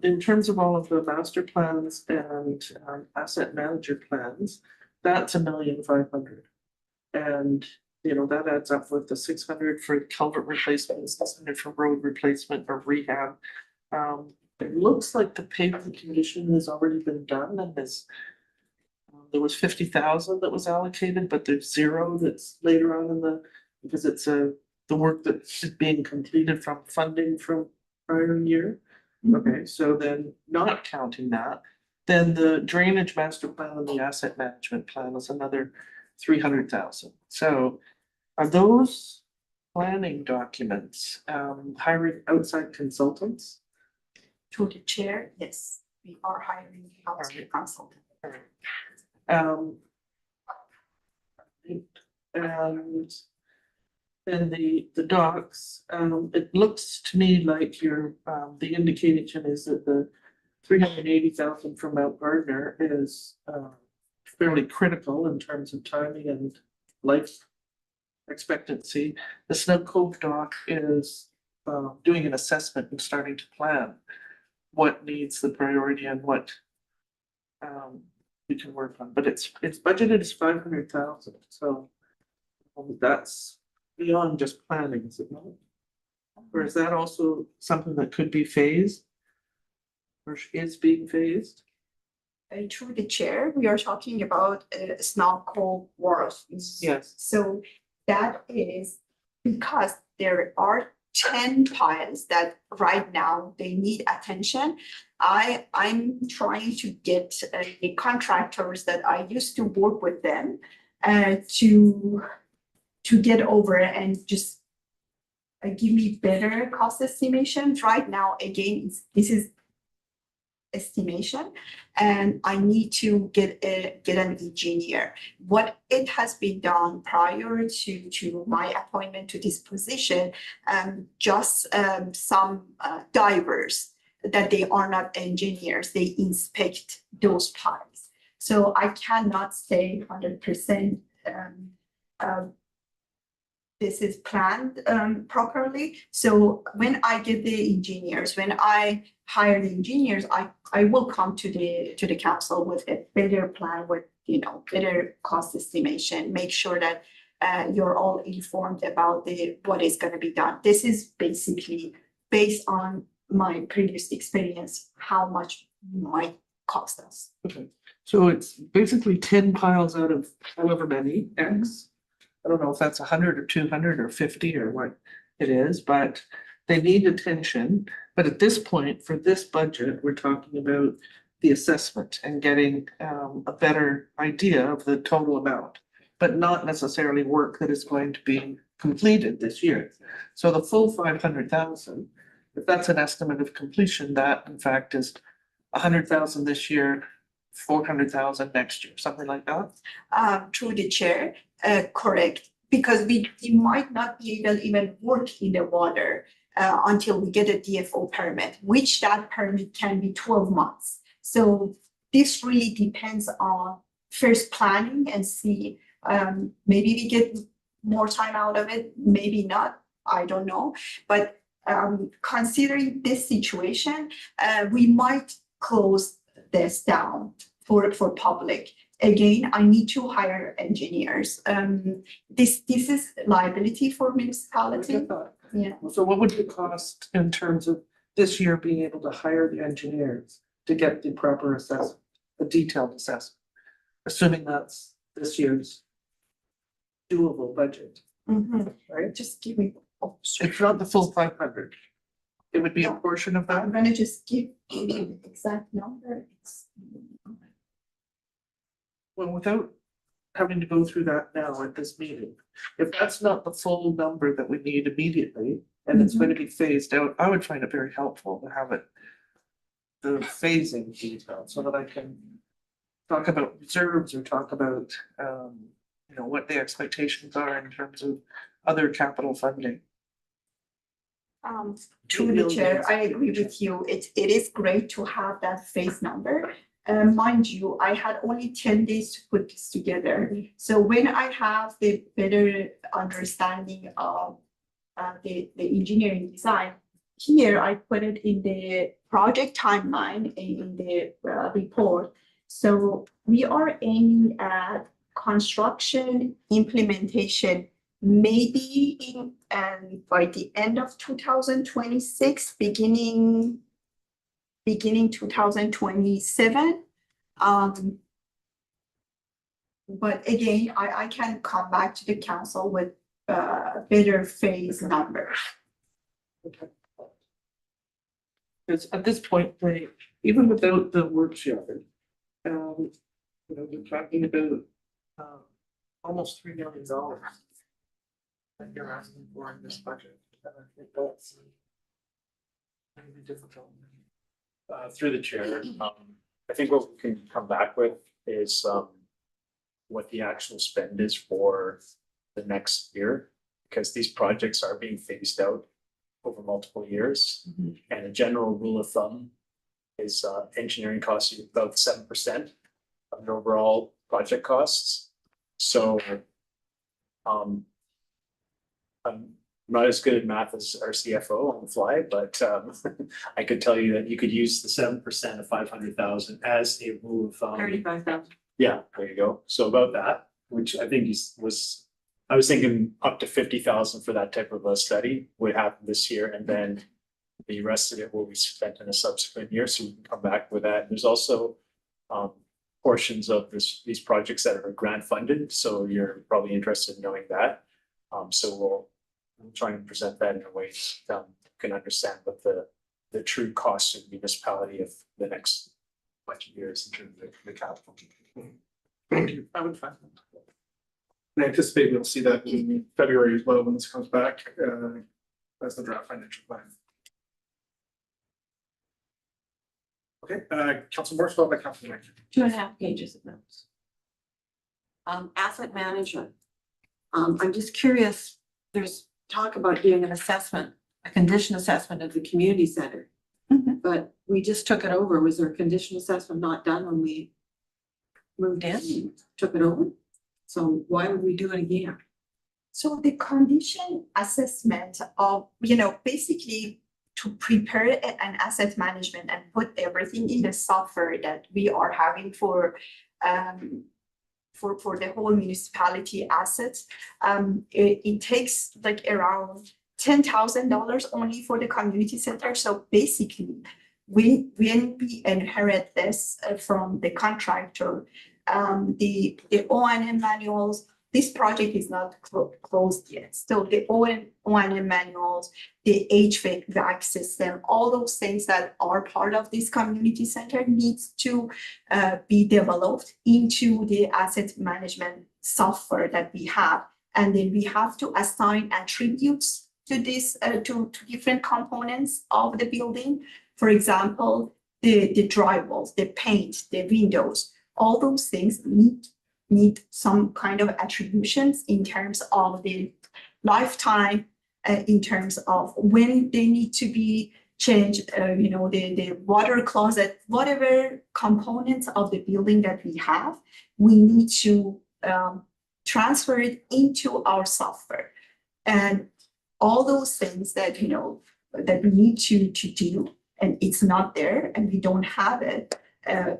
in terms of all of the master plans and asset manager plans, that's $1,500,000. And, you know, that adds up with the 600 for culvert replacement, 600 for road replacement or rehab. It looks like the pavement condition has already been done, and there was 50,000 that was allocated, but there's 0 that's later on because it's the work that is being completed from funding from prior year. Okay, so then not counting that, then the drainage master plan and the asset management plan is another 300,000. So are those planning documents hiring outside consultants? To the chair, yes, we are hiring outside consultant. And then the docs, it looks to me like the indication is that the 380,000 from Mount Gardner is fairly critical in terms of timing and life expectancy. The Snow Cove dock is doing an assessment and starting to plan what needs the priority and what we can work on, but it's budgeted as 500,000, so that's beyond just planning, is it not? Or is that also something that could be phased? Or is being phased? Through the chair, we are talking about Snow Cove Wharf. Yes. So that is because there are 10 piles that right now they need attention. I'm trying to get the contractors that I used to work with them to get over and just give me better cost estimations. Right now, again, this is estimation, and I need to get an engineer. What it has been done prior to my appointment to this position, just some divers that they are not engineers, they inspect those piles. So I cannot say 100% this is planned properly. So when I get the engineers, when I hire the engineers, I will come to the council with a better plan, with, you know, better cost estimation, make sure that you're all informed about what is gonna be done. This is basically based on my previous experience, how much might cost us. Okay, so it's basically 10 piles out of however many X. I don't know if that's 100 or 200 or 50 or what it is, but they need attention. But at this point, for this budget, we're talking about the assessment and getting a better idea of the total amount, but not necessarily work that is going to be completed this year. So the full 500,000, if that's an estimate of completion, that in fact is 100,000 this year, 400,000 next year, something like that. Through the chair, correct, because we might not be able to even work in the water until we get a DFO permit, which that permit can be 12 months. So this really depends on first planning and see, maybe we get more time out of it, maybe not, I don't know. But considering this situation, we might close this down for public. Again, I need to hire engineers. This is liability for municipality. Yeah. So what would it cost in terms of this year being able to hire the engineers to get the proper assessment, the detailed assessment? Assuming that's this year's doable budget, right? Just give me. It's not the full 500. It would be a portion of that. I'm gonna just give you the exact number. Well, without having to go through that now at this meeting, if that's not the full number that we need immediately, and it's going to be phased out, I would find it very helpful to have it, the phasing detail, so that I can talk about reserves or talk about, you know, what the expectations are in terms of other capital funding. To the chair, I agree with you. It is great to have that phase number. Mind you, I had only 10 days to put this together. So when I have the better understanding of the engineering design, here I put it in the project timeline in the report. So we are aiming at construction implementation maybe in by the end of 2026, beginning 2027. But again, I can come back to the council with better phase numbers. Because at this point, they, even without the workshop, you know, we're talking about almost $3 million that you're asking for in this budget. And I think that's gonna be difficult. Through the chair, I think what we can come back with is what the actual spend is for the next year, because these projects are being phased out over multiple years. And a general rule of thumb is engineering costs are about 7% of the overall project costs. So I'm not as good at math as our CFO on the fly, but I could tell you that you could use the 7% of 500,000 as a rule of thumb. 35,000. Yeah, there you go. So about that, which I think I was thinking up to 50,000 for that type of a study would happen this year, and then the rest of it will be spent in a subsequent year, so we can come back with that. There's also portions of these projects that are grant funded, so you're probably interested in knowing that. So we'll try and present that in a way that you can understand what the true cost of the municipality of the next bunch of years in terms of the capital. Thank you. I would find that. I anticipate we'll see that in February as well when this comes back, as the draft financial plan. Okay, Council Morris, followed by Council Mike. 2.5 pages of notes. Asset management. I'm just curious, there's talk about doing an assessment, a condition assessment of the community center. But we just took it over. Was there a condition assessment not done when we moved in, took it over? So why would we do it again? So the condition assessment of, basically to prepare an asset management and put everything in the software that we are having for the whole municipality assets. It takes like around $10,000 only for the community center. So basically, when we inherit this from the contractor, the O&M manuals, this project is not closed yet. So the O&M manuals, the HVAC system, all those things that are part of this community center needs to be developed into the asset management software that we have. And then we have to assign attributes to this, to different components of the building. For example, the drywalls, the paint, the windows, all those things need some kind of attributions in terms of the lifetime, in terms of when they need to be changed, the water closet, whatever components of the building that we have, we need to transfer it into our software. And all those things that, that we need to do, and it's not there and we don't have it,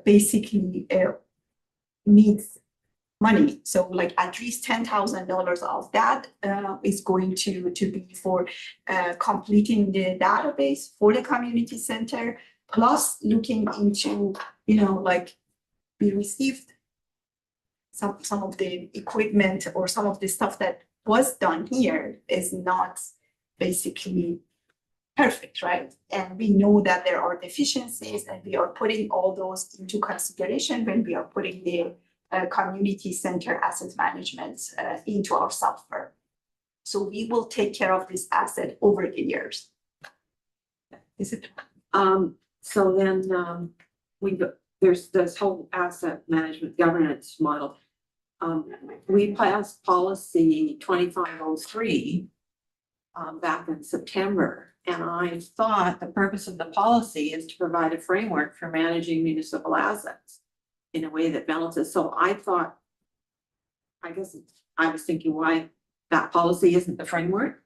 basically needs money. So like at least $10,000 of that is going to be for completing the database for the community center, plus looking into, like we received some of the equipment or some of the stuff that was done here is not basically perfect, right? And we know that there are deficiencies, and we are putting all those into consideration when we are putting the community center asset management into our software. So we will take care of this asset over the years. Is it? So then, there's this whole asset management governance model. We passed policy 2503 back in September. And I thought the purpose of the policy is to provide a framework for managing municipal assets in a way that balances. So I thought, I guess I was thinking why that policy isn't the framework.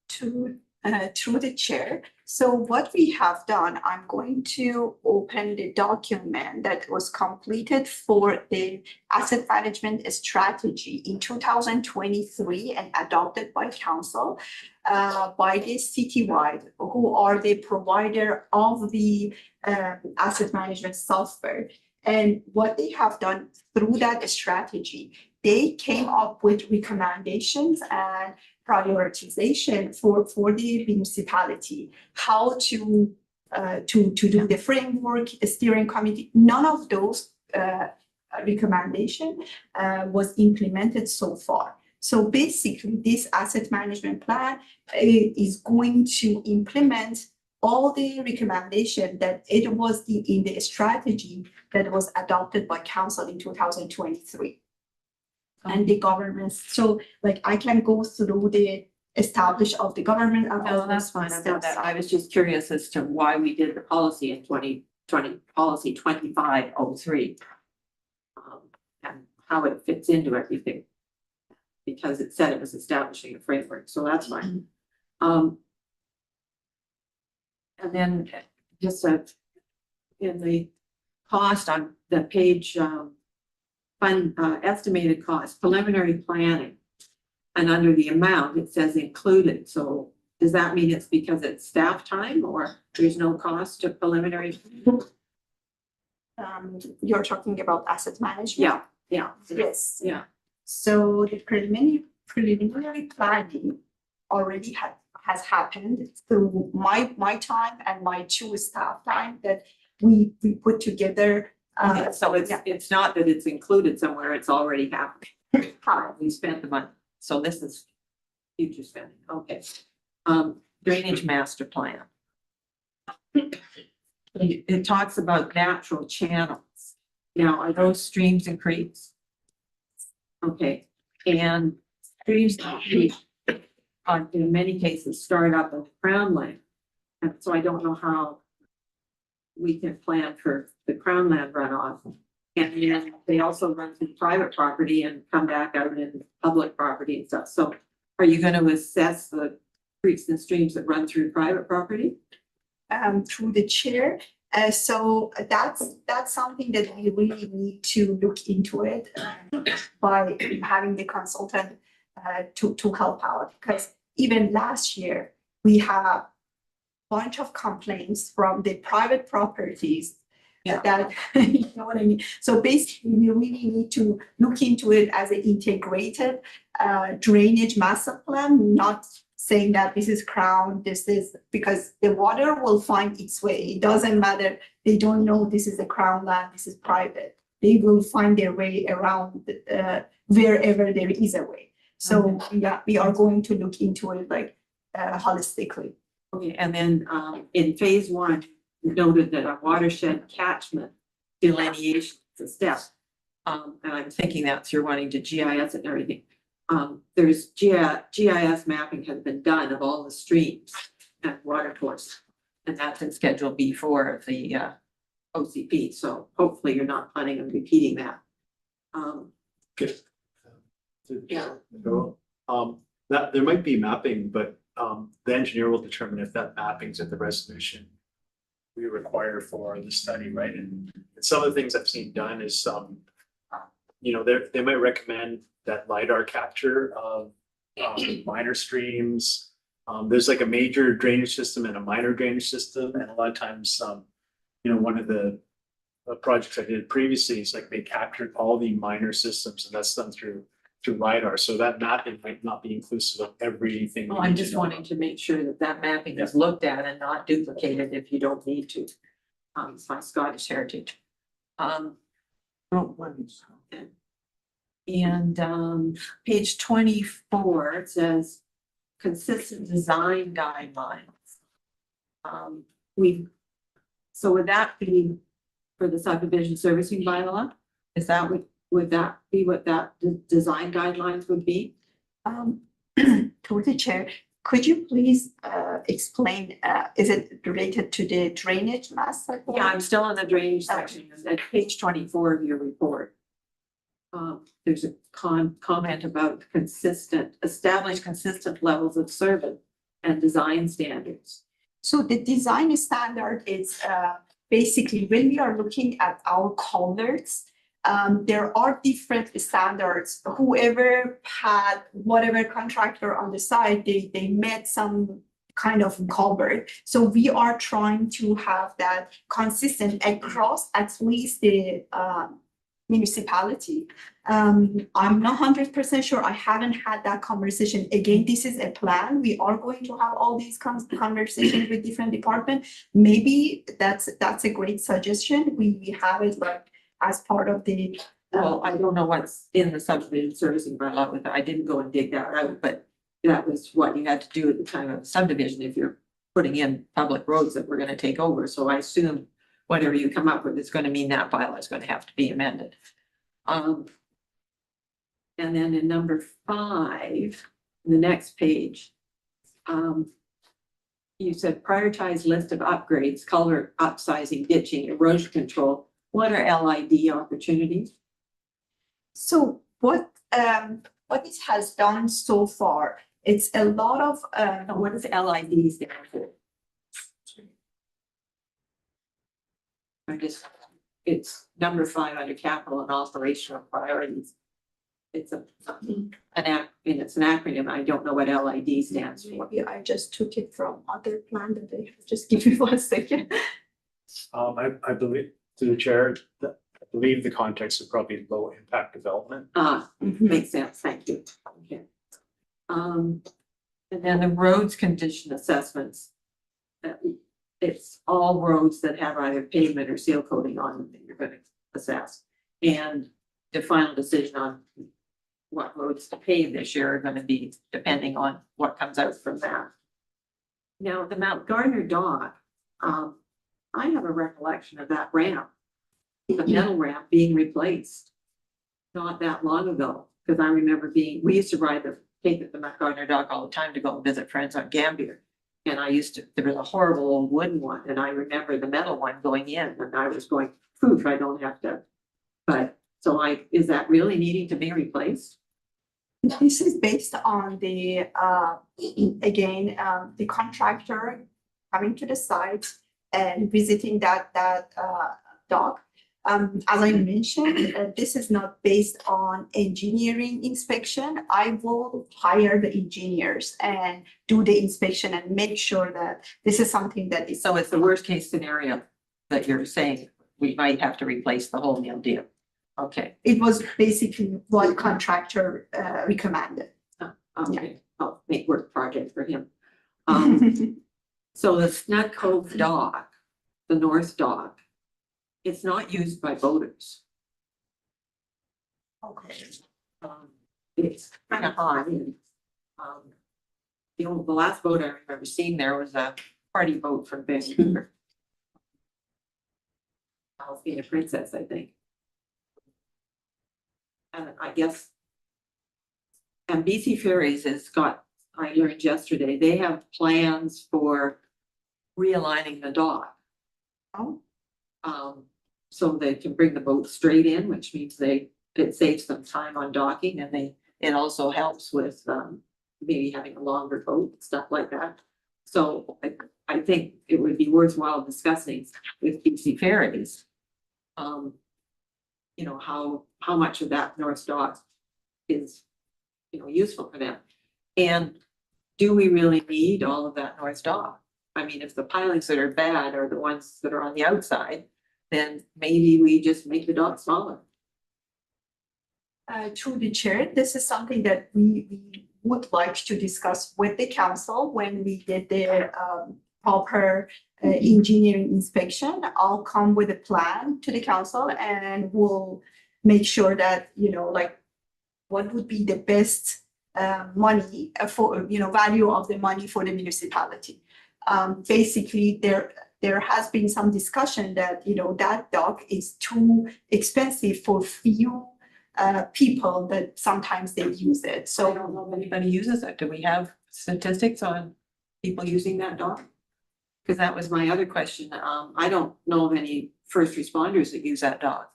Through the chair. So what we have done, I'm going to open the document that was completed for the asset management strategy in 2023 and adopted by council by the citywide, who are the provider of the asset management software. And what they have done through that strategy, they came up with recommendations and prioritization for the municipality, how to do the framework, the steering committee. None of those recommendation was implemented so far. So basically, this asset management plan is going to implement all the recommendation that it was in the strategy that was adopted by council in 2023. And the government, so like I can go through the establish of the government. No, that's fine. I've done that. I was just curious as to why we did the policy in 2020, policy 2503. And how it fits into everything. Because it said it was establishing a framework, so that's fine. And then just in the cost on the page, estimated cost, preliminary planning. And under the amount, it says included. So does that mean it's because it's staff time or there's no cost to preliminary? You're talking about asset management? Yeah. Yes. Yeah. So the preliminary planning already has happened through my time and my two staff time that we put together. So it's not that it's included somewhere, it's already happened. We spent the money. So this is future spending. Okay. Drainage master plan. It talks about natural channels. Now, are those streams and creeks? Okay, and streams and creeks in many cases start up in Crown Land. And so I don't know how we can plan for the Crown Land runoff And then they also run through private property and come back out in public property and stuff. So are you gonna assess the creeks and streams that run through private property? Through the chair. So that's something that we really need to look into it by having the consultant to help out. Because even last year, we have bunch of complaints from the private properties that, you know what I mean? So basically, we really need to look into it as an integrated drainage master plan, not saying that this is crown, this is, because the water will find its way. It doesn't matter. They don't know this is a crown land, this is private. They will find their way around wherever there is a way. So yeah, we are going to look into it like holistically. Okay, and then in phase one, you noted that a watershed catchment delineation is a step. And I'm thinking that you're wanting to GIS it and everything. There's GIS mapping has been done of all the streams and water courses. And that's in Schedule B4 of the OCP. So hopefully you're not planning on repeating that. Yeah. That there might be mapping, but the engineer will determine if that mapping's at the resolution we require for the study, right? And some of the things I've seen done is they might recommend that LiDAR capture of minor streams. There's like a major drainage system and a minor drainage system, and a lot of times, one of the projects I did previously is like they captured all the minor systems, and that's done through LiDAR. So that mapping might not be inclusive of everything. Well, I'm just wanting to make sure that that mapping is looked at and not duplicated if you don't need to. It's my Scottish heritage. And page 24, it says consistent design guidelines. So would that be for the subdivision servicing bylaw? Is that would that be what that design guidelines would be? To the chair, could you please explain, is it related to the drainage master plan? Yeah, I'm still on the drainage section, at page 24 of your report. There's a comment about established consistent levels of service and design standards. So the design standard is basically when we are looking at our culverts, there are different standards. Whoever had whatever contractor on the side, they met some kind of culvert. So we are trying to have that consistent across at least the municipality. I'm not 100% sure. I haven't had that conversation. Again, this is a plan. We are going to have all these conversations with different departments. Maybe that's a great suggestion. We have it like as part of the. Well, I don't know what's in the subdivision servicing bylaw with it. I didn't go and dig that out, but that was what you had to do at the time of subdivision if you're putting in public roads that we're going to take over. So I assume whatever you come up with is going to mean that bylaw is going to have to be amended. And then in number 5, the next page, you said prioritize list of upgrades, culvert upsizing, ditching, erosion control. What are LID opportunities? So what it has done so far, it's a lot of what does LID stand for? It's number 5 under capital and operational priorities. It's an acronym. I don't know what LID stands for. Maybe I just took it from other plan that they have. Just give me 1 second. I believe to the chair, I believe the context is probably low impact development. Makes sense. Thank you. Okay. And then the roads condition assessments. It's all roads that have either pavement or seal coating on them that you're going to assess. And the final decision on what roads to pave this year are going to be depending on what comes out from that. Now, the Mount Gardner dock, I have a recollection of that ramp, the metal ramp being replaced not that long ago, because I remember we used to take the Mount Gardner dock all the time to go and visit friends on Gambier. And there was a horrible old wooden one, and I remember the metal one going in, and I was going, poof, I don't have to But, so is that really needing to be replaced? This is based on the, again, the contractor coming to the site and visiting that dock. As I mentioned, this is not based on engineering inspection. I will hire the engineers and do the inspection and make sure that this is something that is. So it's the worst case scenario that you're saying we might have to replace the whole meal deal. Okay. It was basically what contractor recommended. Okay, I'll make work project for him. So the Snug Cove dock, the north dock, it's not used by boaters. Okay. It's kind of high and, the last boat I remember seeing there was a party boat from Vancouver. Alpina Princess, I think. And I guess. And BC Ferries has got, I learned yesterday, they have plans for realigning the dock. Oh. So they can bring the boat straight in, which means it saves them time on docking and it also helps with, maybe having a longer boat, stuff like that. So I think it would be worthwhile discussing with BC Ferries. You know, how much of that north dock is, useful for them. And do we really need all of that north dock? I mean, if the pilings that are bad are the ones that are on the outside, then maybe we just make the dock smaller. Through the chair, this is something that we would like to discuss with the council when we get the proper engineering inspection. I'll come with a plan to the council and we'll make sure that, like what would be the best money for, value of the money for the municipality. Basically, there has been some discussion that, that dock is too expensive for few people that sometimes they use it. So I So don't know if anybody uses it. Do we have statistics on people using that dock? Because that was my other question. I don't know of any first responders that use that dock.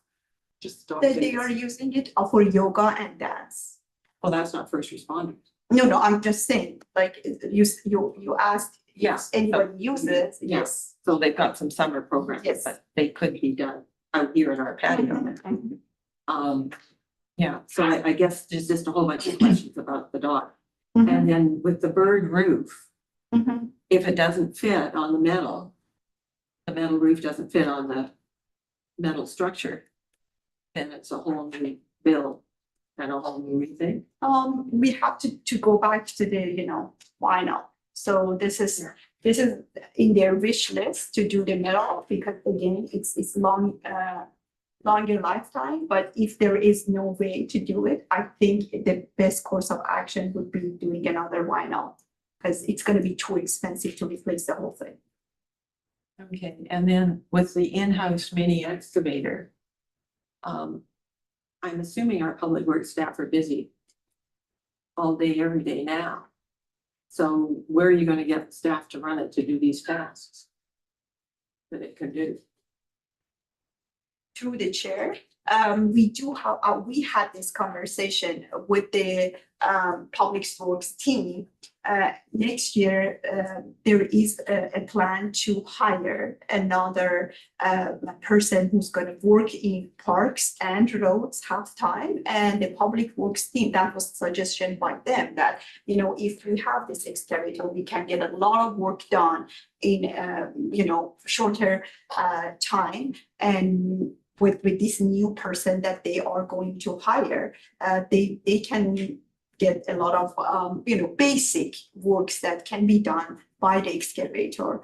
Just dock. they are using it for yoga and dance. Well, that's not first responders. No, I'm just saying, like, you asked, Yes. anybody use it? Yes, so they've got some summer programs, Yes. but they could be done out here in our patio. Mhm. Yeah, so I guess there's just a whole bunch of questions about the dock. Mhm. And then with the bird roof, Mhm. if it doesn't fit on the metal roof doesn't fit on the metal structure, then it's a whole new bill and a whole new rethink. We have to go back to the, why not? So this is in their wish list to do the metal because again, it's longer lifetime, but if there is no way to do it, I think the best course of action would be doing another vinyl. Because it's gonna be too expensive to replace the whole thing. Okay, and then with the in-house mini excavator. I'm assuming our public works staff are busy. All day, every day now. So where are you gonna get the staff to run it to do these tasks? That it can do? Through the chair, we do have, we had this conversation with the public works team. Next year, there is a plan to hire another person who's gonna work in parks and roads half-time. And the public works team, that was a suggestion by them that, if we have this excavator, we can get a lot of work done in, shorter time. And with this new person that they are going to hire, they can get a lot of, basic works that can be done by the excavator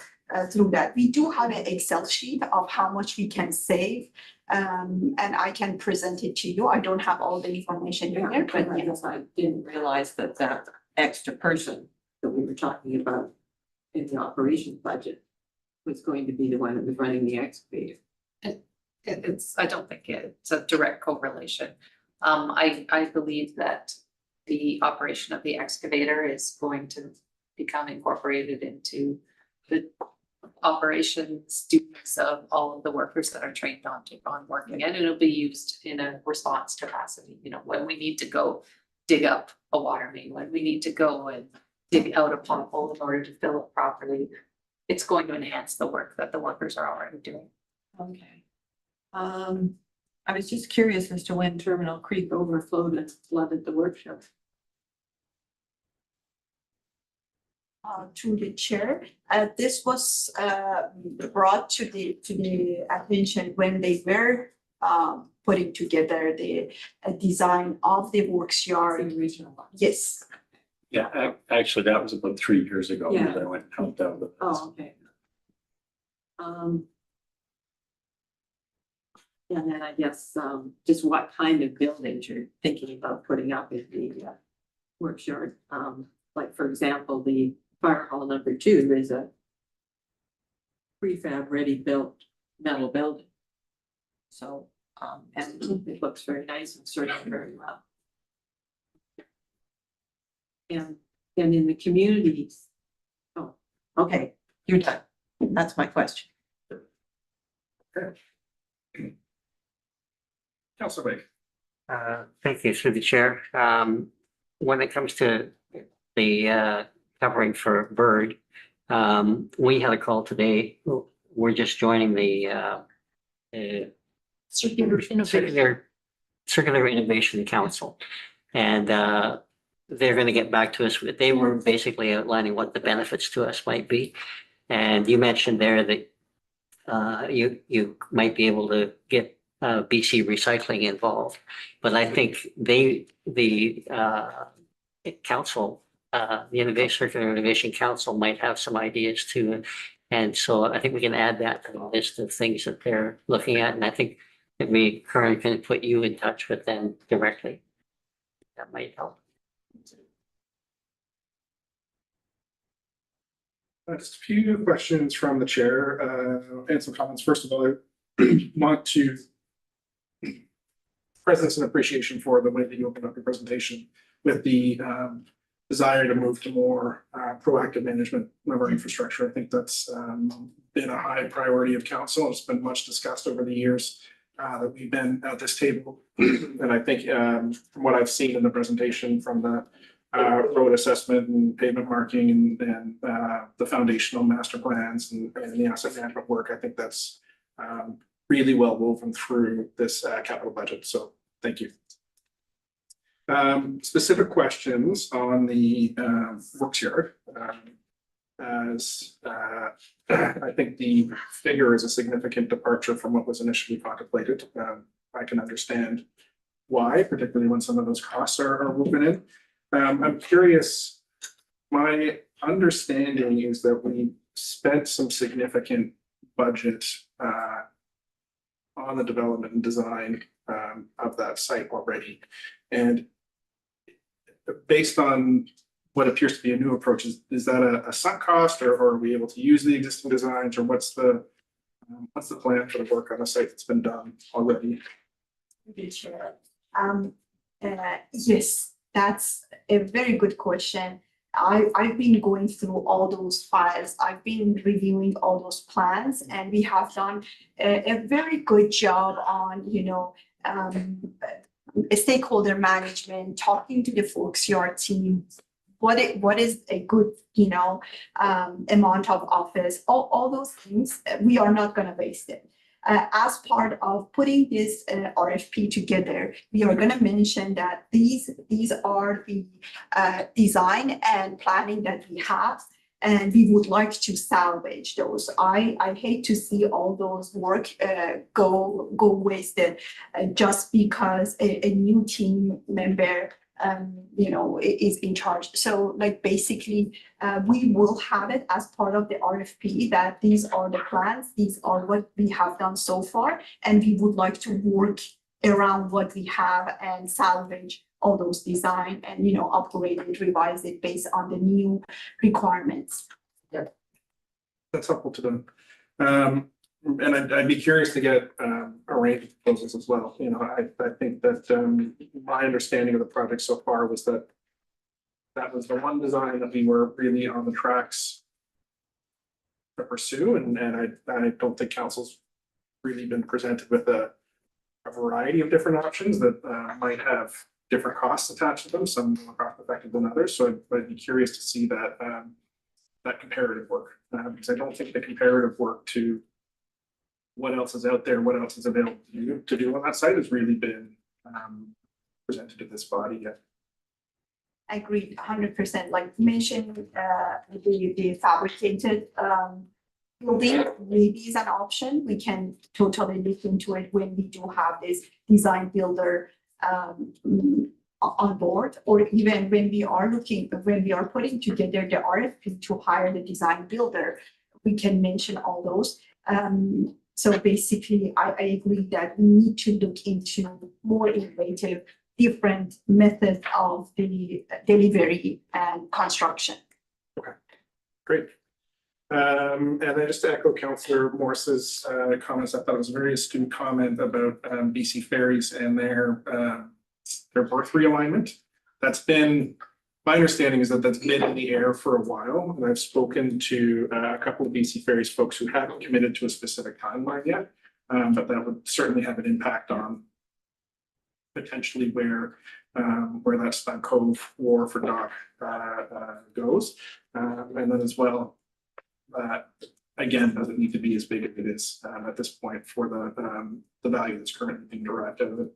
through that. We do have an Excel sheet of how much we can save, and I can present it to you. I don't have all the information in there, but I guess I didn't realize that extra person that we were talking about in the operations budget was going to be the one that was running the excavator. I don't think it's a direct correlation. I believe that the operation of the excavator is going to become incorporated into the operations duties of all of the workers that are trained on working, and it'll be used in a response capacity, you know, when we need to go dig up a water main, when we need to go and dig out a pothole in order to fill it properly. It's going to enhance the work that the workers are already doing. Okay. I was just curious as to when Terminal Creek overflowed and flooded the workshop. To the chair, this was brought to the attention when they were putting together the design of the works yard. The original one. Yes, Yeah, actually, that was about 3 years ago Yeah. that I went and helped out with this. Oh, okay. And then I guess, just what kind of buildings you're thinking about putting up in the works yard? Like, for example, the fire hall number 2 is a prefab ready built metal building. So, and it looks very nice and serves very well. And then in the communities. Oh, okay, you're done. That's my question. Councilor Wade. Thank you, through the chair. When it comes to the covering for Bird, we had a call today. We're just joining the Circular Innovation Council. And they're going to get back to us. They were basically outlining what the benefits to us might be. And you mentioned there that you might be able to get BC Recycling involved. But I think the council, the Circular Innovation Council might have some ideas too. And so I think we can add that to the list of things that they're looking at. And I think that we currently can put you in touch with them directly. That might help. Just a few questions from the chair and some comments. First of all, I want to presence and appreciation for the way that you opened up your presentation with the desire to move to more proactive management of our infrastructure. I think that's been a high priority of council. It's been much discussed over the years that we've been at this table. And I think from what I've seen in the presentation from the road assessment and pavement marking and the foundational master plans and the asset management work, I think that's really well woven through this capital budget. So thank you. Specific questions on the works yard. As I think the figure is a significant departure from what was initially contemplated. I can understand why, particularly when some of those costs are woven in. I'm curious, my understanding is that we spent some significant budget on the development and design of that site already. And based on what appears to be a new approach, is that a sunk cost, or are we able to use the existing designs, or what's the plan for the work on the site that's been done already? Yes, that's a very good question. I've been going through all those files. I've been reviewing all those plans, and we have done a very good job on, stakeholder management, talking to the folks, your team, what is a good, amount of office, all those things. We are not going to waste it. As part of putting this RFP together, we are going to mention that these are the design and planning that we have, and we would like to salvage those. I hate to see all those work go wasted just because a new team member is in charge. So basically, we will have it as part of the RFP that these are the plans, these are what we have done so far, and we would like to work around what we have and salvage all those design and, upgrade and revise it based on the new requirements. Yeah. That's helpful to them. And I'd be curious to get a range of proposals as well. I think that my understanding of the project so far was that was the one design that we were really on the tracks to pursue, and I don't think council's really been presented with a variety of different options that might have different costs attached to them, some more cost effective than others. So I'd be curious to see that that comparative work, because I don't think the comparative work to what else is out there, what else is available to do on that site has really been presented to this body yet. I agree 100%. Like you mentioned, the fabricated building maybe is an option. We can totally look into it when we do have this design builder on board, or even when we are putting together the RFP to hire the design builder, we can mention all those. So basically, I agree that we need to look into more innovative, different methods of the delivery and construction. Okay, great. And then just to echo Councillor Morris's comments, I thought it was a very astute comment about BC Ferries and their berth realignment. That's been, my understanding is that that's been in the air for a while, and I've spoken to a couple of BC Ferries folks who haven't committed to a specific timeline yet, but that would certainly have an impact on potentially where that Spun Cove or for dock goes, and then as well. Again, doesn't need to be as big as it is at this point for the value that's currently being derived out of it.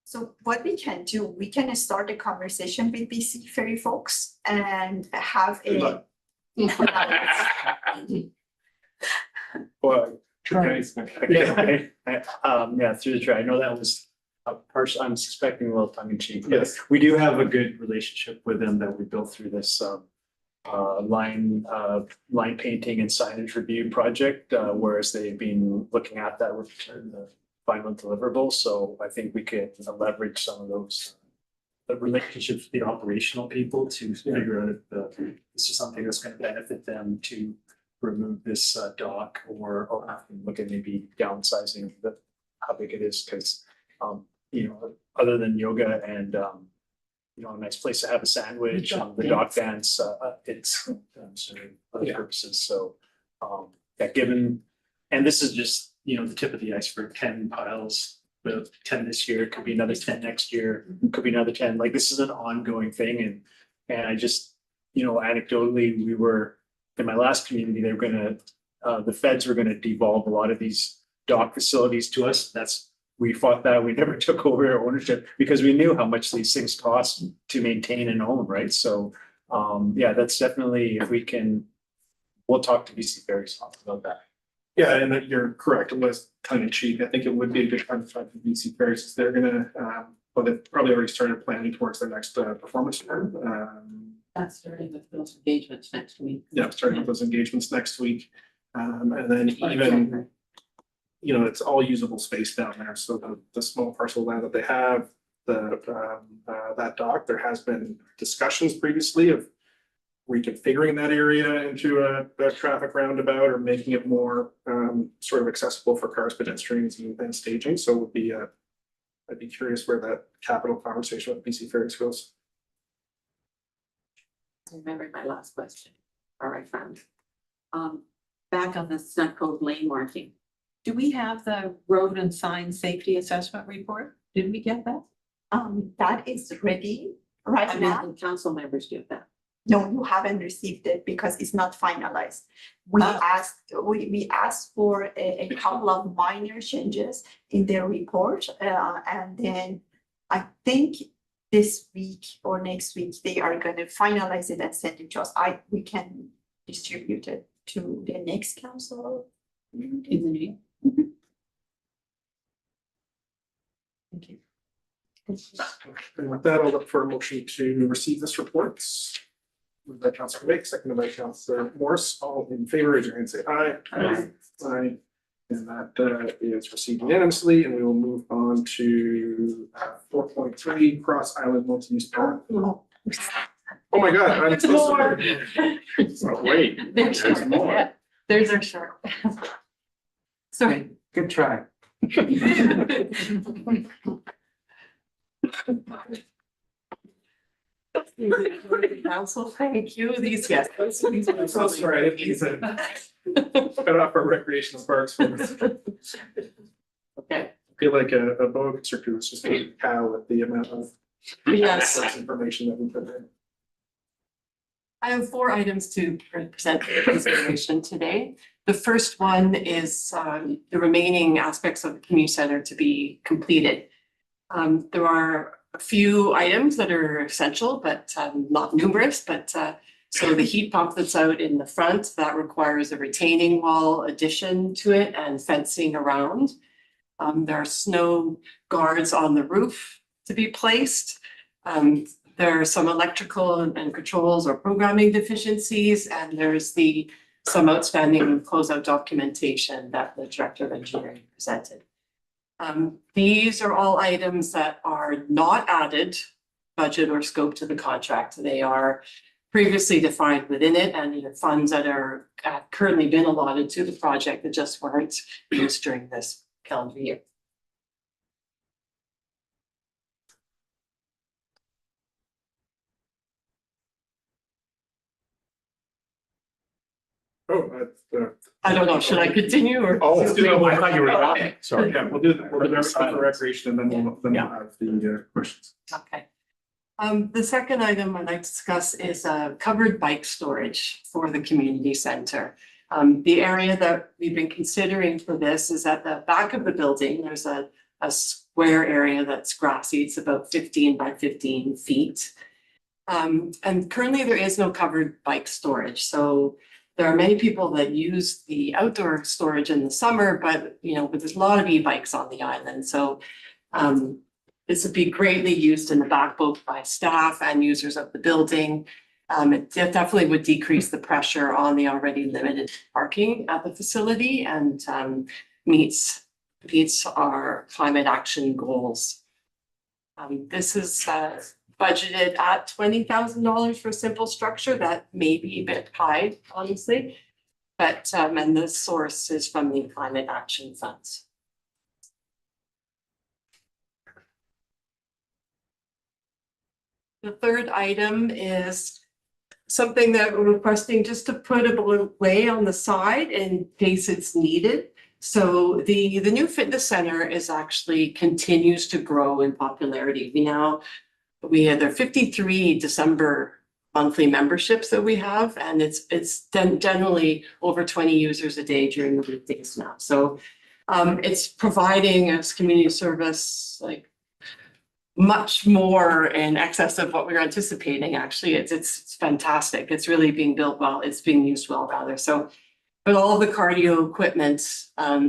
So what we can do, we can start a conversation with BC Ferry folks and have a. Well, yeah, through the chair, I know that was a person, I'm suspecting a little tongue in cheek. Yes. We do have a good relationship with them that we built through this line painting and signage review project, whereas they've been looking at that with the final deliverable. So I think we could leverage some of those the relationships with the operational people to figure out if this is something that's going to benefit them to remove this dock or have to look at maybe downsizing how big it is, because other than yoga and a nice place to have a sandwich, the dock dance, it's serving other purposes. So given, and this is just the tip of the iceberg, 10 piles, with 10 this year, could be another 10 next year, could be another 10. Like, this is an ongoing thing. And I just, anecdotally, we were in my last community, they were the feds were gonna devolve a lot of these dock facilities to us. We fought that. We never took over ownership because we knew how much these things cost to maintain and own, right? So that's definitely, if we can, we'll talk to BC Ferries about that. Yeah, and that you're correct. It was tongue in cheek. I think it would be a good time to talk to BC Ferries, since they're gonna, they've probably already started planning towards their next performance term. That's starting with those engagements next week. Yeah, starting with those engagements next week. And then even, it's all usable space down there. So the small parcel of land that they have, that dock, there has been discussions previously of reconfiguring that area into a traffic roundabout or making it more sort of accessible for cars, pedestrians, and staging. So it would be I'd be curious where that capital conversation with BC Ferries goes. I remember my last question. All right, friend. Back on the Snug Cove lane marking. Do we have the road and sign safety assessment report? Did we get that? That is ready right now. The council members do that. No, you haven't received it because it's not finalized. We asked for a couple of minor changes in their report, and then I think this week or next week they are going to finalize it and send it to us. We can distribute it to the next council. In the new. Thank you. And with that, I'll look for a motion to receive this report. Moved by Councillor Wake, seconded by Councillor Morris. All in favor, raise your hand and say aye. Aye. Aye. And that is received unanimously, and we will move on to 4.3 Cross Island Multi-Use Park. Oh my God, I'm There's more. Oh, wait, there's more. There's our short. Sorry. Good try. Council, thank you. These, yes. these are I'm so sorry, he's a cut off our recreational parks. For us. Okay. I feel like a boa constrictor was just a cow with the amount of Yes. information that we put in. I have 4 items to present for consideration today. The first one is the remaining aspects of the community center to be completed. There are a few items that are essential, but not numerous, but so the heat pump that's out in the front, that requires a retaining wall addition to it and fencing around. There are snow guards on the roof to be placed. There are some electrical and controls or programming deficiencies, and there's some outstanding closeout documentation that the Director of Engineering presented. These are all items that are not added budget or scope to the contract. They are previously defined within it, and the funds that are currently been allotted to the project that just weren't used during this calendar year. Oh, I don't know, should I continue or? Oh, I thought you were done. Sorry. Yeah, we'll do the recreation and then we'll have the questions. Okay. The second item I'd like to discuss is covered bike storage for the community center. The area that we've been considering for this is at the back of the building. There's a square area that's grassy. It's about 15 by 15 feet. And currently there is no covered bike storage. So there are many people that use the outdoor storage in the summer, but there's a lot of e-bikes on the island. So this would be greatly used in the back both by staff and users of the building. It definitely would decrease the pressure on the already limited parking at the facility and meets our climate action goals. This is budgeted at $20,000 for a simple structure. That may be a bit high, honestly, but and the source is from the climate action funds. The third item is something that we're requesting just to put away on the side in case it's needed. So the new fitness center is actually continues to grow in popularity. There are 53 December monthly memberships that we have, and it's generally over 20 users a day during the weekdays now. So it's providing us community service like much more in excess of what we were anticipating. Actually, it's fantastic. It's really being built well. It's being used well, rather. So, but all the cardio equipment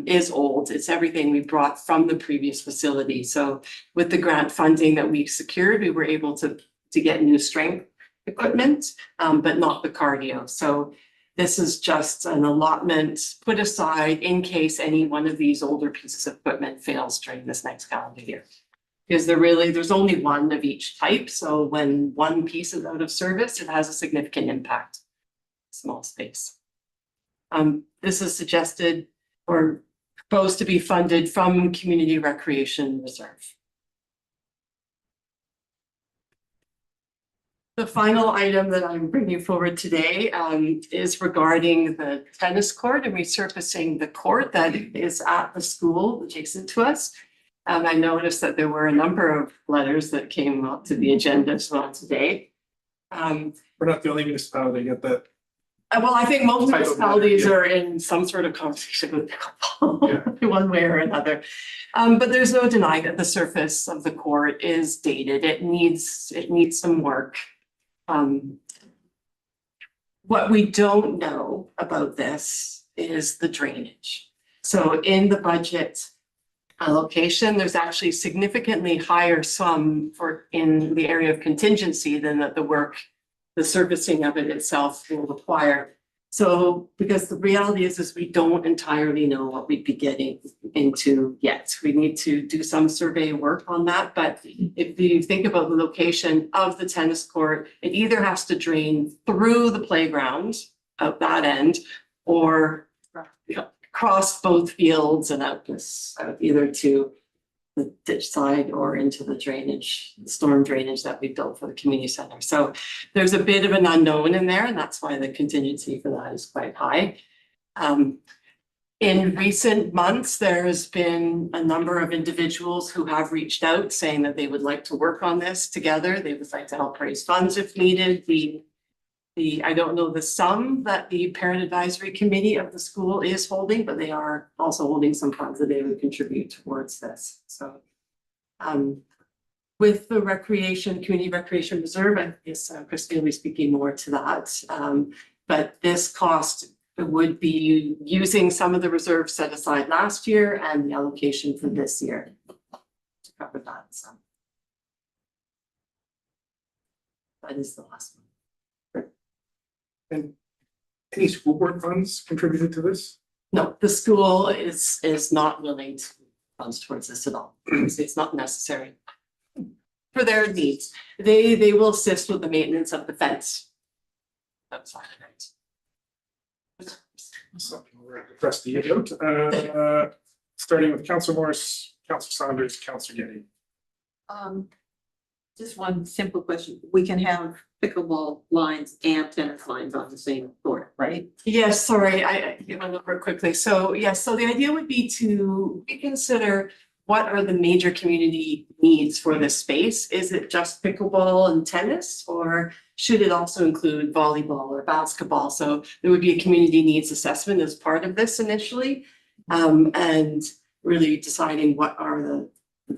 is old. It's everything we brought from the previous facility. So with the grant funding that we secured, we were able to get new strength equipment, but not the cardio. So this is just an allotment put aside in case any one of these older pieces of equipment fails during this next calendar year. Because there's only one of each type. So when one piece is out of service, it has a significant impact. Small space. This is suggested or proposed to be funded from Community Recreation Reserve. The final item that I'm bringing forward today is regarding the tennis court and resurfacing the court that is at the school adjacent to us. I noticed that there were a number of letters that came up to the agenda as well today. We're not the only municipality to get that. Well, I think most municipalities are in some sort of conversation with pickleball, one way or another. But there's no denying that the surface of the court is dated. It needs some work. What we don't know about this is the drainage. So in the budget allocation, there's actually significantly higher sum in the area of contingency than that the surfacing of it itself will require. So because the reality is we don't entirely know what we'd be getting into yet. We need to do some survey work on that. But if you think about the location of the tennis court, it either has to drain through the playground at that end or cross both fields and out either to the ditch side or into the drainage, storm drainage that we built for the community center. So there's a bit of an unknown in there, and that's why the contingency for that is quite high. In recent months, there has been a number of individuals who have reached out saying that they would like to work on this together. They would like to help raise funds if needed. I don't know the sum that the parent advisory committee of the school is holding, but they are also holding some funds that they would contribute towards this. So with the community recreation reserve, I guess Christine will be speaking more to that. But this cost would be using some of the reserves set aside last year and the allocation for this year to cover that. So that is the last one. And any school board funds contributed to this? No, the school is not willing to funds towards this at all. It's not necessary for their needs. They will assist with the maintenance of the fence. That's fine, right? So we're at the trustee vote. Starting with Councillor Morris, Councillor Saunders, Councillor Getty. Just one simple question. We can have pickleball lines and tennis lines on the same court, right? Yes, sorry, I went over quickly. So yes, so the idea would be to reconsider what are the major community needs for this space? Is it just pickleball and tennis, or should it also include volleyball or basketball? So there would be a community needs assessment as part of this initially. And really deciding what are the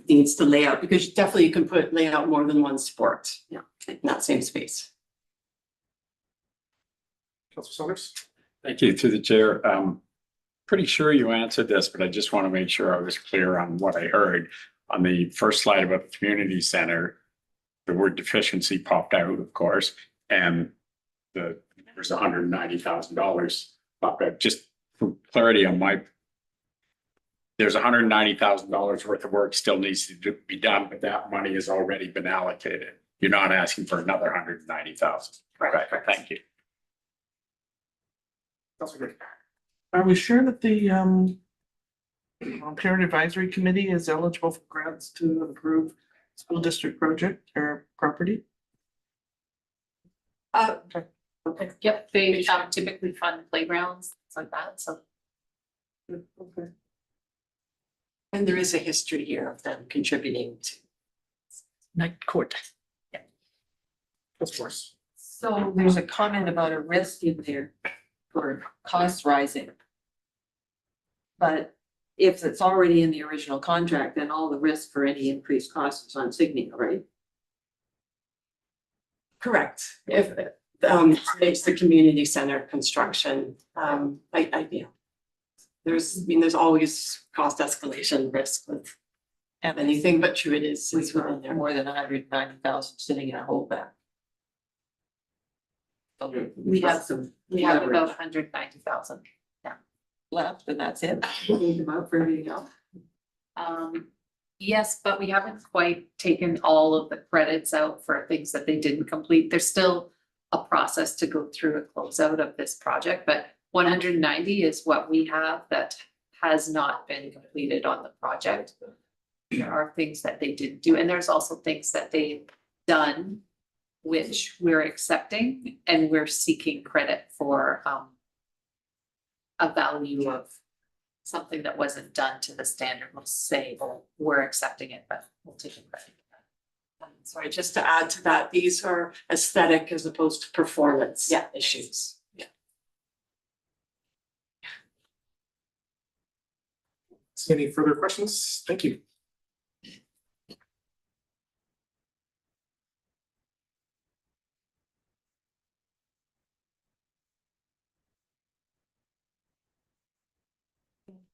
needs to lay out, because definitely you can lay out more than one sport, in that same space. Councillor Saunders. Thank you, through the chair. Pretty sure you answered this, but I just want to make sure I was clear on what I heard. On the first slide about the community center, the word deficiency popped out, of course, and there's $190,000 popped out. Just for clarity on there's $190,000 worth of work still needs to be done, but that money has already been allocated. You're not asking for another $190,000. Right, thank you. Councillor Getty. Are we sure that the parent advisory committee is eligible for grants to improve school district project or property? Yep, they typically fund playgrounds, things like that, so. Okay. And there is a history here of them contributing to Night court. Councillor Morris. So there's a comment about a risk in there for costs rising. But if it's already in the original contract, then all the risk for any increased costs is on Signia, right? Correct. If it's the community center construction, there's always cost escalation risk with anything, but true, it is within there. More than 190,000 sitting in a holdback. We have about 190,000. Left, and that's it. Think about for everything else. Yes, but we haven't quite taken all of the credits out for things that they didn't complete. There's still a process to go through a closeout of this project, but 190 is what we have that has not been completed on the project. There are things that they didn't do, and there's also things that they've done which we're accepting, and we're seeking credit for a value of something that wasn't done to the standard. We'll say, well, we're accepting it, but we'll take credit. Sorry, just to add to that, these are aesthetic as opposed to performance issues. Any further questions? Thank you.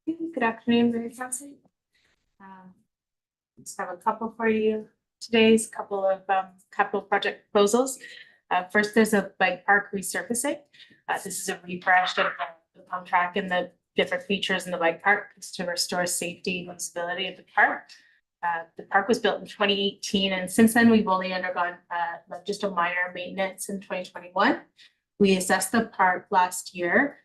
Good afternoon, Mayor Council. Just have a couple for you. Today's couple of capital project proposals. First, there's a bike park resurfacing. This is a refresh of the pump track and the different features in the bike park to restore safety and stability of the park. The park was built in 2018, and since then we've only undergone just a minor maintenance in 2021. We assessed the park this year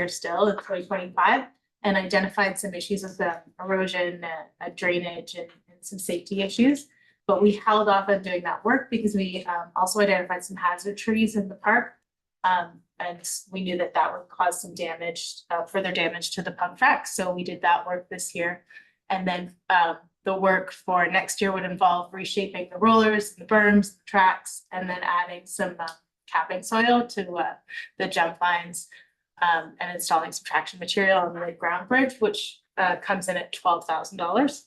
still in 2025, and identified some issues with the erosion, drainage and some safety issues. But we held off on doing that work because we also identified some hazard trees in the park. And we knew that that would cause some damage, further damage to the pump track. So we did that work this year. And then the work for next year would involve reshaping the rollers, the berms, the tracks, and then adding some capping soil to the jump lines and installing some traction material on the Lake Ground Bridge, which comes in at $12,000.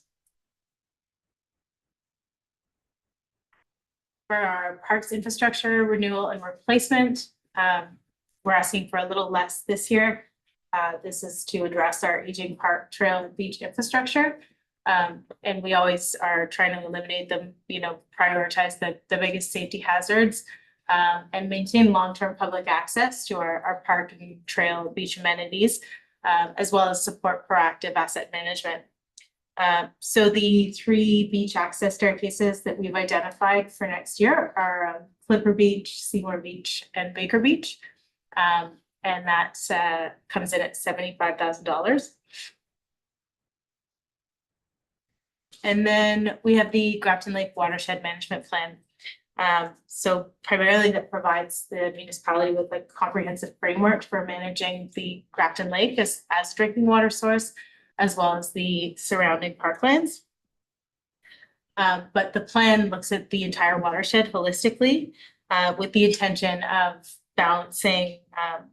For our parks infrastructure renewal and replacement, we're asking for a little less this year. This is to address our aging park, trail, and beach infrastructure. And we always are trying to eliminate them, prioritize the biggest safety hazards, and maintain long-term public access to our park and trail and beach amenities, as well as support proactive asset management. So the 3 beach access staircases that we've identified for next year are Clipper Beach, Seymour Beach, and Baker Beach. And that comes in at $75,000. And then we have the Grafton Lake Watershed Management Plan. So primarily that provides the municipality with a comprehensive framework for managing the Grafton Lake as drinking water source, as well as the surrounding parklands. But the plan looks at the entire watershed holistically, with the intention of balancing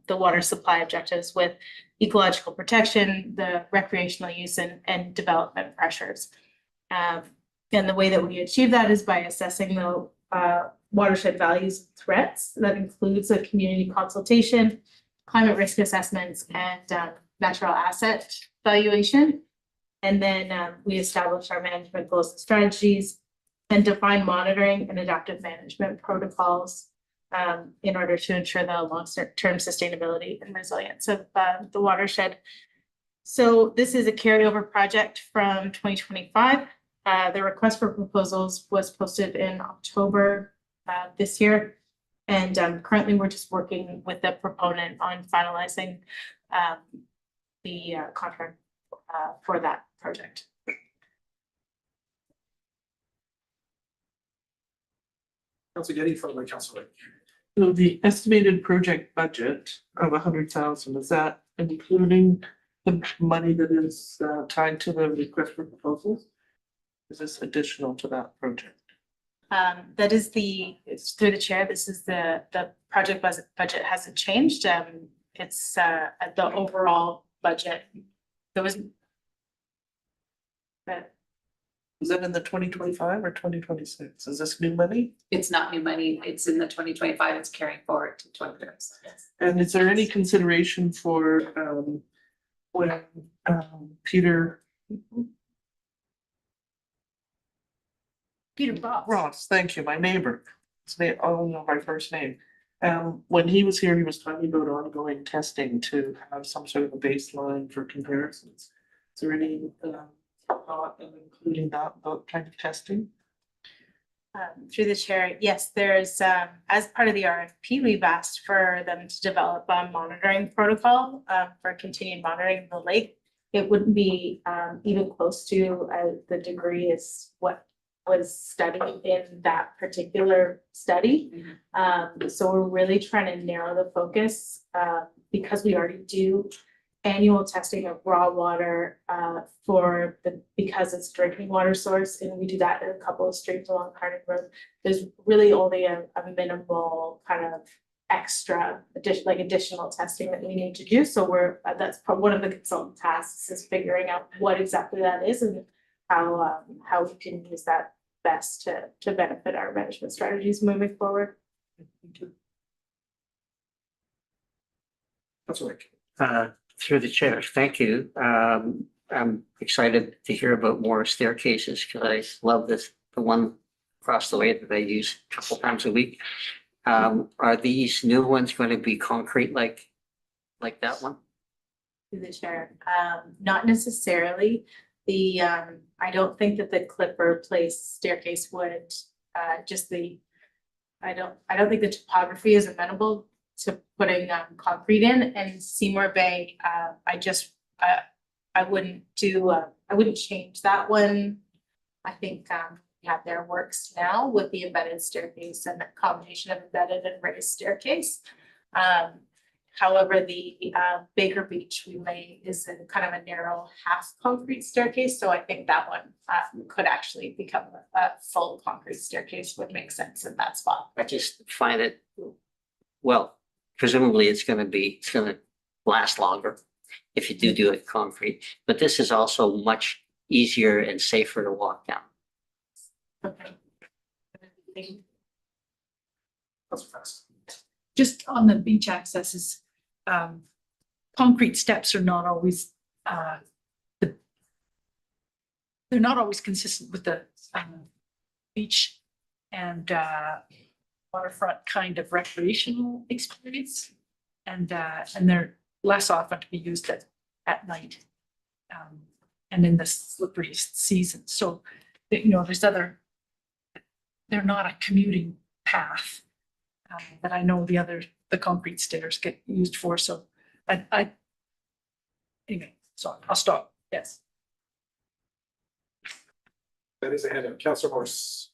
the water supply objectives with ecological protection, the recreational use, and development pressures. And the way that we achieve that is by assessing the watershed values and threats. That includes a community consultation, climate risk assessments, and natural asset valuation. And then we establish our management goals and strategies and define monitoring and adaptive management protocols in order to ensure the long-term sustainability and resilience of the watershed. So this is a carryover project from 2025. The request for proposals was posted in October this year. And currently we're just working with the proponent on finalizing the contract for that project. Councilor Getty, followed by Councilor Lake. So the estimated project budget of 100,000, is that including the money that is tied to the request for proposals? Is this additional to that project? That is it's through the chair. This is the project budget hasn't changed. It's the overall budget. There was. But Is that in the 2025 or 2026? Is this new money? It's not new money. It's in the 2025. It's carrying forward to 2026. And is there any consideration for when Peter Ross, thank you, my neighbor. His name, I don't know my first name. When he was here, he was talking about ongoing testing to have some sort of a baseline for comparisons. Is there any thought of including that kind of testing? Through the chair, yes, there's as part of the RFP, we've asked for them to develop a monitoring protocol for continued monitoring of the lake. It wouldn't be even close to the degree as what was studied in that particular study. So we're really trying to narrow the focus because we already do annual testing of raw water because it's drinking water source, and we do that in a couple of streams along Cardiff Road. There's really only a minimal kind of additional testing that we need to do. So that's one of the consultant tasks is figuring out what exactly that is and how we can use that best to benefit our management strategies moving forward. Councilor Lake. Through the chair, thank you. I'm excited to hear about more staircases because I love the one across the way that I use a couple times a week. Are these new ones going to be concrete like that one? Through the chair, not necessarily. I don't think that the Clipper Place staircase would I don't think the topography is amenable to putting concrete in. And Seymour Bay, I wouldn't change that one. I think, we have their works now with the embedded staircase and the combination of embedded and raised staircase. However, the Baker Beach relay is in kind of a narrow half concrete staircase, so I think that one could actually become a full concrete staircase would make sense in that spot. I just find it, well, presumably it's gonna last longer if you do it concrete, but this is also much easier and safer to walk down. Okay. Just on the beach accesses, concrete steps are not always, they're not always consistent with the, beach and, waterfront kind of recreational experience. And they're less often to be used at night. And in the slippery season. So, there's they're not a commuting path. That I know the concrete stairs get used for, so anyway, so I'll stop, yes. That is ahead of Councillor Morse.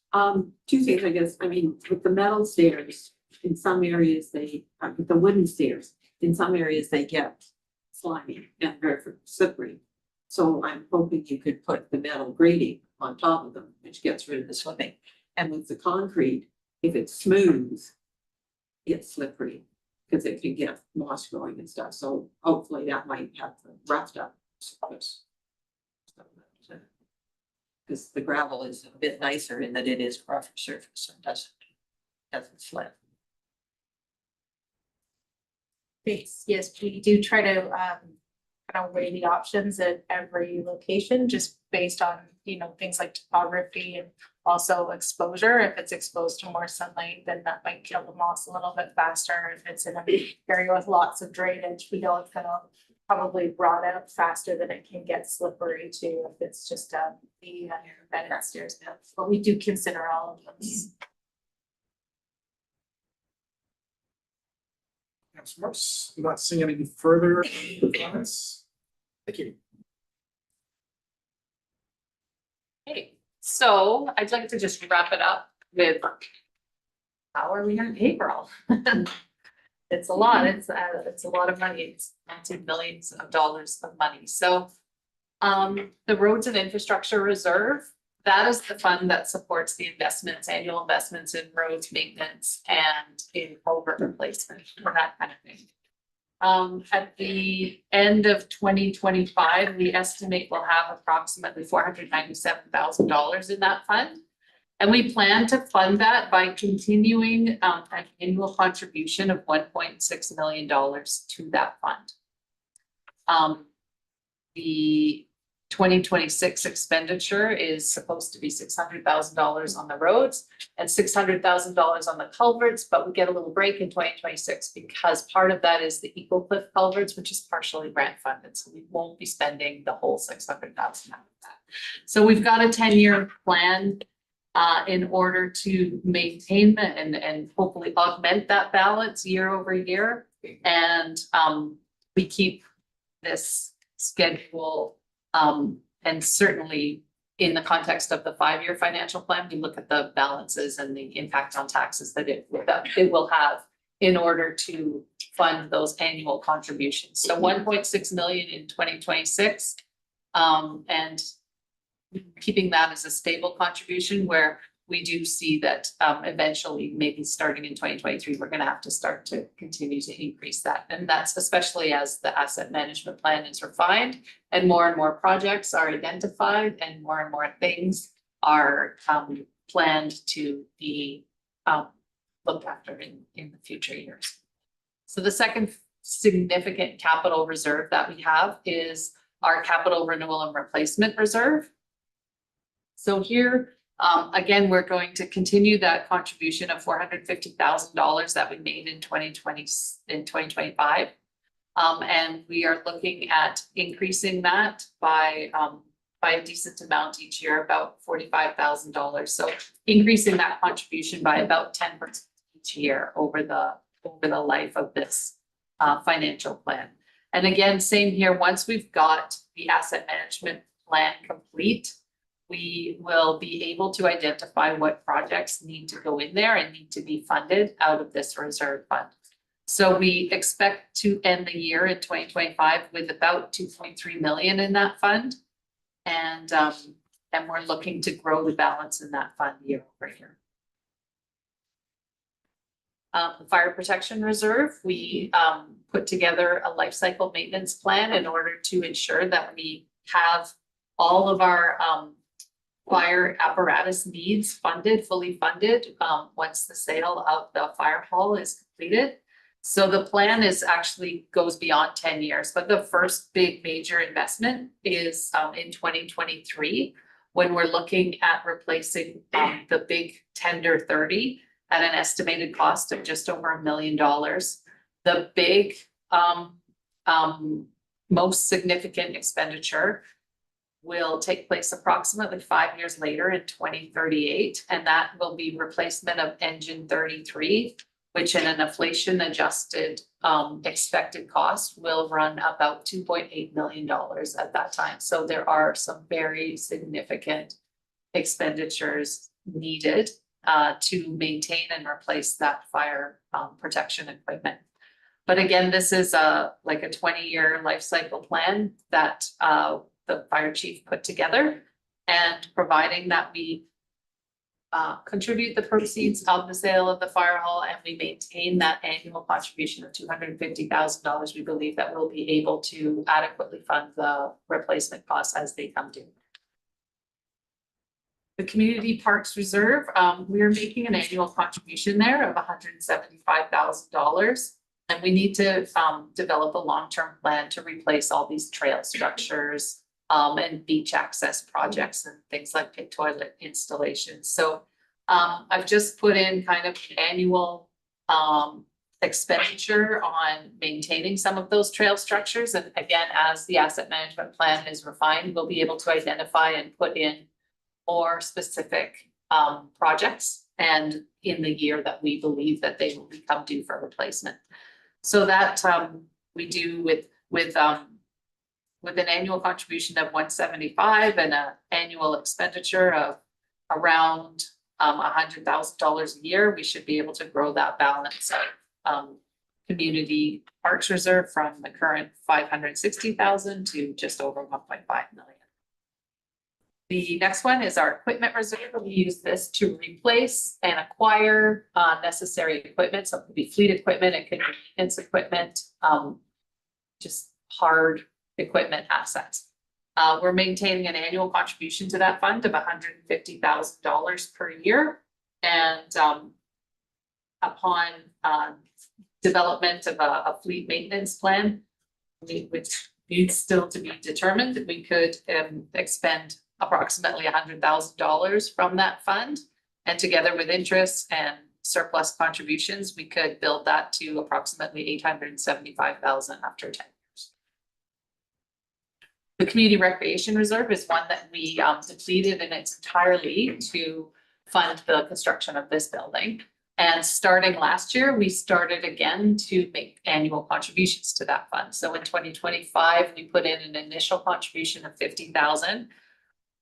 Two things, I guess. I mean, with the metal stairs, in some areas with the wooden stairs, in some areas they get slimy and very slippery. So I'm hoping you could put the metal grating on top of them, which gets rid of the slipping. And with the concrete, if it's smooth, it's slippery because it can get moss growing and stuff. So hopefully that might have the roughed up surface. Because the gravel is a bit nicer in that it is rougher surface, so it doesn't slip. Yes, we do try to kind of weigh the options at every location, just based on, things like topography and also exposure. If it's exposed to more sunlight, then that might kill the moss a little bit faster. If it's in an area with lots of drainage, we know it's gonna probably rot out faster than it can get slippery too, if it's just the embedded stairs. But we do consider all of those. Councillor Morse, I'm not seeing any further comments. Thank you. Okay, so I'd like to just wrap it up with how are we gonna pay for all? It's a lot, it's a lot of money, it's millions of dollars of money, so. The Roads and Infrastructure Reserve, that is the fund that supports the investments, annual investments in roads maintenance and in culvert replacement, or that kind of thing. At the end of 2025, we estimate we'll have approximately $497,000 in that fund. And we plan to fund that by continuing an annual contribution of $1.6 million to that fund. The 2026 expenditure is supposed to be $600,000 on the roads and $600,000 on the culverts, but we get a little break in 2026 because part of that is the Eagle Cliff culverts, which is partially grant funded. So we won't be spending the whole $600,000 out of that. So we've got a 10-year plan in order to maintain and hopefully augment that balance year over year. And we keep this schedule and certainly in the context of the 5-year financial plan, we look at the balances and the impact on taxes that it will have in order to fund those annual contributions. So 1.6 million in 2026 and keeping that as a stable contribution where we do see that eventually, maybe starting in 2023, we're going to have to start to continue to increase that. And that's especially as the asset management plan is refined and more projects are identified and more things are planned to be looked after in the future years. So the second significant capital reserve that we have is our capital renewal and replacement reserve. So here, again, we're going to continue that contribution of $450,000 that we made in 2025. And we are looking at increasing that by a decent amount each year, about $45,000. So increasing that contribution by about 10% each year over the life of this financial plan. And again, same here, once we've got the asset management plan complete, we will be able to identify what projects need to go in there and need to be funded out of this reserve fund. So we expect to end the year in 2025 with about 2.3 million in that fund. And we're looking to grow the balance in that fund year over year. The fire protection reserve, we put together a life cycle maintenance plan in order to ensure that we have all of our fire apparatus needs funded, fully funded, once the sale of the fire hall is completed. So the plan is actually goes beyond 10 years, but the first big major investment is in 2023, when we're looking at replacing the big tender 30 at an estimated cost of just over $1 million. The big most significant expenditure will take place approximately 5 years later in 2038, and that will be replacement of engine 33, which in an inflation adjusted expected cost will run about $2.8 million at that time. So there are some very significant expenditures needed to maintain and replace that fire protection equipment. But again, this is like a 20-year life cycle plan that the fire chief put together, and providing that we contribute the proceeds of the sale of the fire hall and we maintain that annual contribution of $250,000, we believe that we'll be able to adequately fund the replacement costs as they come due. The Community Parks Reserve, we're making an annual contribution there of $175,000. And we need to develop a long-term plan to replace all these trail structures and beach access projects and things like pit toilet installations. So I've just put in kind of an annual expenditure on maintaining some of those trail structures. And again, as the asset management plan is refined, we'll be able to identify and put in more specific projects and in the year that we believe that they will become due for replacement. So that we do with an annual contribution of $175 and an annual expenditure of around $100,000 a year, we should be able to grow that balance of Community Parks Reserve from the current $560,000 to just over $1.5 million. The next one is our equipment reserve. We use this to replace and acquire necessary equipment. So it could be fleet equipment, it could be maintenance equipment, just hard equipment assets. We're maintaining an annual contribution to that fund of $150,000 per year. And upon development of a fleet maintenance plan, which needs still to be determined, we could expend approximately $100,000 from that fund. And together with interest and surplus contributions, we could build that to approximately $875,000 after 10 years. The Community Recreation Reserve is one that we depleted in its entirety to fund the construction of this building. And starting last year, we started again to make annual contributions to that fund. So in 2025, we put in an initial contribution of $50,000.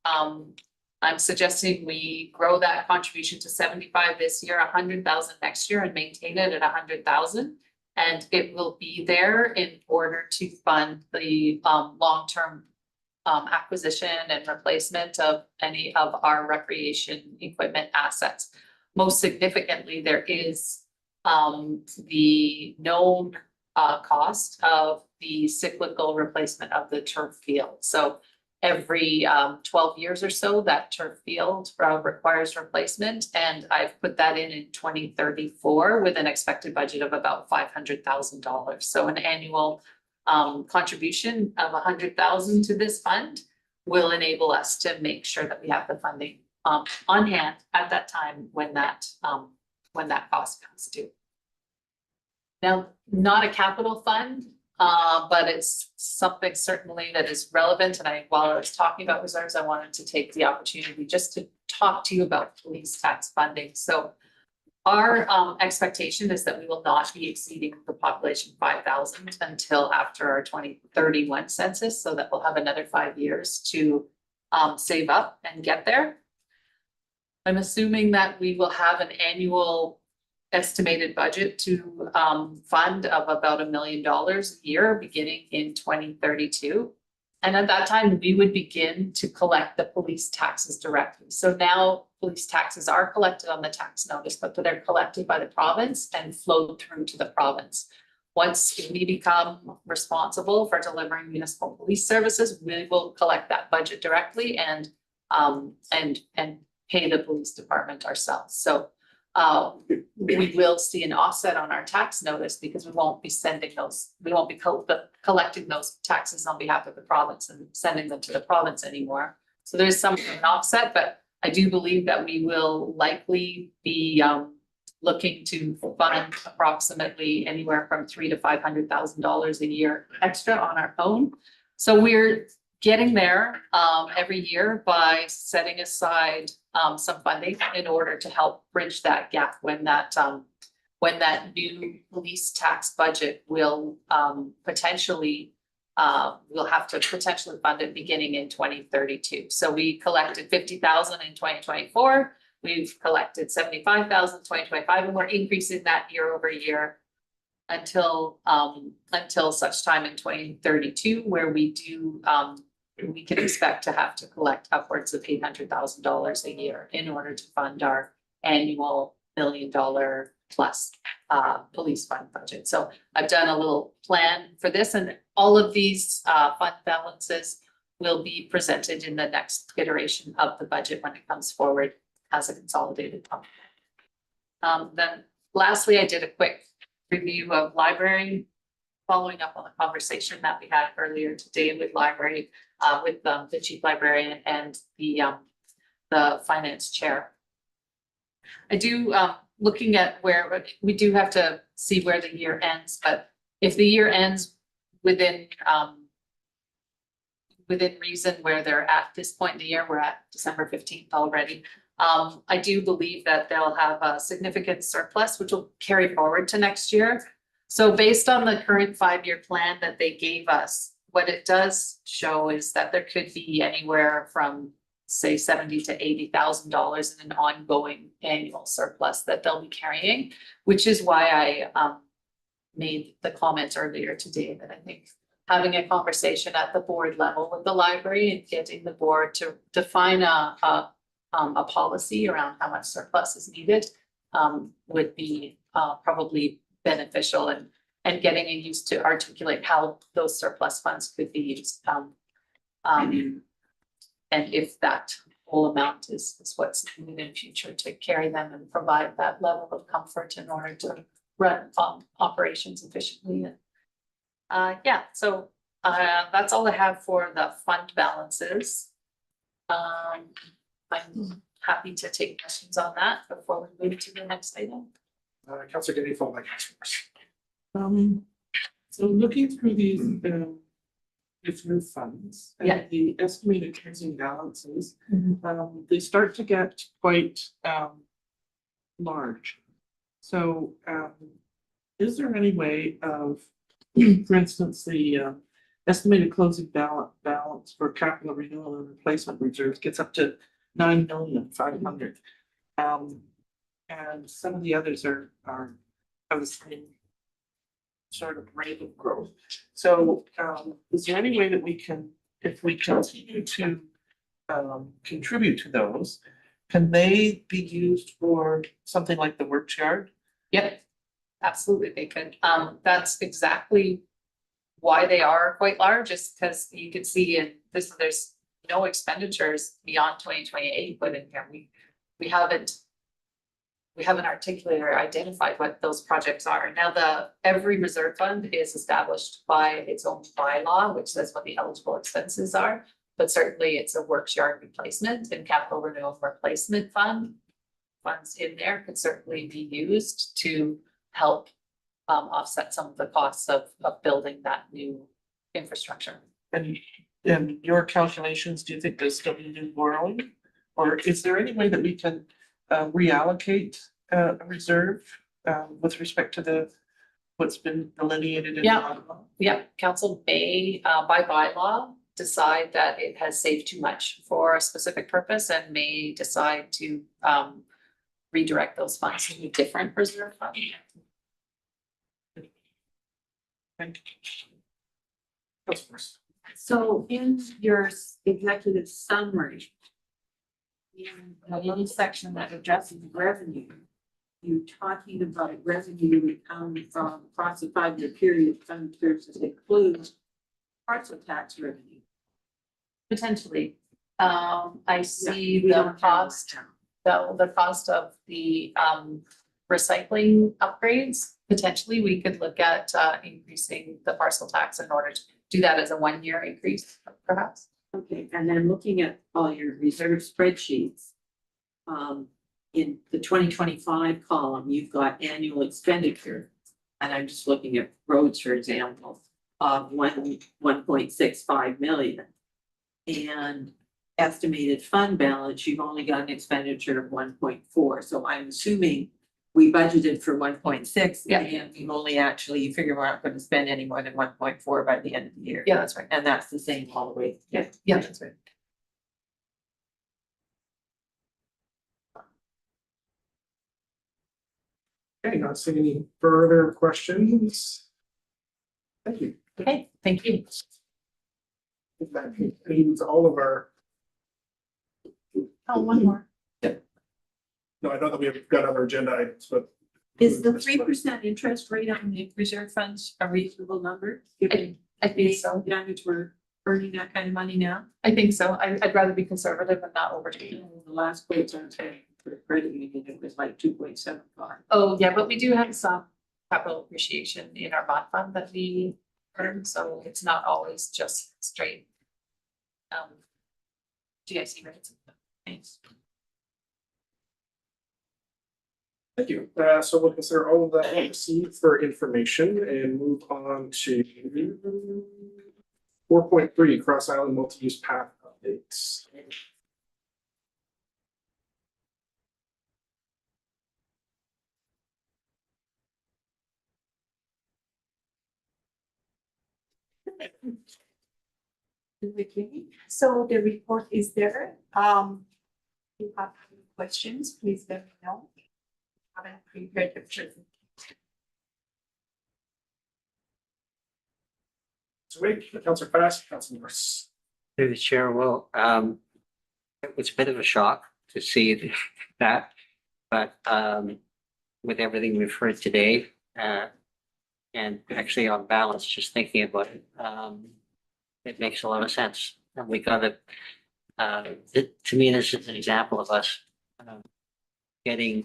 I'm suggesting we grow that contribution to 75 this year, 100,000 next year, and maintain it at 100,000. And it will be there in order to fund the long-term acquisition and replacement of any of our recreation equipment assets. Most significantly, there is the known cost of the cyclical replacement of the turf field. So every 12 years or so, that turf field requires replacement. And I've put that in 2034 with an expected budget of about $500,000. So an annual contribution of $100,000 to this fund will enable us to make sure that we have the funding on hand at that time when that cost comes due. Now, not a capital fund, but it's something certainly that is relevant. And while I was talking about reserves, I wanted to take the opportunity just to talk to you about police tax funding. So Our expectation is that we will not be exceeding the population 5,000 until after our 2031 census, so that we'll have another 5 years to save up and get there. I'm assuming that we will have an annual estimated budget to fund of about $1 million a year, beginning in 2032. And at that time, we would begin to collect the police taxes directly. So now police taxes are collected on the tax notice, but they're collected by the province and flowed through to the province. Once we become responsible for delivering municipal police services, we will collect that budget directly and pay the police department ourselves. So we will see an offset on our tax notice because we won't be collecting those taxes on behalf of the province and sending them to the province anymore. So there's some of an offset, but I do believe that we will likely be looking to fund approximately anywhere from $300,000 to $500,000 a year extra on our own. So we're getting there every year by setting aside some funding in order to help bridge that gap when that new police tax budget will potentially we'll have to potentially fund it beginning in 2032. So we collected 50,000 in 2024. We've collected 75,000 in 2025, and we're increasing that year over year until such time in 2032, where we can expect to have to collect upwards of $800,000 a year in order to fund our annual $1 million plus police fund budget. So I've done a little plan for this, and all of these fund balances will be presented in the next iteration of the budget when it comes forward as a consolidated fund. Then lastly, I did a quick review of library, following up on the conversation that we had earlier today with library, with the chief librarian and the finance chair. I do, looking at where we do have to see where the year ends, but if the year ends within reason where they're at this point in the year, we're at December 15th already. I do believe that they'll have a significant surplus, which will carry forward to next year. So based on the current 5-year plan that they gave us, what it does show is that there could be anywhere from, say, $70,000 to $80,000 in an ongoing annual surplus that they'll be carrying, which is why I made the comment earlier today that I think having a conversation at the board level with the library and getting the board to define a policy around how much surplus is needed would be probably beneficial, and getting used to articulate how those surplus funds could be used. And if that whole amount is what's needed in future to carry them and provide that level of comfort in order to run operations efficiently. Yeah, so that's all I have for the fund balances. I'm happy to take questions on that before we move to the next item. Councillor Denny, followed by Councillor So looking through these different funds Yeah. and the estimated closing balances, they start to get quite large. So is there any way of, for instance, the estimated closing balance for capital renewal and replacement reserves gets up to 9,500,000. And some of the others are have the same sort of rate of growth. So is there any way that we can, if we continue to contribute to those, can they be used for something like the works yard? Yep, absolutely, they could. That's exactly why they are quite large, is because you can see in this, there's no expenditures beyond 2028 put in here. We haven't articulated or identified what those projects are. Now, every reserve fund is established by its own bylaw, which says what the eligible expenses are. But certainly it's a works yard replacement and capital renewal replacement fund. Funds in there could certainly be used to help offset some of the costs of building that new infrastructure. And your calculations, do you think there's still need borrowing? Or is there any way that we can reallocate a reserve with respect to what's been delineated in? Yeah. Yeah, council may, by bylaw, decide that it has saved too much for a specific purpose and may decide to redirect those funds to a different reserve fund. So in your executive summary, in the little section that addresses revenue, you're talking about revenue would come from across a 5-year period, expenditures that includes parcel tax revenue. Potentially, I see we don't the have cost, that the cost of the recycling upgrades. Potentially, we could look at increasing the parcel tax in order to do that as a 1-year increase, perhaps. Okay, and then looking at all your reserve spreadsheets. In the 2025 column, you've got annual expenditure. And I'm just looking at roads, for example, of 1.65 million. And estimated fund balance, you've only got an expenditure of 1.4. So I'm assuming we budgeted for 1.6. Yeah. And we've only actually, you figure we're not going to spend any more than 1.4 by the end of the year. Yeah, that's right. And that's the same all the way. Yeah, that's right. Okay, not seeing any further questions. Thank you. Okay, thank you. That concludes all of our, Oh, one more. no, I know that we've got other agenda items, but. Is the 3% interest rate on the reserve funds a reasonable number? Given I think so. Youngers were earning that kind of money now. I think so. I'd rather be conservative and not overdo. The last quotes on for the credit union, it was like 2.75. Oh, yeah, but we do have some capital appreciation in our bond fund that we earn, so it's not always just straight. GIC rates. Thanks. Thank you. So we'll consider all of that received for information and move on to 4.3 Cross Island multi-use path updates. So the report is there. If you have any questions, please let me know. I haven't prepared the presentation. So wait, Councilor Fast, Councilor Morris. Through the chair, well, it was a bit of a shock to see that, but with everything we've heard today, and actually on balance, just thinking about it, it makes a lot of sense. And we gotta, to me, this is an example of us getting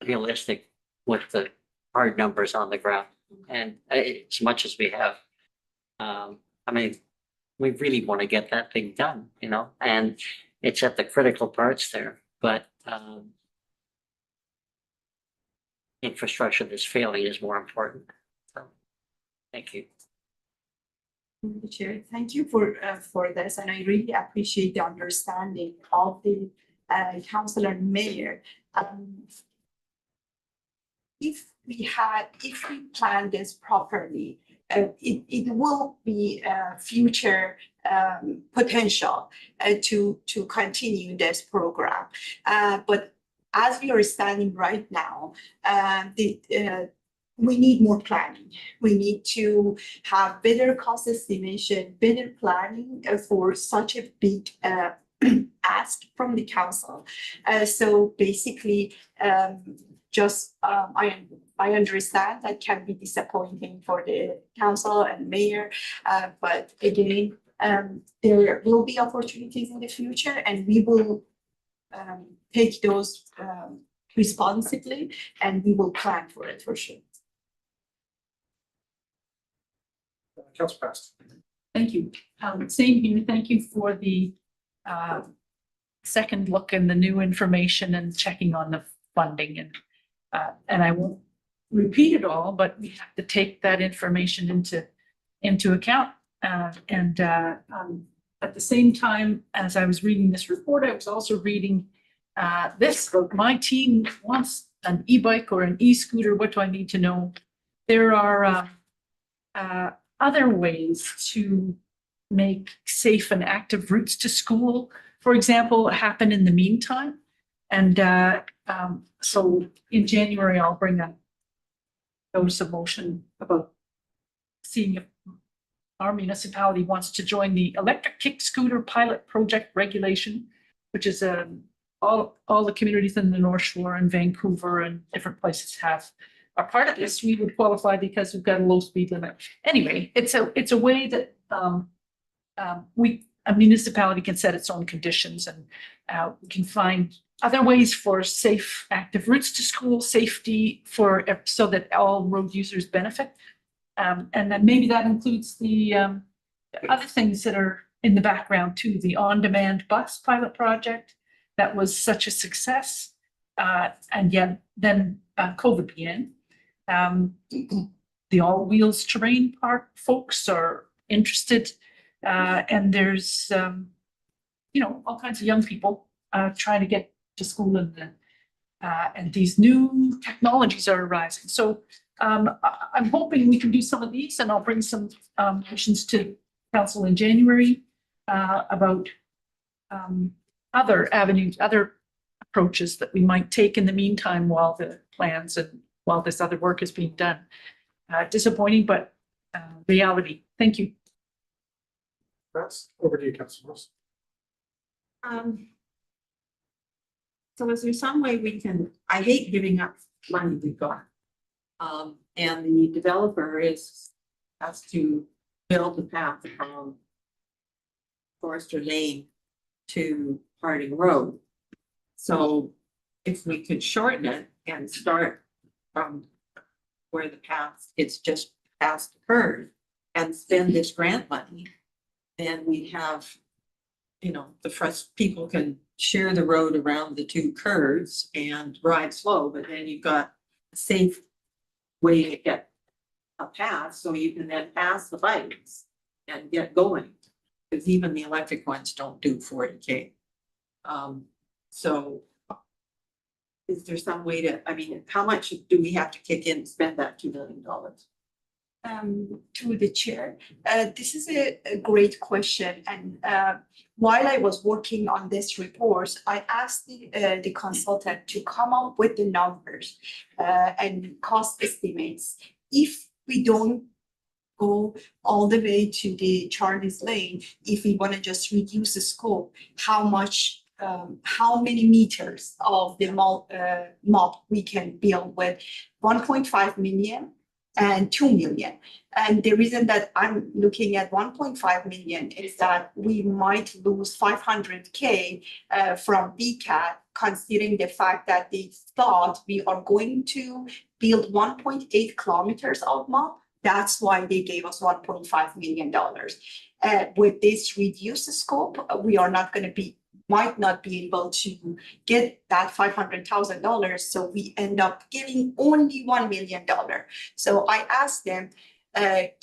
realistic with the hard numbers on the ground. And as much as we have, I mean, we really want to get that thing done, you know, and it's at the critical parts there, but infrastructure that's failing is more important. So, thank you. The chair, thank you for this, and I really appreciate the understanding of the council and mayor. If we plan this properly, it will be future potential to continue this program. But as we are standing right now, we need more planning. We need to have better cost estimation, better planning for such a big ask from the council. So basically, I understand that can be disappointing for the council and mayor, but again, there will be opportunities in the future, and we will take those responsibly, and we will plan for it for sure. Councilor Fast. Thank you. Same here. Thank you for the second look and the new information and checking on the funding, and I won't repeat it all, but we have to take that information into account. And at the same time, as I was reading this report, I was also reading this. My team wants an e-bike or an e-scooter? What do I need to know? There are other ways to make safe and active routes to school, for example, happen in the meantime. And so in January, I'll bring a notice of motion about seeing if our municipality wants to join the electric kick scooter pilot project regulation, which is all the communities in the North Shore and Vancouver and different places are part of this. We would qualify because we've got a low speed limit. Anyway, it's a way that a municipality can set its own conditions, and we can find other ways for safe, active routes to school, safety so that all road users benefit. And then maybe that includes the other things that are in the background too, the on-demand bus pilot project that was such a success. And yet then COVID began. The All Wheels Terrain Park folks are interested. And there's, all kinds of young people trying to get to school, and these new technologies are arising. So I'm hoping we can do some of these, and I'll bring some motions to council in January about other avenues, other approaches that we might take in the meantime while the plans and while this other work is being done. Disappointing, but reality. Thank you. That's over to you, Councilor. So is there some way we can, I hate giving up money we've got. And the developer has to build the path from Forester Lane to Harding Road. So if we could shorten it and start from where the path, it's just past the curve, and spend this grant money, then we have, the first people can share the road around the two curves and ride slow, but then you've got a safe way to get a path so you can then pass the bikes and get going. Because even the electric ones don't do 40K. So is there some way to, how much do we have to kick in to spend that $2 million? To the chair, this is a great question, and while I was working on this report, I asked the consultant to come up with the numbers and cost estimates. If we don't go all the way to the Charlie's Lane, if we want to just reduce the scope, how many meters of the MOP we can build with 1.5 million and 2 million. And the reason that I'm looking at 1.5 million is that we might lose 500K from BCAT, considering the fact that they thought we are going to build 1.8 kilometers of MOP. That's why they gave us $1.5 million. With this reduced scope, we are might not be able to get that $500,000. So we end up getting only $1 million. So I asked them,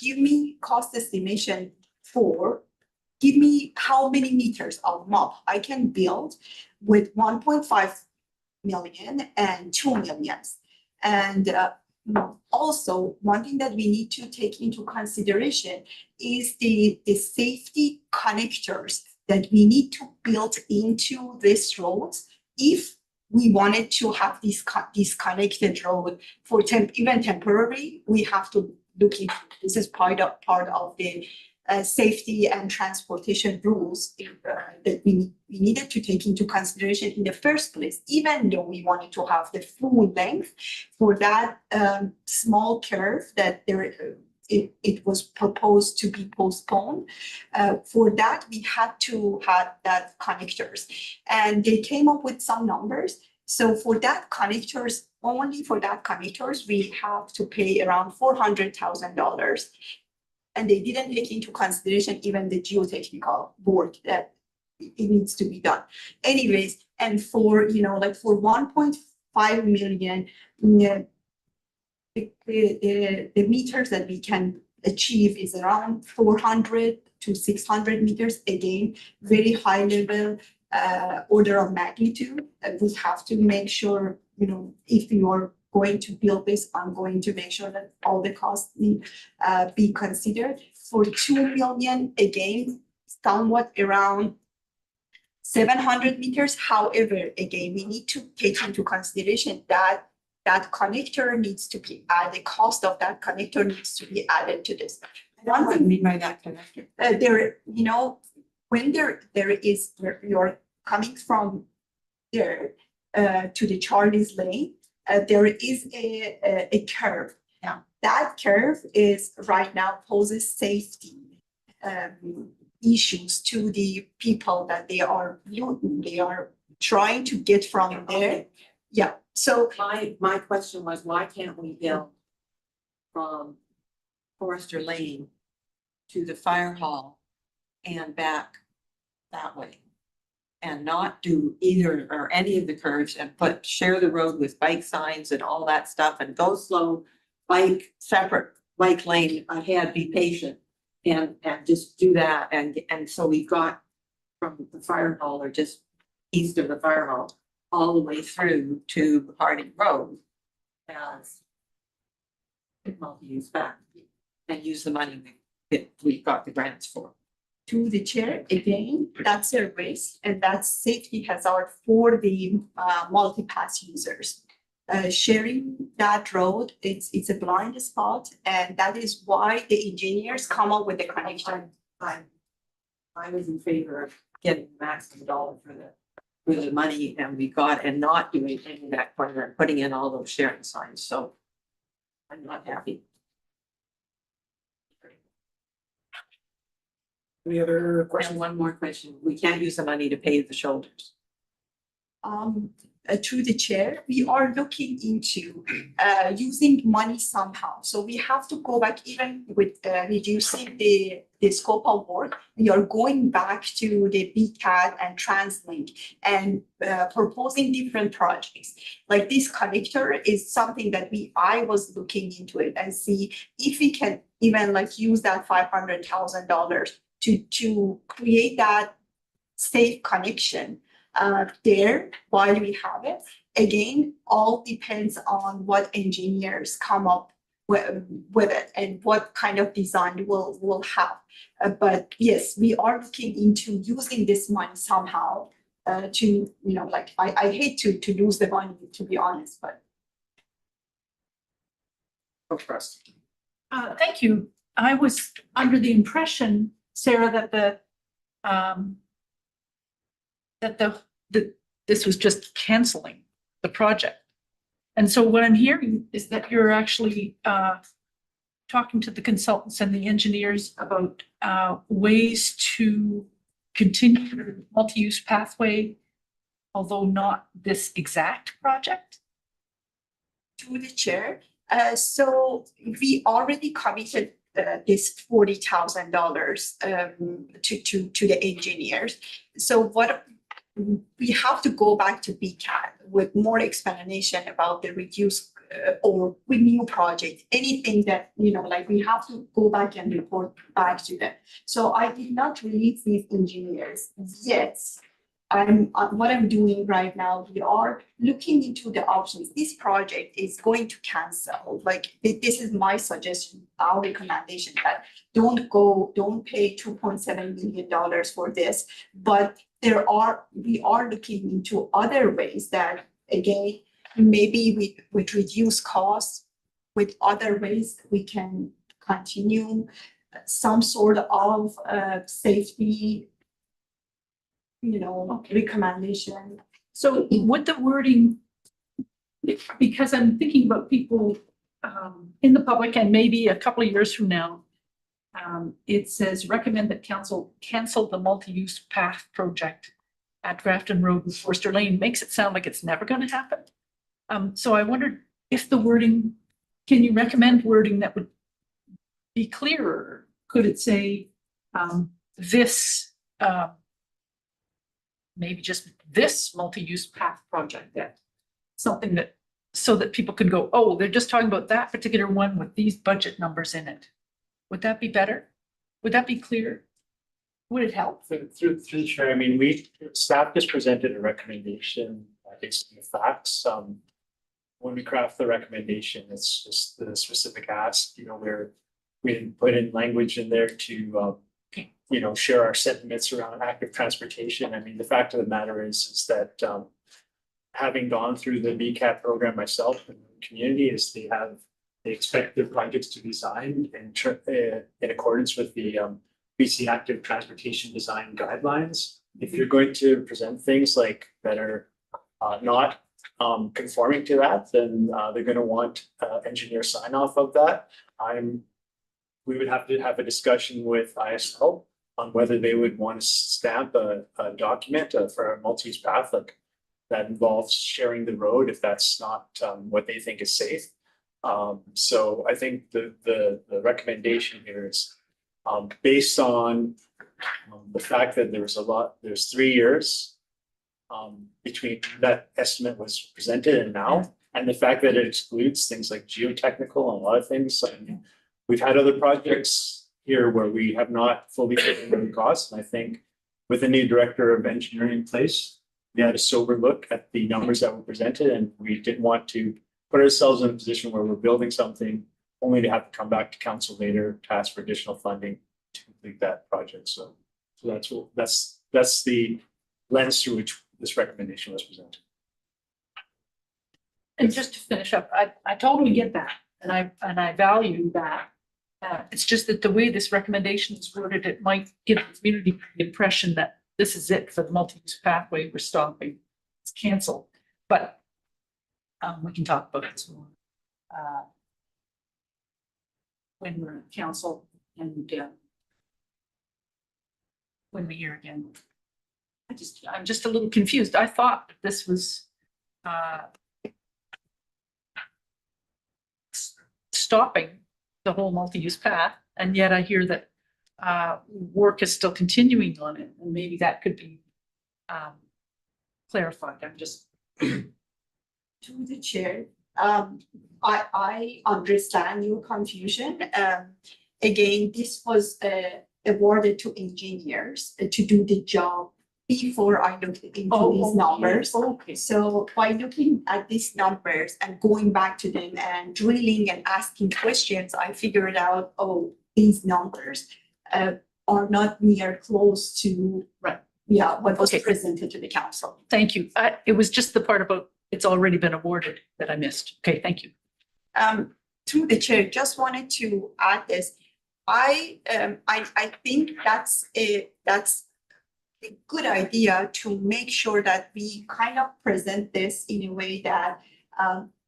give me cost estimation give me how many meters of MOP I can build with 1.5 million and 2 millions. And also, one thing that we need to take into consideration is the safety connectors that we need to build into this road if we wanted to have this connected road for even temporary. We have to look into this is part of the safety and transportation rules that we needed to take into consideration in the first place, even though we wanted to have the full length for that small curve that it was proposed to be postponed. For that, we had to have that connectors, and they came up with some numbers. So for that connectors, only for that connectors, we have to pay around $400,000. And they didn't take into consideration even the geotechnical work that it needs to be done. Anyways, and for, for 1.5 million, the meters that we can achieve is around 400 to 600 meters. Again, very high level order of magnitude. We have to make sure you know, if you're going to build this, I'm going to make sure that all the costs need be considered. For 2 million, again, somewhat around 700 meters. However, again, we need to take into consideration that that connector needs to be added, the cost of that connector needs to be added to this. What do you mean by that connector? There, you know, when there is, you're coming from there to the Charlie's Lane, there is a curve. Now, that curve is right now poses safety issues to the people that they are trying to get from there. Yeah, so My question was, why can't we build from Forester Lane to the fire hall and back that way? And not do either or any of the curves and share the road with bike signs and all that stuff and go slow, separate bike lane ahead, be patient. And just do that, and so we got from the fire hall or just east of the fire hall, all the way through to Harding Road. As multi-use back and use the money that we got the grants for. to the chair, again, that's a risk and that's safety hazard for the multi-pass users. Sharing that road, it's a blind spot, and that is why the engineers come up with the connection. I was in favor of getting the maximum dollar for the money and we got and not doing any of that corner and putting in all those sharing signs, so I'm not happy. Any other And questions? one more question, we can't use the money to pave the shoulders. Through the chair, we are looking into using money somehow. So we have to go back even with reducing the scope of work. We are going back to the BCAD and TransLink and proposing different projects. Like this connector is something that I was looking into it and see if we can even like use that $500,000 to create that safe connection there while we have it. Again, all depends on what engineers come up with it and what kind of design we'll have. But yes, we are looking into using this money somehow to, you know, like I hate to lose the money, to be honest, but. Thank you. I was under the impression, Sarah, that this was just canceling the project. And so what I'm hearing is that you're actually talking to the consultants and the engineers about ways to continue the multi-use pathway, although not this exact project? To the chair, so we already committed this $40,000 to the engineers. So what we have to go back to BCAD with more explanation about the reduced or with new project, anything that, you know, like we have to go back and report back to them. So I did not release these engineers yet. What I'm doing right now, we are looking into the options. This project is going to cancel. Like this is my suggestion, our recommendation that don't pay $2.7 million for this. But we are looking into other ways that, again, maybe with reduced costs, with other ways we can continue some sort of safety, you know, recommendation. So with the wording, because I'm thinking about people in the public and maybe a couple of years from now, it says recommend that council cancel the multi-use path project at Grafton Road and Forster Lane. Makes it sound like it's never going to happen. So I wondered if the wording, can you recommend wording that would be clearer? Could it say this, maybe just this multi-use path project, that something that, so that people can go, oh, they're just talking about that particular one with these budget numbers in it. Would that be better? Would that be clear? Would it help? Through the chair, I mean, staff just presented a recommendation, based on the facts. when we craft the recommendation, it's just the specific ask, where we didn't put in language in there to, share our sentiments around active transportation. I mean, the fact of the matter is that, having gone through the VCAT program myself in the community, is they expect their projects to be designed in accordance with the, BC Active Transportation Design Guidelines. If you're going to present things like that are not conforming to that, then they're going to want engineer sign off of that. We would have to have a discussion with ISL on whether they would want to stamp a document for a multi-use path like that involves sharing the road if that's not what they think is safe. So I think the recommendation here is based on the fact that there's 3 years between that estimate was presented and now, and the fact that it excludes things like geotechnical and a lot of things. I mean, we've had other projects here where we have not fully taken the costs, and I think with the new director of engineering in place, we had a sober look at the numbers that were presented, and we didn't want to put ourselves in a position where we're building something only to have to come back to council later to ask for additional funding to complete that project. So that's the lens through which this recommendation was presented. And just to finish up, I totally get that, and I value that. It's just that the way this recommendation is worded, it might give the community the impression that this is it for the multi-use pathway, we're stopping, it's canceled. But we can talk about it some more when we're at council and when we hear again. I'm just a little confused. I thought that this was stopping the whole multi-use path, and yet I hear that work is still continuing on it, and maybe that could be clarified. I'm just To the chair, I understand your confusion. Again, this was awarded to engineers to do the job before I looked into these numbers. Okay. So by looking at these numbers and going back to them and drilling and asking questions, I figured out, these numbers are not near close to what was presented to the council. Thank you. It was just the part about it's already been awarded that I missed. Okay, thank you. Through the chair, just wanted to add this. I think that's a good idea to make sure that we kind of present this in a way that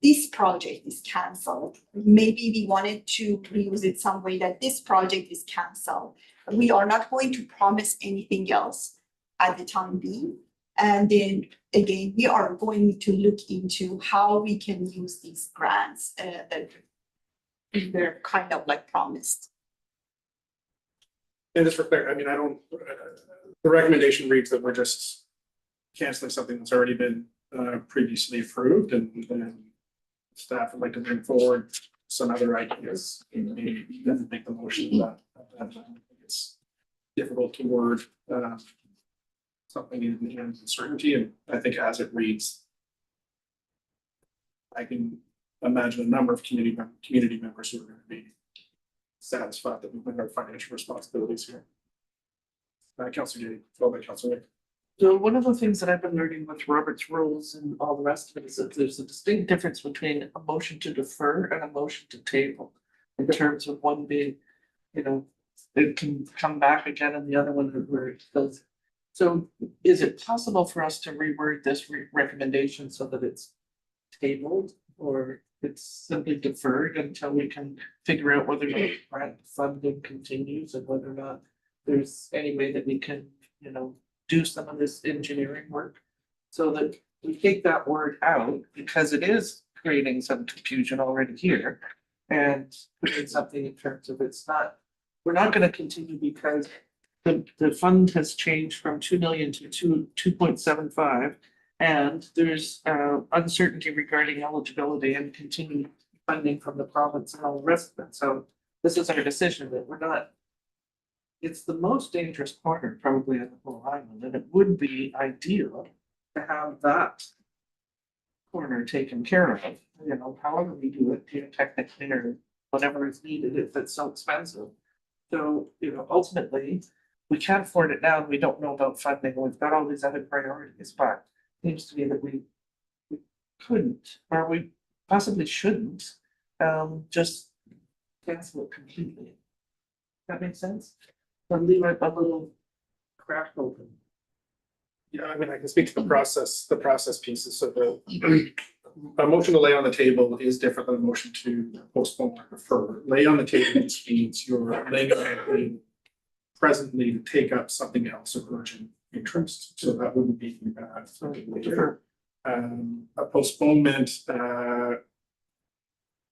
this project is canceled. Maybe we wanted to use it some way that this project is canceled. We are not going to promise anything else at the time being. And then again, we are going to look into how we can use these grants that they're kind of like promised. And just for clear, I mean, the recommendation reads that we're just canceling something that's already been previously approved, and staff would like to bring forward some other ideas. Maybe doesn't make the motion that I think it's difficult to word something in uncertainty, and I think as it reads, I can imagine a number of community members who are going to be satisfied that we met our financial responsibilities here. Councilor Gay, followed by Councilor Nick. So one of the things that I've been learning with Robert's rules and all the rest of it is that there's a distinct difference between a motion to defer and a motion to table. In terms of one being, it can come back again, and the other one where it does. So is it possible for us to reword this recommendation so that it's tabled, or it's simply deferred until we can figure out whether or not grant funding continues and whether or not there's any way that we can, do some of this engineering work so that we take that word out, because it is creating some confusion already here, and putting something in terms of we're not going to continue because the fund has changed from 2 million to 2.75, and there's uncertainty regarding eligibility and continued funding from the province and all the rest of it. So this is our decision that we're not. It's the most dangerous corner probably on the whole island, and it would be ideal to have that corner taken care of, you know, however we do it, geotechnically or whatever is needed, if it's so expensive. So, you know, ultimately, we can't afford it now, we don't know about funding, we've got all these other priorities, but it seems to me that we couldn't, or we possibly shouldn't, just cancel it completely. That makes sense? But leave it a little crack open. Yeah, I mean, I can speak to the process pieces, so the a motion to lay on the table is different than a motion to postpone or defer. Lay on the table means you're laying on presently to take up something else of urgent interest, so that wouldn't be later. A postponement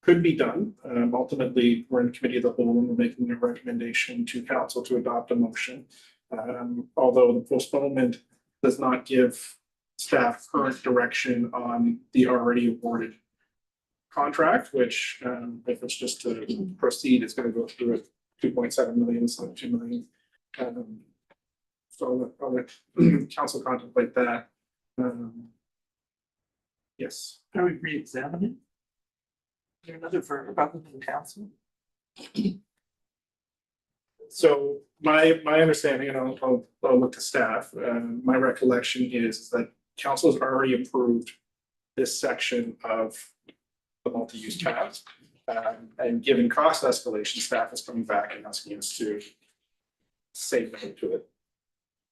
could be done. Ultimately, we're in committee of the whole and we're making a recommendation to council to adopt a motion. Although the postponement does not give staff current direction on the already awarded contract, which if it's just to proceed, it's going to go through at 2.7 million instead of 2 million. So I'll let council contemplate that. Yes. Are we re-examining? Is there another verb other than council? So my understanding, and I'll look to staff, my recollection is that council has already approved this section of the multi-use path. And given cost escalation, staff is coming back and asking us to say no to it.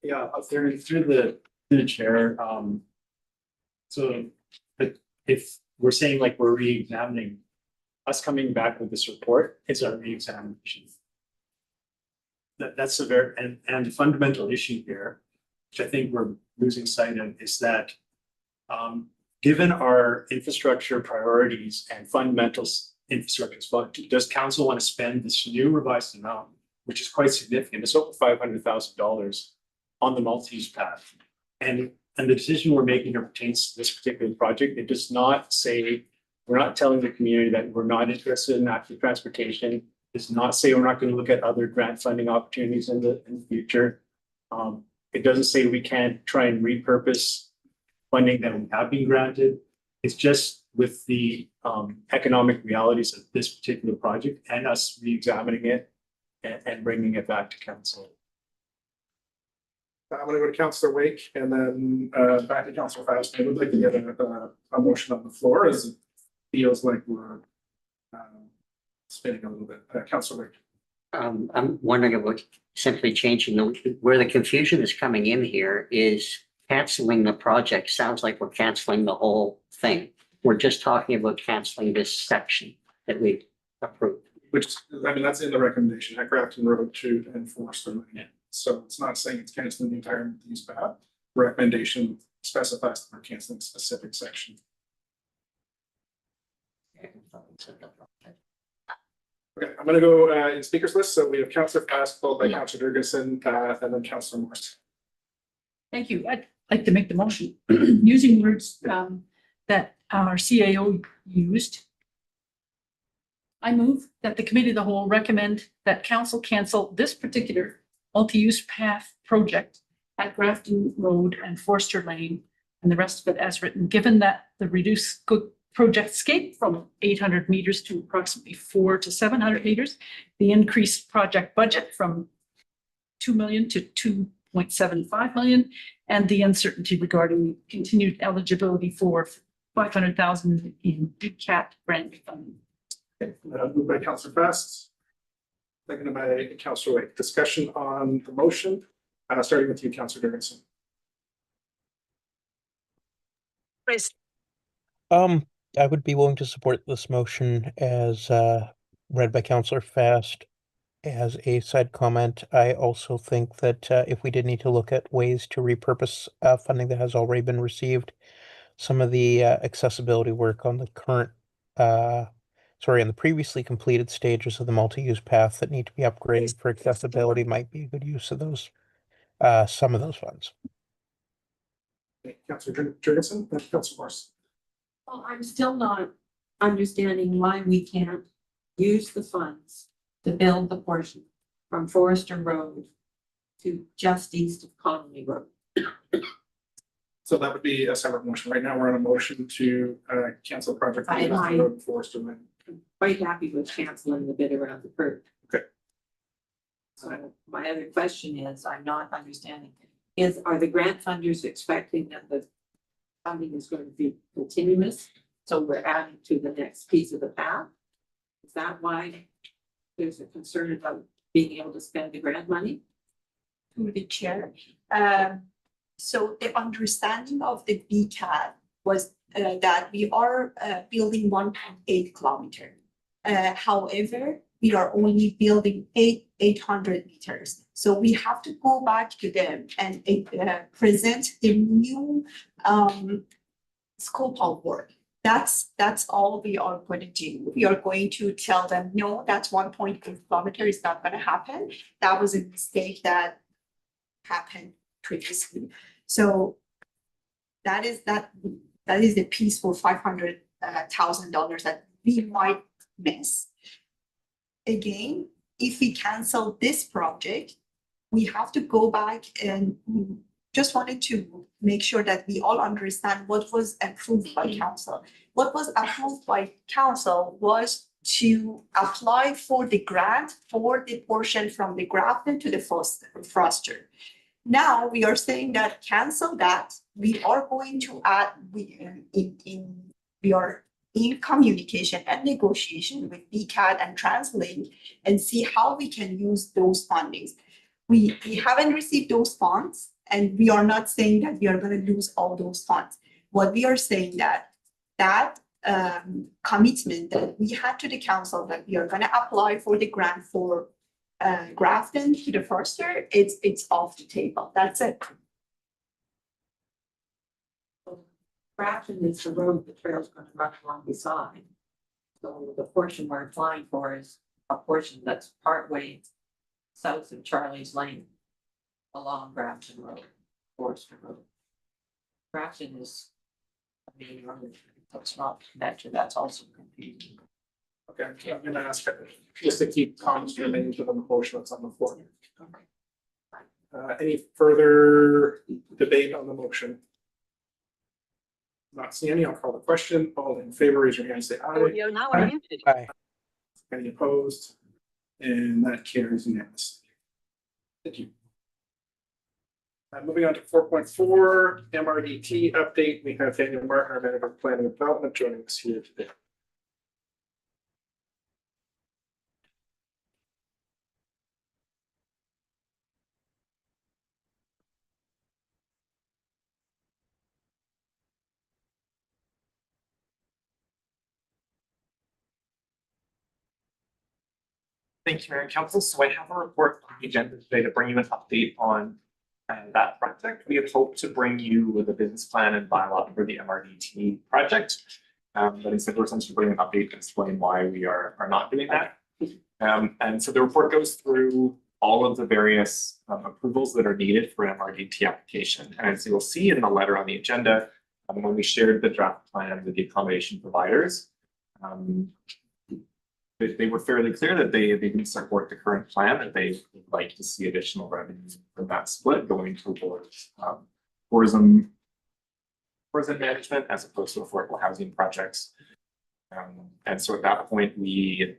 Yeah, up there through the chair, so but if we're saying like we're re-examining, us coming back with this report is our re-examination. That's a very, and the fundamental issue here, which I think we're losing sight of, is that given our infrastructure priorities and fundamental infrastructure budget, does council want to spend this new revised amount, which is quite significant, it's over $500,000 on the multi-use path? And the decision we're making that pertains to this particular project, it does not say, we're not telling the community that we're not interested in active transportation. It does not say we're not going to look at other grant funding opportunities in the future. It doesn't say we can't try and repurpose funding that we have been granted. It's just with the economic realities of this particular project and us re-examining it and bringing it back to council. I'm gonna go to Councillor Wake and then back to Councillor Fast. I would like to get a motion on the floor as it feels like we're spinning a little bit. Councillor Wake. I'm wondering about simply changing where the confusion is coming in here is canceling the project. Sounds like we're canceling the whole thing. We're just talking about canceling this section that we approved. Which, I mean, that's in the recommendation at Grafton Road to enforce the. Yeah. So it's not saying it's canceling the entire use path. Recommendation specifies that we're canceling a specific section. Okay, I'm gonna go in speakers list. So we have Councillor Fast, followed by Councillor Jurgensen, and then Councillor Morse. Thank you. I'd like to make the motion using words that our CAO used. I move that the committee of the whole recommend that council cancel this particular multi-use path project at Grafton Road and Forster Lane and the rest of it as written, given that the reduced project scape from 800 meters to approximately 400 to 700 meters, the increased project budget from 2 million to 2.75 million, and the uncertainty regarding continued eligibility for 500,000 in DCAT grant funding. Okay, moved by Councillor Fast, seconded by Councillor Wake. Discussion on the motion, starting with you, Councillor Jurgensen. I would be willing to support this motion as read by Councillor Fast. As a side comment, I also think that if we did need to look at ways to repurpose funding that has already been received, some of the accessibility work on the current, on the previously completed stages of the multi-use path that need to be upgraded for accessibility might be a good use of those, some of those funds. Councillor Jurgensen, and Councillor Morse. Well, I'm still not understanding why we can't use the funds to build the portion from Forester Road to just east of Connolly Road. So that would be a separate motion. Right now, we're on a motion to cancel project. I- Road Forester Lane. Quite happy with canceling the bid around the curve. Okay. So my other question is, I'm not understanding, are the grant funders expecting that the funding is going to be continuous? So we're adding to the next piece of the path? Is that why there's a concern about being able to spend the grant money? To the chair. So the understanding of the BCAD was that we are building 1.8 kilometer. However, we are only building 800 meters. So we have to go back to them and present the new scope of work. That's all we are going to do. We are going to tell them, no, that's 1.8 kilometer is not going to happen. That was a mistake that happened previously. So that is the piece for $500,000 that we might miss. Again, if we cancel this project, we have to go back and just wanted to make sure that we all understand what was approved by council. What was approved by council was to apply for the grant for the portion from the Grafton to the Foster. Now we are saying that cancel that. We are going to add, we are in communication and negotiation with BCAD and TransLink and see how we can use those fundings. We haven't received those funds, and we are not saying that we are going to lose all those funds. What we are saying that commitment that we had to the council that we are going to apply for the grant for Grafton to the Foster, it's off the table. That's it. Grafton is the road the trail's going to run along beside. So the portion we're applying for is a portion that's partway south of Charlie's Lane along Grafton Road, Forester Road. Grafton is a main road that's not connected, that's also confusing. Okay, I'm gonna ask just to keep comments remaining to the motion that's on the floor. Any further debate on the motion? Not seeing any, I'll call the question. All in favor, raise your hand, say aye. Aye. Any opposed? And that carries unanimously. Thank you. Moving on to 4.4, MRDT update. We have Daniel Martin, our Manager of Planning and Development, joining us here today. Thank you, Mayor and Council. So I have a report on the agenda today to bring you an update on that project. We had hoped to bring you with a business plan and bylaw for the MRDT project. But instead we're essentially bringing an update to explain why we are not doing that. And so the report goes through all of the various approvals that are needed for an MRDT application. And as you'll see in the letter on the agenda, when we shared the draft plan with the accommodation providers, they were fairly clear that they didn't support the current plan, that they would like to see additional revenue from that split going towards tourism management as opposed to affordable housing projects. And so at that point, we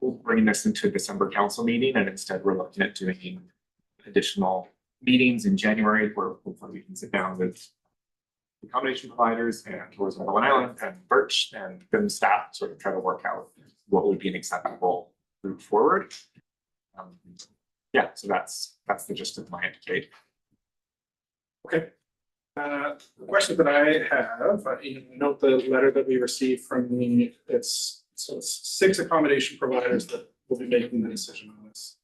will bring this into a December council meeting, and instead we're looking at doing additional meetings in January where hopefully we can sit down with accommodation providers and Tourism Northern Island and Birch and BIM staff sort of try to work out what would be an acceptable route forward. Yeah, so that's the gist of my update. Okay. The question that I have, you note the letter that we received from it's 6 accommodation providers that will be making the decision on this.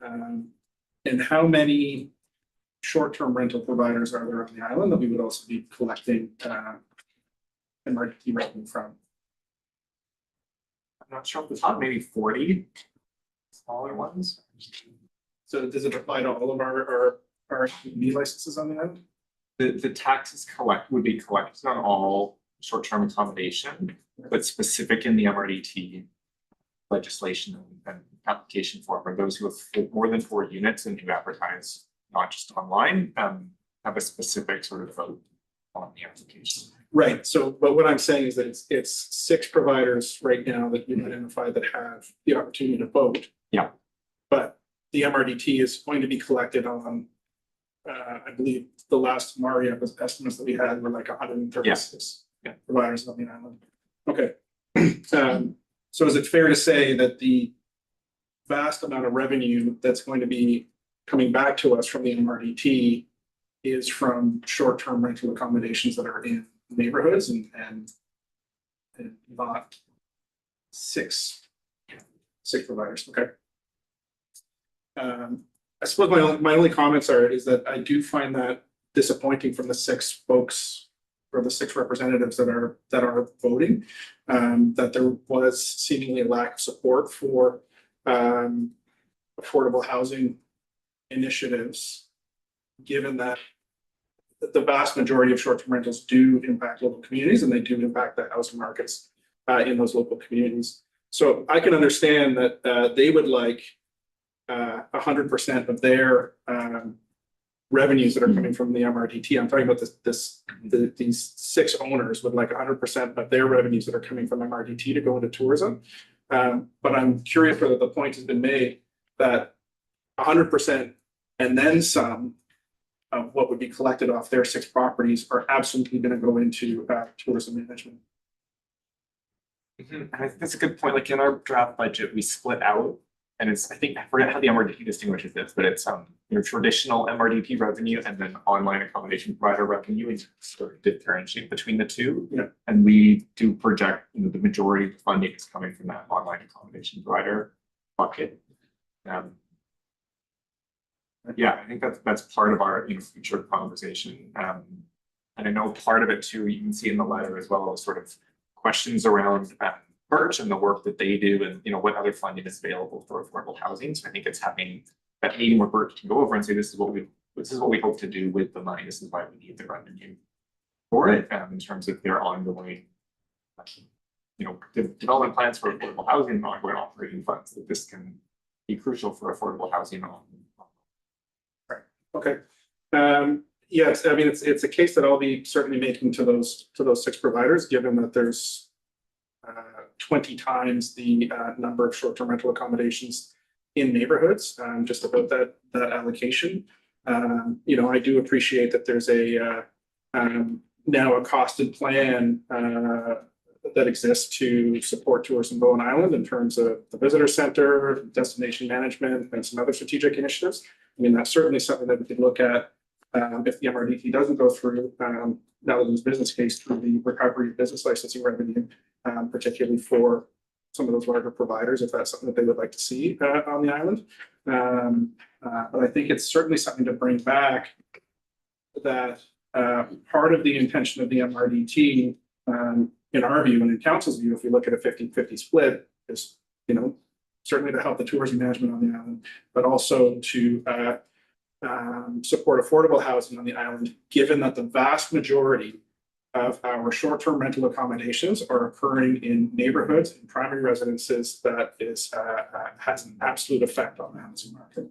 And how many short-term rental providers are there on the island that we would also be collecting MRDT revenue from? I'm not sure if it's maybe 40 smaller ones. So does it apply to all of our Airbnb licenses on the island? The taxes would be collected on all short-term accommodation, but specific in the MRDT legislation and application form for those who have more than 4 units and who advertise not just online. have a specific sort of vote on the application. Right, so, but what I'm saying is that it's 6 providers right now that you've identified that have the opportunity to vote. Yeah. But the MRDT is going to be collected on, I believe the last Maria estimates that we had were like 136 providers on the island. Okay. So is it fair to say that the vast amount of revenue that's going to be coming back to us from the MRDT is from short-term rental accommodations that are in neighborhoods and not six providers, okay? I suppose my only comments is that I do find that disappointing from the 6 folks or the 6 representatives that are voting, that there was seemingly a lack of support for affordable housing initiatives, given that the vast majority of short-term rentals do impact local communities and they do impact the housing markets in those local communities. So I can understand that they would like 100% of their revenues that are coming from the MRDT. I'm talking about these 6 owners would like 100% of their revenues that are coming from MRDT to go into tourism. But I'm curious whether the point has been made that 100% and then some of what would be collected off their 6 properties are absolutely going to go into tourism management. And I think that's a good point. Like in our draft budget, we split out, and it's, I think, I forget how the MRDT distinguishes this, but it's traditional MRDT revenue and then online accommodation provider revenue, and sort of differentiate between the two. Yeah. And we do project, the majority of the funding is coming from that online accommodation provider bucket. Yeah, I think that's part of our future conversation. And I know part of it too, you can see in the letter as well, sort of questions around Birch and the work that they do, and what other funding is available for affordable housing. So I think it's having that meeting where Birch can go over and say, this is what we hope to do with the money. This is why we need the revenue for it, in terms of their ongoing, development plans for affordable housing and ongoing operating funds. That this can be crucial for affordable housing. Okay. Yes, I mean, it's a case that I'll be certainly making to those 6 providers, given that there's 20 times the number of short-term rental accommodations in neighborhoods, just about that allocation. I do appreciate that there's now a costed plan that exists to support tourism Bowen Island in terms of the visitor center, destination management, and some other strategic initiatives. I mean, that's certainly something that we could look at if the MRDT doesn't go through now that business case through the recovery of business licensing revenue, particularly for some of those larger providers, if that's something that they would like to see on the island. But I think it's certainly something to bring back, that part of the intention of the MRDT, in our view and in council's view, if we look at a 50-50 split, is certainly to help the tourism management on the island, but also to support affordable housing on the island, given that the vast majority of our short-term rental accommodations are occurring in neighborhoods and primary residences that has an absolute effect on the housing market.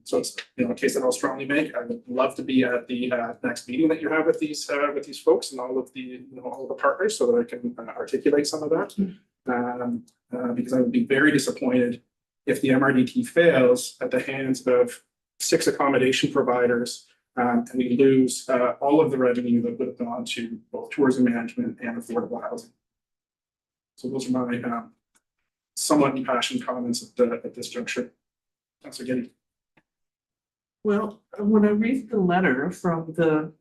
So it's a case that I'll strongly make. I would love to be at the next meeting that you have with these folks and all of the partners, so that I can articulate some of that. Because I would be very disappointed if the MRDT fails at the hands of 6 accommodation providers, and we lose all of the revenue that would have gone to both tourism management and affordable housing. So those are my somewhat impassioned comments at this juncture. Councilor Getty. Well, when I read the letter from the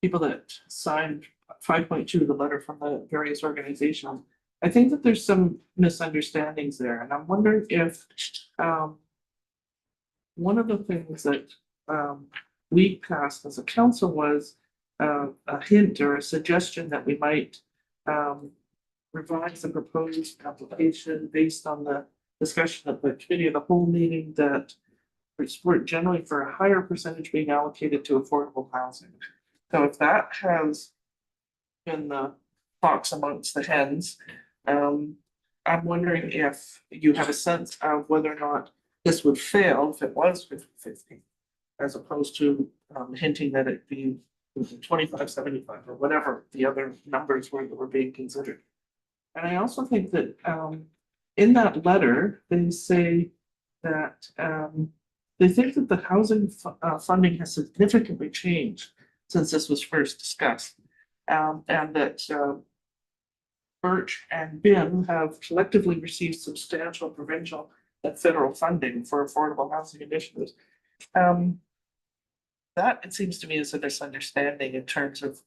people that signed 5.2, the letter from the various organizations, I think that there's some misunderstandings there, and I'm wondering if one of the things that we passed as a council was a hint or a suggestion that we might revise the proposed application based on the discussion at the committee of the whole meeting, that we support generally for a higher percentage being allocated to affordable housing. So if that has been the fox amongst the hens, I'm wondering if you have a sense of whether or not this would fail if it was 50-50. as opposed to hinting that it be 2575 or whatever the other numbers were that were being considered. And I also think that in that letter, they say that they think that the housing funding has significantly changed since this was first discussed. And that Birch and BIM have collectively received substantial provincial and federal funding for affordable housing initiatives. That, it seems to me, is a misunderstanding in terms of,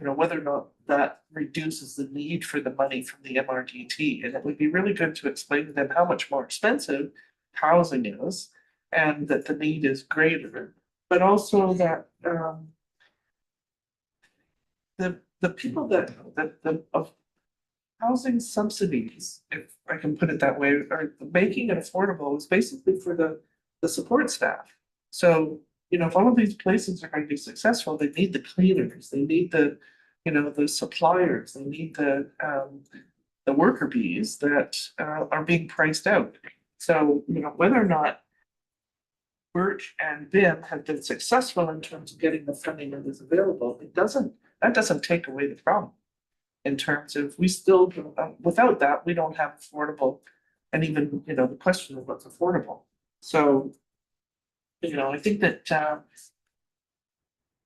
you know, whether or not that reduces the need for the money from the MRDT. And it would be really good to explain to them how much more expensive housing is and that the need is greater, but also that the people that of housing subsidies, if I can put it that way, are making it affordable is basically for the support staff. So, you know, if all of these places are going to be successful, they need the cleaners, they need the, you know, the suppliers, they need the worker bees that are being priced out. So, you know, whether or not Birch and BIM have been successful in terms of getting the funding that is available, that doesn't take away the problem. In terms of, we still, without that, we don't have affordable, and even, you know, the question of what's affordable. So, you know, I think that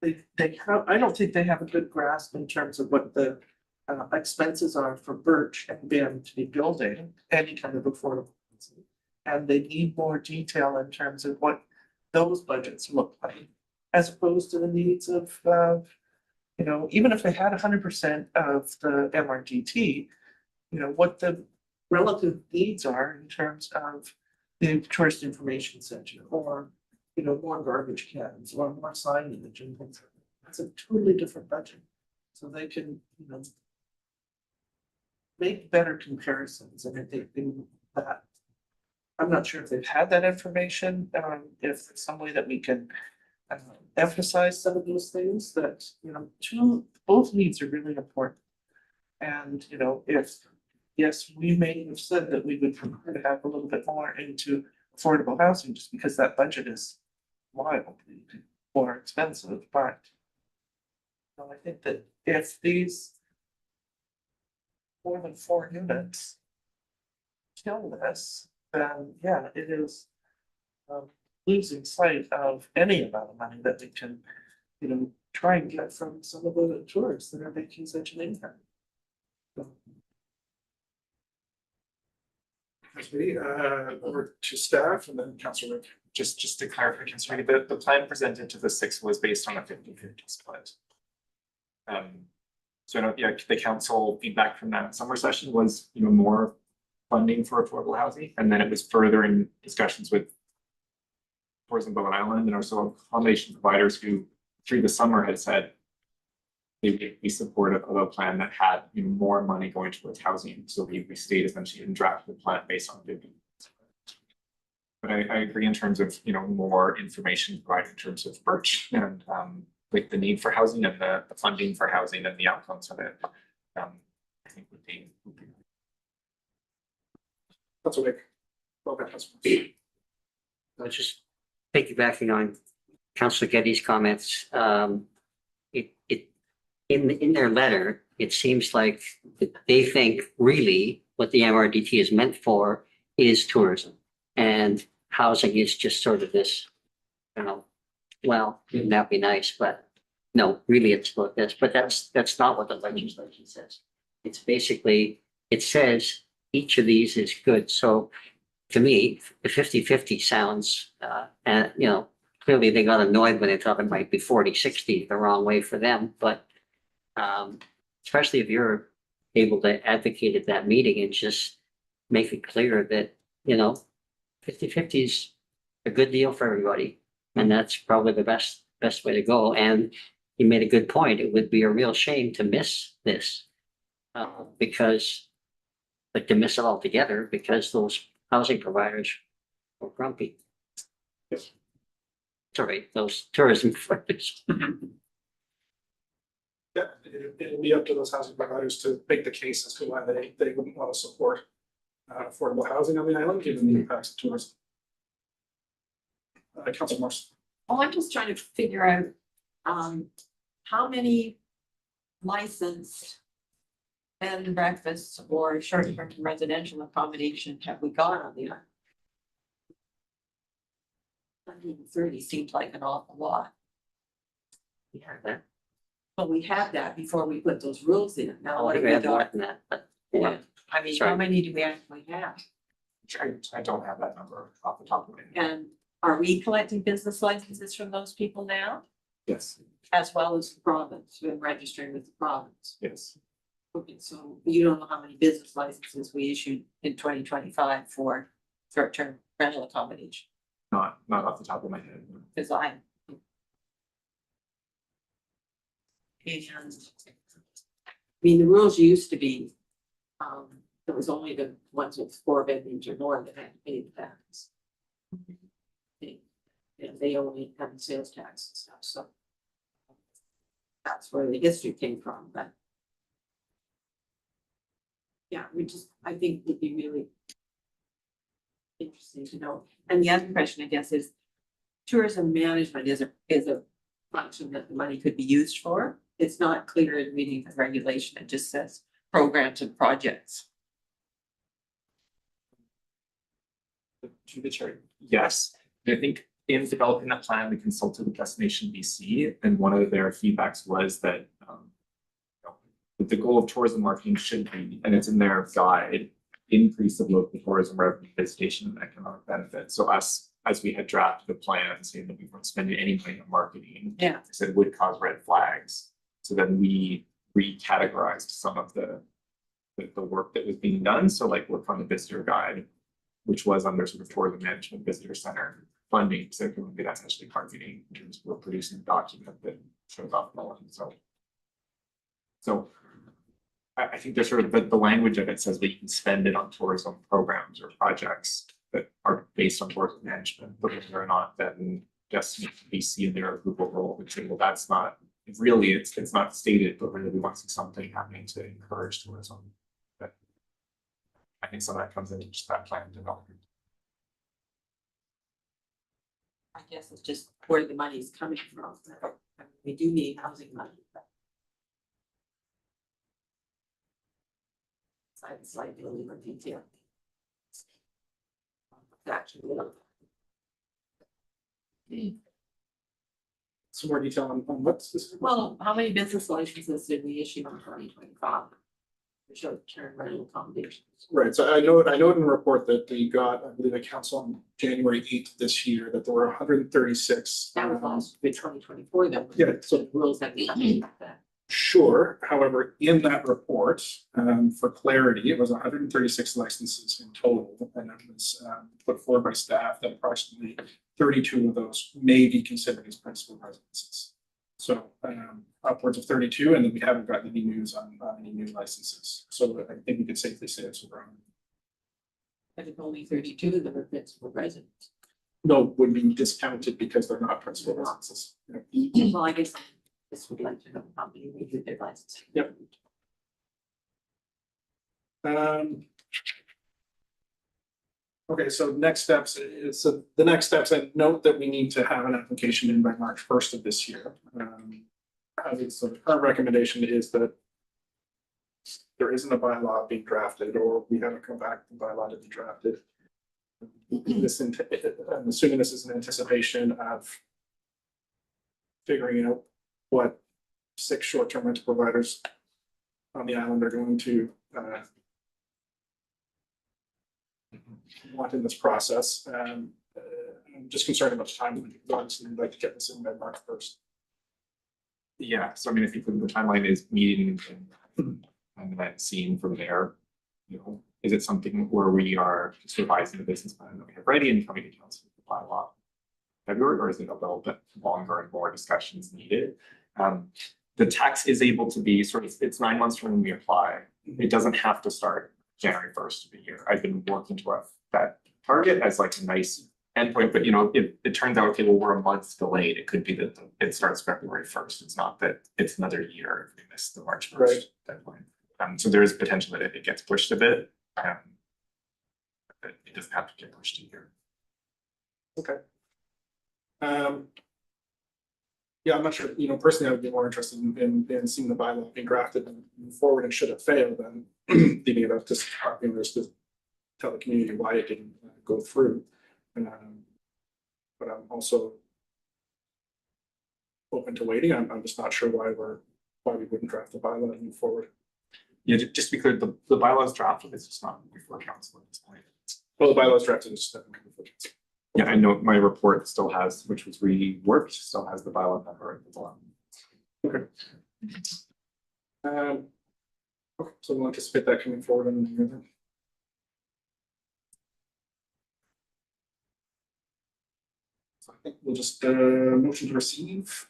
they have, I don't think they have a good grasp in terms of what the expenses are for Birch and BIM to be building any kind of affordable housing. And they need more detail in terms of what those budgets look like, as opposed to the needs of you know, even if they had 100% of the MRDT, you know, what the relative needs are in terms of the tourist information center, or, you know, more garbage cans, or more signage and things. That's a totally different budget. So they can, you know, make better comparisons. And I think that, I'm not sure if they've had that information, if there's some way that we can emphasize some of those things that, you know, both needs are really important. And, you know, if, yes, we may have said that we would prefer to have a little bit more into affordable housing just because that budget is wildly more expensive, but you know, I think that if these more than 4 units kill this, then yeah, it is losing sight of any amount of money that we can, you know, try and get from some of the tourists that are making such an impact. So, over to staff and then Councillor Rick. Just to clarify, Councillor Rick, the plan presented to the 6 was based on a 50-50 split. So I know, yeah, the council feedback from that summer session was, you know, more funding for affordable housing, and then it was further in discussions with Tourism Bowen Island and also accommodation providers who through the summer had said they would be supportive of a plan that had, you know, more money going towards housing. So we stayed essentially in draft the plan based on 50. But I agree in terms of, you know, more information provided in terms of Birch and like the need for housing and the funding for housing and the outcomes of it. I think would be. That's okay. Okay. I just piggybacking on Councillor Getty's comments, in their letter, it seems like they think really what the MRDT is meant for is tourism, and housing is just sort of this, you know, well, wouldn't that be nice, but no, really it's about this, but that's not what the legislation says. It's basically, it says each of these is good. So to me, the 50-50 sounds, and you know, clearly they got annoyed when they thought it might be 40-60 the wrong way for them. But especially if you're able to advocate at that meeting and just make it clear that, you know, 50-50 is a good deal for everybody. And that's probably the best way to go. And you made a good point. It would be a real shame to miss this because, like, to miss it altogether because those housing providers were grumpy. Yes. Sorry, those tourism providers. Yeah, it'll be up to those housing providers to make the case as to why they wouldn't want to support affordable housing on the island, given the impacts of tourism. Councillor Morse. Oh, I'm just trying to figure out, how many licensed bed and breakfasts or short-term residential accommodation have we got on the island? 130 seems like an awful lot. We have that. But we had that before we put those rules in. Now, I what think have we we have more got? than that, but. Yeah, I mean, Sorry. how many do we actually have? I don't have that number off the top of my head. And are we collecting business licenses from those people now? Yes, As well as the province, we're registering with the province? yes. Okay, so you don't know how many business licenses we issued in 2025 for short-term rental accommodation, Not off the top of my head. No. because I. And. I mean, the rules used to be, it was only the ones with 4 bedrooms or more that had to pay the tax. They only have the sales tax and stuff, so. That's where the history came from, but. Yeah, I think would be really. Interesting to know. And the other question, I guess, is tourism management is a function that the money could be used for. It's not clear in reading the regulation. It just says programs and projects. To the chair, yes. I think in developing that plan, we consulted with Destination BC, and one of their feedbacks was that that the goal of tourism marketing should be, and it's in their guide, increase of local tourism revenue, visitation, and economic benefit. So us, as we had drafted a plan saying that we weren't spending any money on marketing, Yeah. I said would cause red flags. So then we recategorized some of the work that was being done. So like work on the visitor guide, which was under sort of tourism management visitor center funding. So it would be that essentially marketing, in terms of we're producing a document that shows off all. So I think there's sort of the language of it says that you can spend it on tourism programs or projects that are based on tourism management, but whether or not then Destination BC in their approval role would say, well, that's not really, it's not stated, but really we want to see something happening to encourage tourism. But I think some of that comes into just that plan development. I guess it's just where the money is coming from. I mean, we do need housing money. But it's like a little more detail. Actually, Some more detail on what's this? well, how many business licenses did we issue in 2025? Short-term rental accommodations. Right, so I know in the report that we got, I believe, a council on January 8th this year, that there were 136. That was last, 2024 though. Yeah, so Rules that we updated that. sure, however, in that report, for clarity, it was 136 licenses in total, and it was put forward by staff that approximately 32 of those may be considered as principal residences. So upwards of 32, and then we haven't gotten any news on any new licenses. So I think we could safely say it's around. But if only 32 of them are principal residents. No, would be discounted because they're not principal residences. Well, I guess this would like to know how many renew their license. Yep. Okay, so next steps is, so the next steps, I note that we need to have an application in by March 1st of this year. So the current recommendation is that there isn't a bylaw being drafted, or we haven't come back with the bylaw to be drafted. I'm assuming this is an anticipation of figuring out what 6 short-term rental providers on the island are going to want in this process. I'm just concerned about the time. Obviously, we'd like to get this in by March 1st. Yeah, so I mean, I think the timeline is meeting and then seeing from there, you know, is it something where we are just revising the business plan that we have ready and coming to council with the bylaw in February, or is it a little bit longer and more discussions needed? The tax is able to be sort of, it's 9 months from when we apply. It doesn't have to start January 1st of the year. I've been working toward that target as like a nice endpoint, but you know, if it turns out, okay, well, we're a month delayed, it could be that it starts February 1st. It's not that it's another year if we miss the March 1st deadline. So there is potential that it gets pushed a bit. But it doesn't have to get pushed a year. Okay. Yeah, I'm not sure, personally, I would be more interested in seeing the bylaw being drafted and move forward, and should it fail, then leaving it up to just to tell the community why it didn't go through. But I'm also open to waiting. I'm just not sure why we wouldn't draft the bylaw and move forward. Yeah, just to be clear, the bylaws drafted, it's just not before council at this point. Well, the bylaws drafted is just not coming before council. Yeah, I know my report still has, which was reworked, still has the bylaw number at the bottom. Okay. Okay, so we'll anticipate that coming forward in the year then. So I think we'll just motion to receive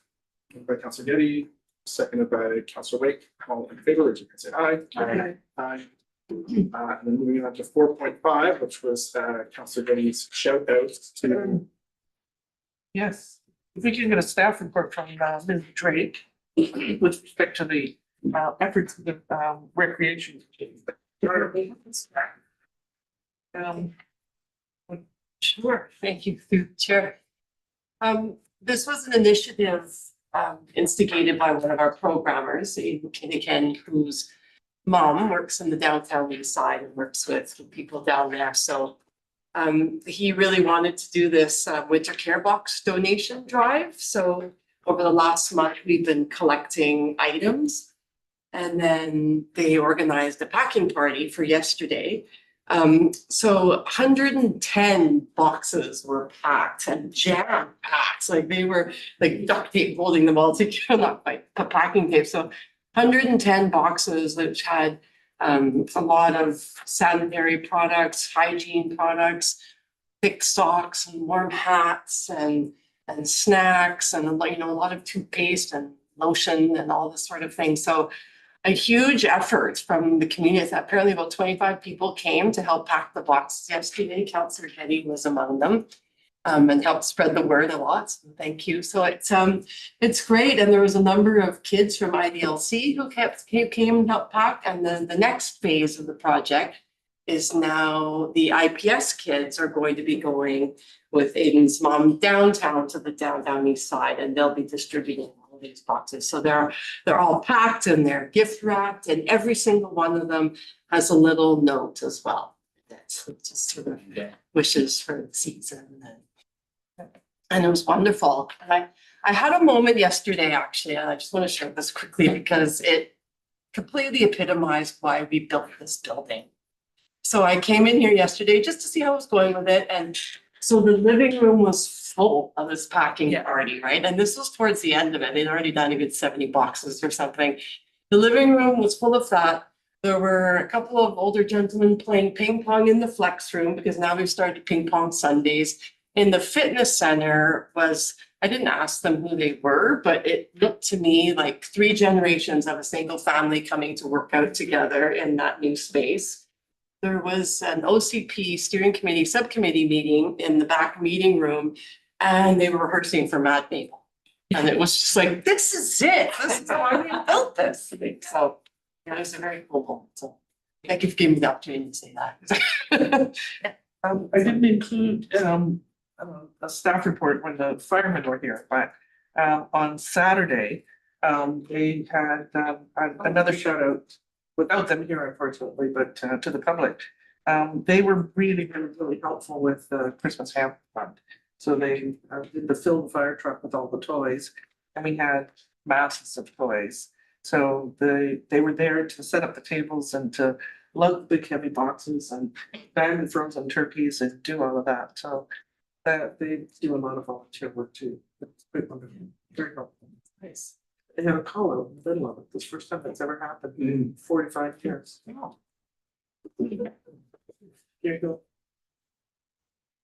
by Councillor Getty, seconded by Councillor Wake. All in favor, as you can say aye. Aye. Aye. And then moving on to 4.5, which was Councillor Getty's shout out to. Yes, if we can get a staff report from Ms. Drake with respect to the efforts of the recreation. Sure, thank you, through the chair. This was an initiative instigated by one of our programmers, Aidan Kinnigan, whose mom works in the downtown east side and works with people down there. So he really wanted to do this winter care box donation drive. So over the last month, we've been collecting items. And then they organized a packing party for yesterday. So 110 boxes were packed and jam packed. Like they were like duct tape holding them all together, not like packing tape. So 110 boxes which had a lot of sanitary products, hygiene products, thick socks and warm hats and snacks and a lot of toothpaste and lotion and all this sort of thing. So a huge effort from the community. Apparently about 25 people came to help pack the boxes yesterday. Councillor Getty was among them and helped spread the word a lot. So thank you. So it's great. And there was a number of kids from IDLC who came and helped pack. And then the next phase of the project is now the IPS kids are going to be going with Aidan's mom downtown to the downtown east side, and they'll be distributing all these boxes. So they're all packed and they're gift wrapped, and every single one of them has a little note as well. That's just sort of wishes for the season. And it was wonderful. And I had a moment yesterday, actually, and I just want to share this quickly because it completely epitomized why we built this building. So I came in here yesterday just to see how I was going with it. And so the living room was full of this packing party, right? And this was towards the end of it. They'd already done even 70 boxes or something. The living room was full of that. There were a couple of older gentlemen playing ping pong in the flex room because now we've started ping pong Sundays. In the fitness center I didn't ask them who they were, but it looked to me like 3 generations of a single family coming to work out together in that new space. There was an OCP steering committee subcommittee meeting in the back meeting room, and they were rehearsing for Mad Maple. And it was just like, this is it. This is why we built this. So it was a very cool moment. So thank you for giving me the opportunity to say that. I didn't include a staff report when the firemen were here, but on Saturday, they had another shout out without them here, unfortunately, but to the public. They were really helpful with the Christmas ham fund. So they did the fill the fire truck with all the toys, and we had masses of toys. So they were there to set up the tables and to load the big heavy boxes and bag the frozen turkeys and do all of that. So they do a lot of volunteer work too. It's quite wonderful. Very helpful. Nice. They had a call out in the middle of it. This first time that's ever happened in 45 years. Oh. Here you go.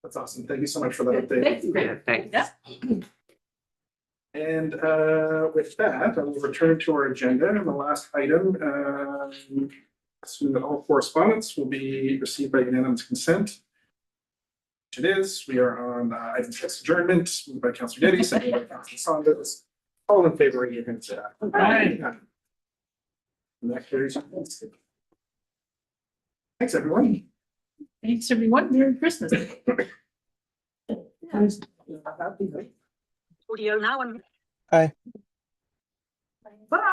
That's awesome. Thank you so much for that update. Thanks. And with that, I will return to our agenda. And the last item, assuming that all correspondence will be received by unanimous consent. Which it is. We are on item 6 adjournment, moved by Councillor Getty, seconded by Councillor Saunders. All in favor, you can say aye. Aye. And that carries. Thanks, everyone. Thanks, everyone. Merry Christmas. Audio now and Aye.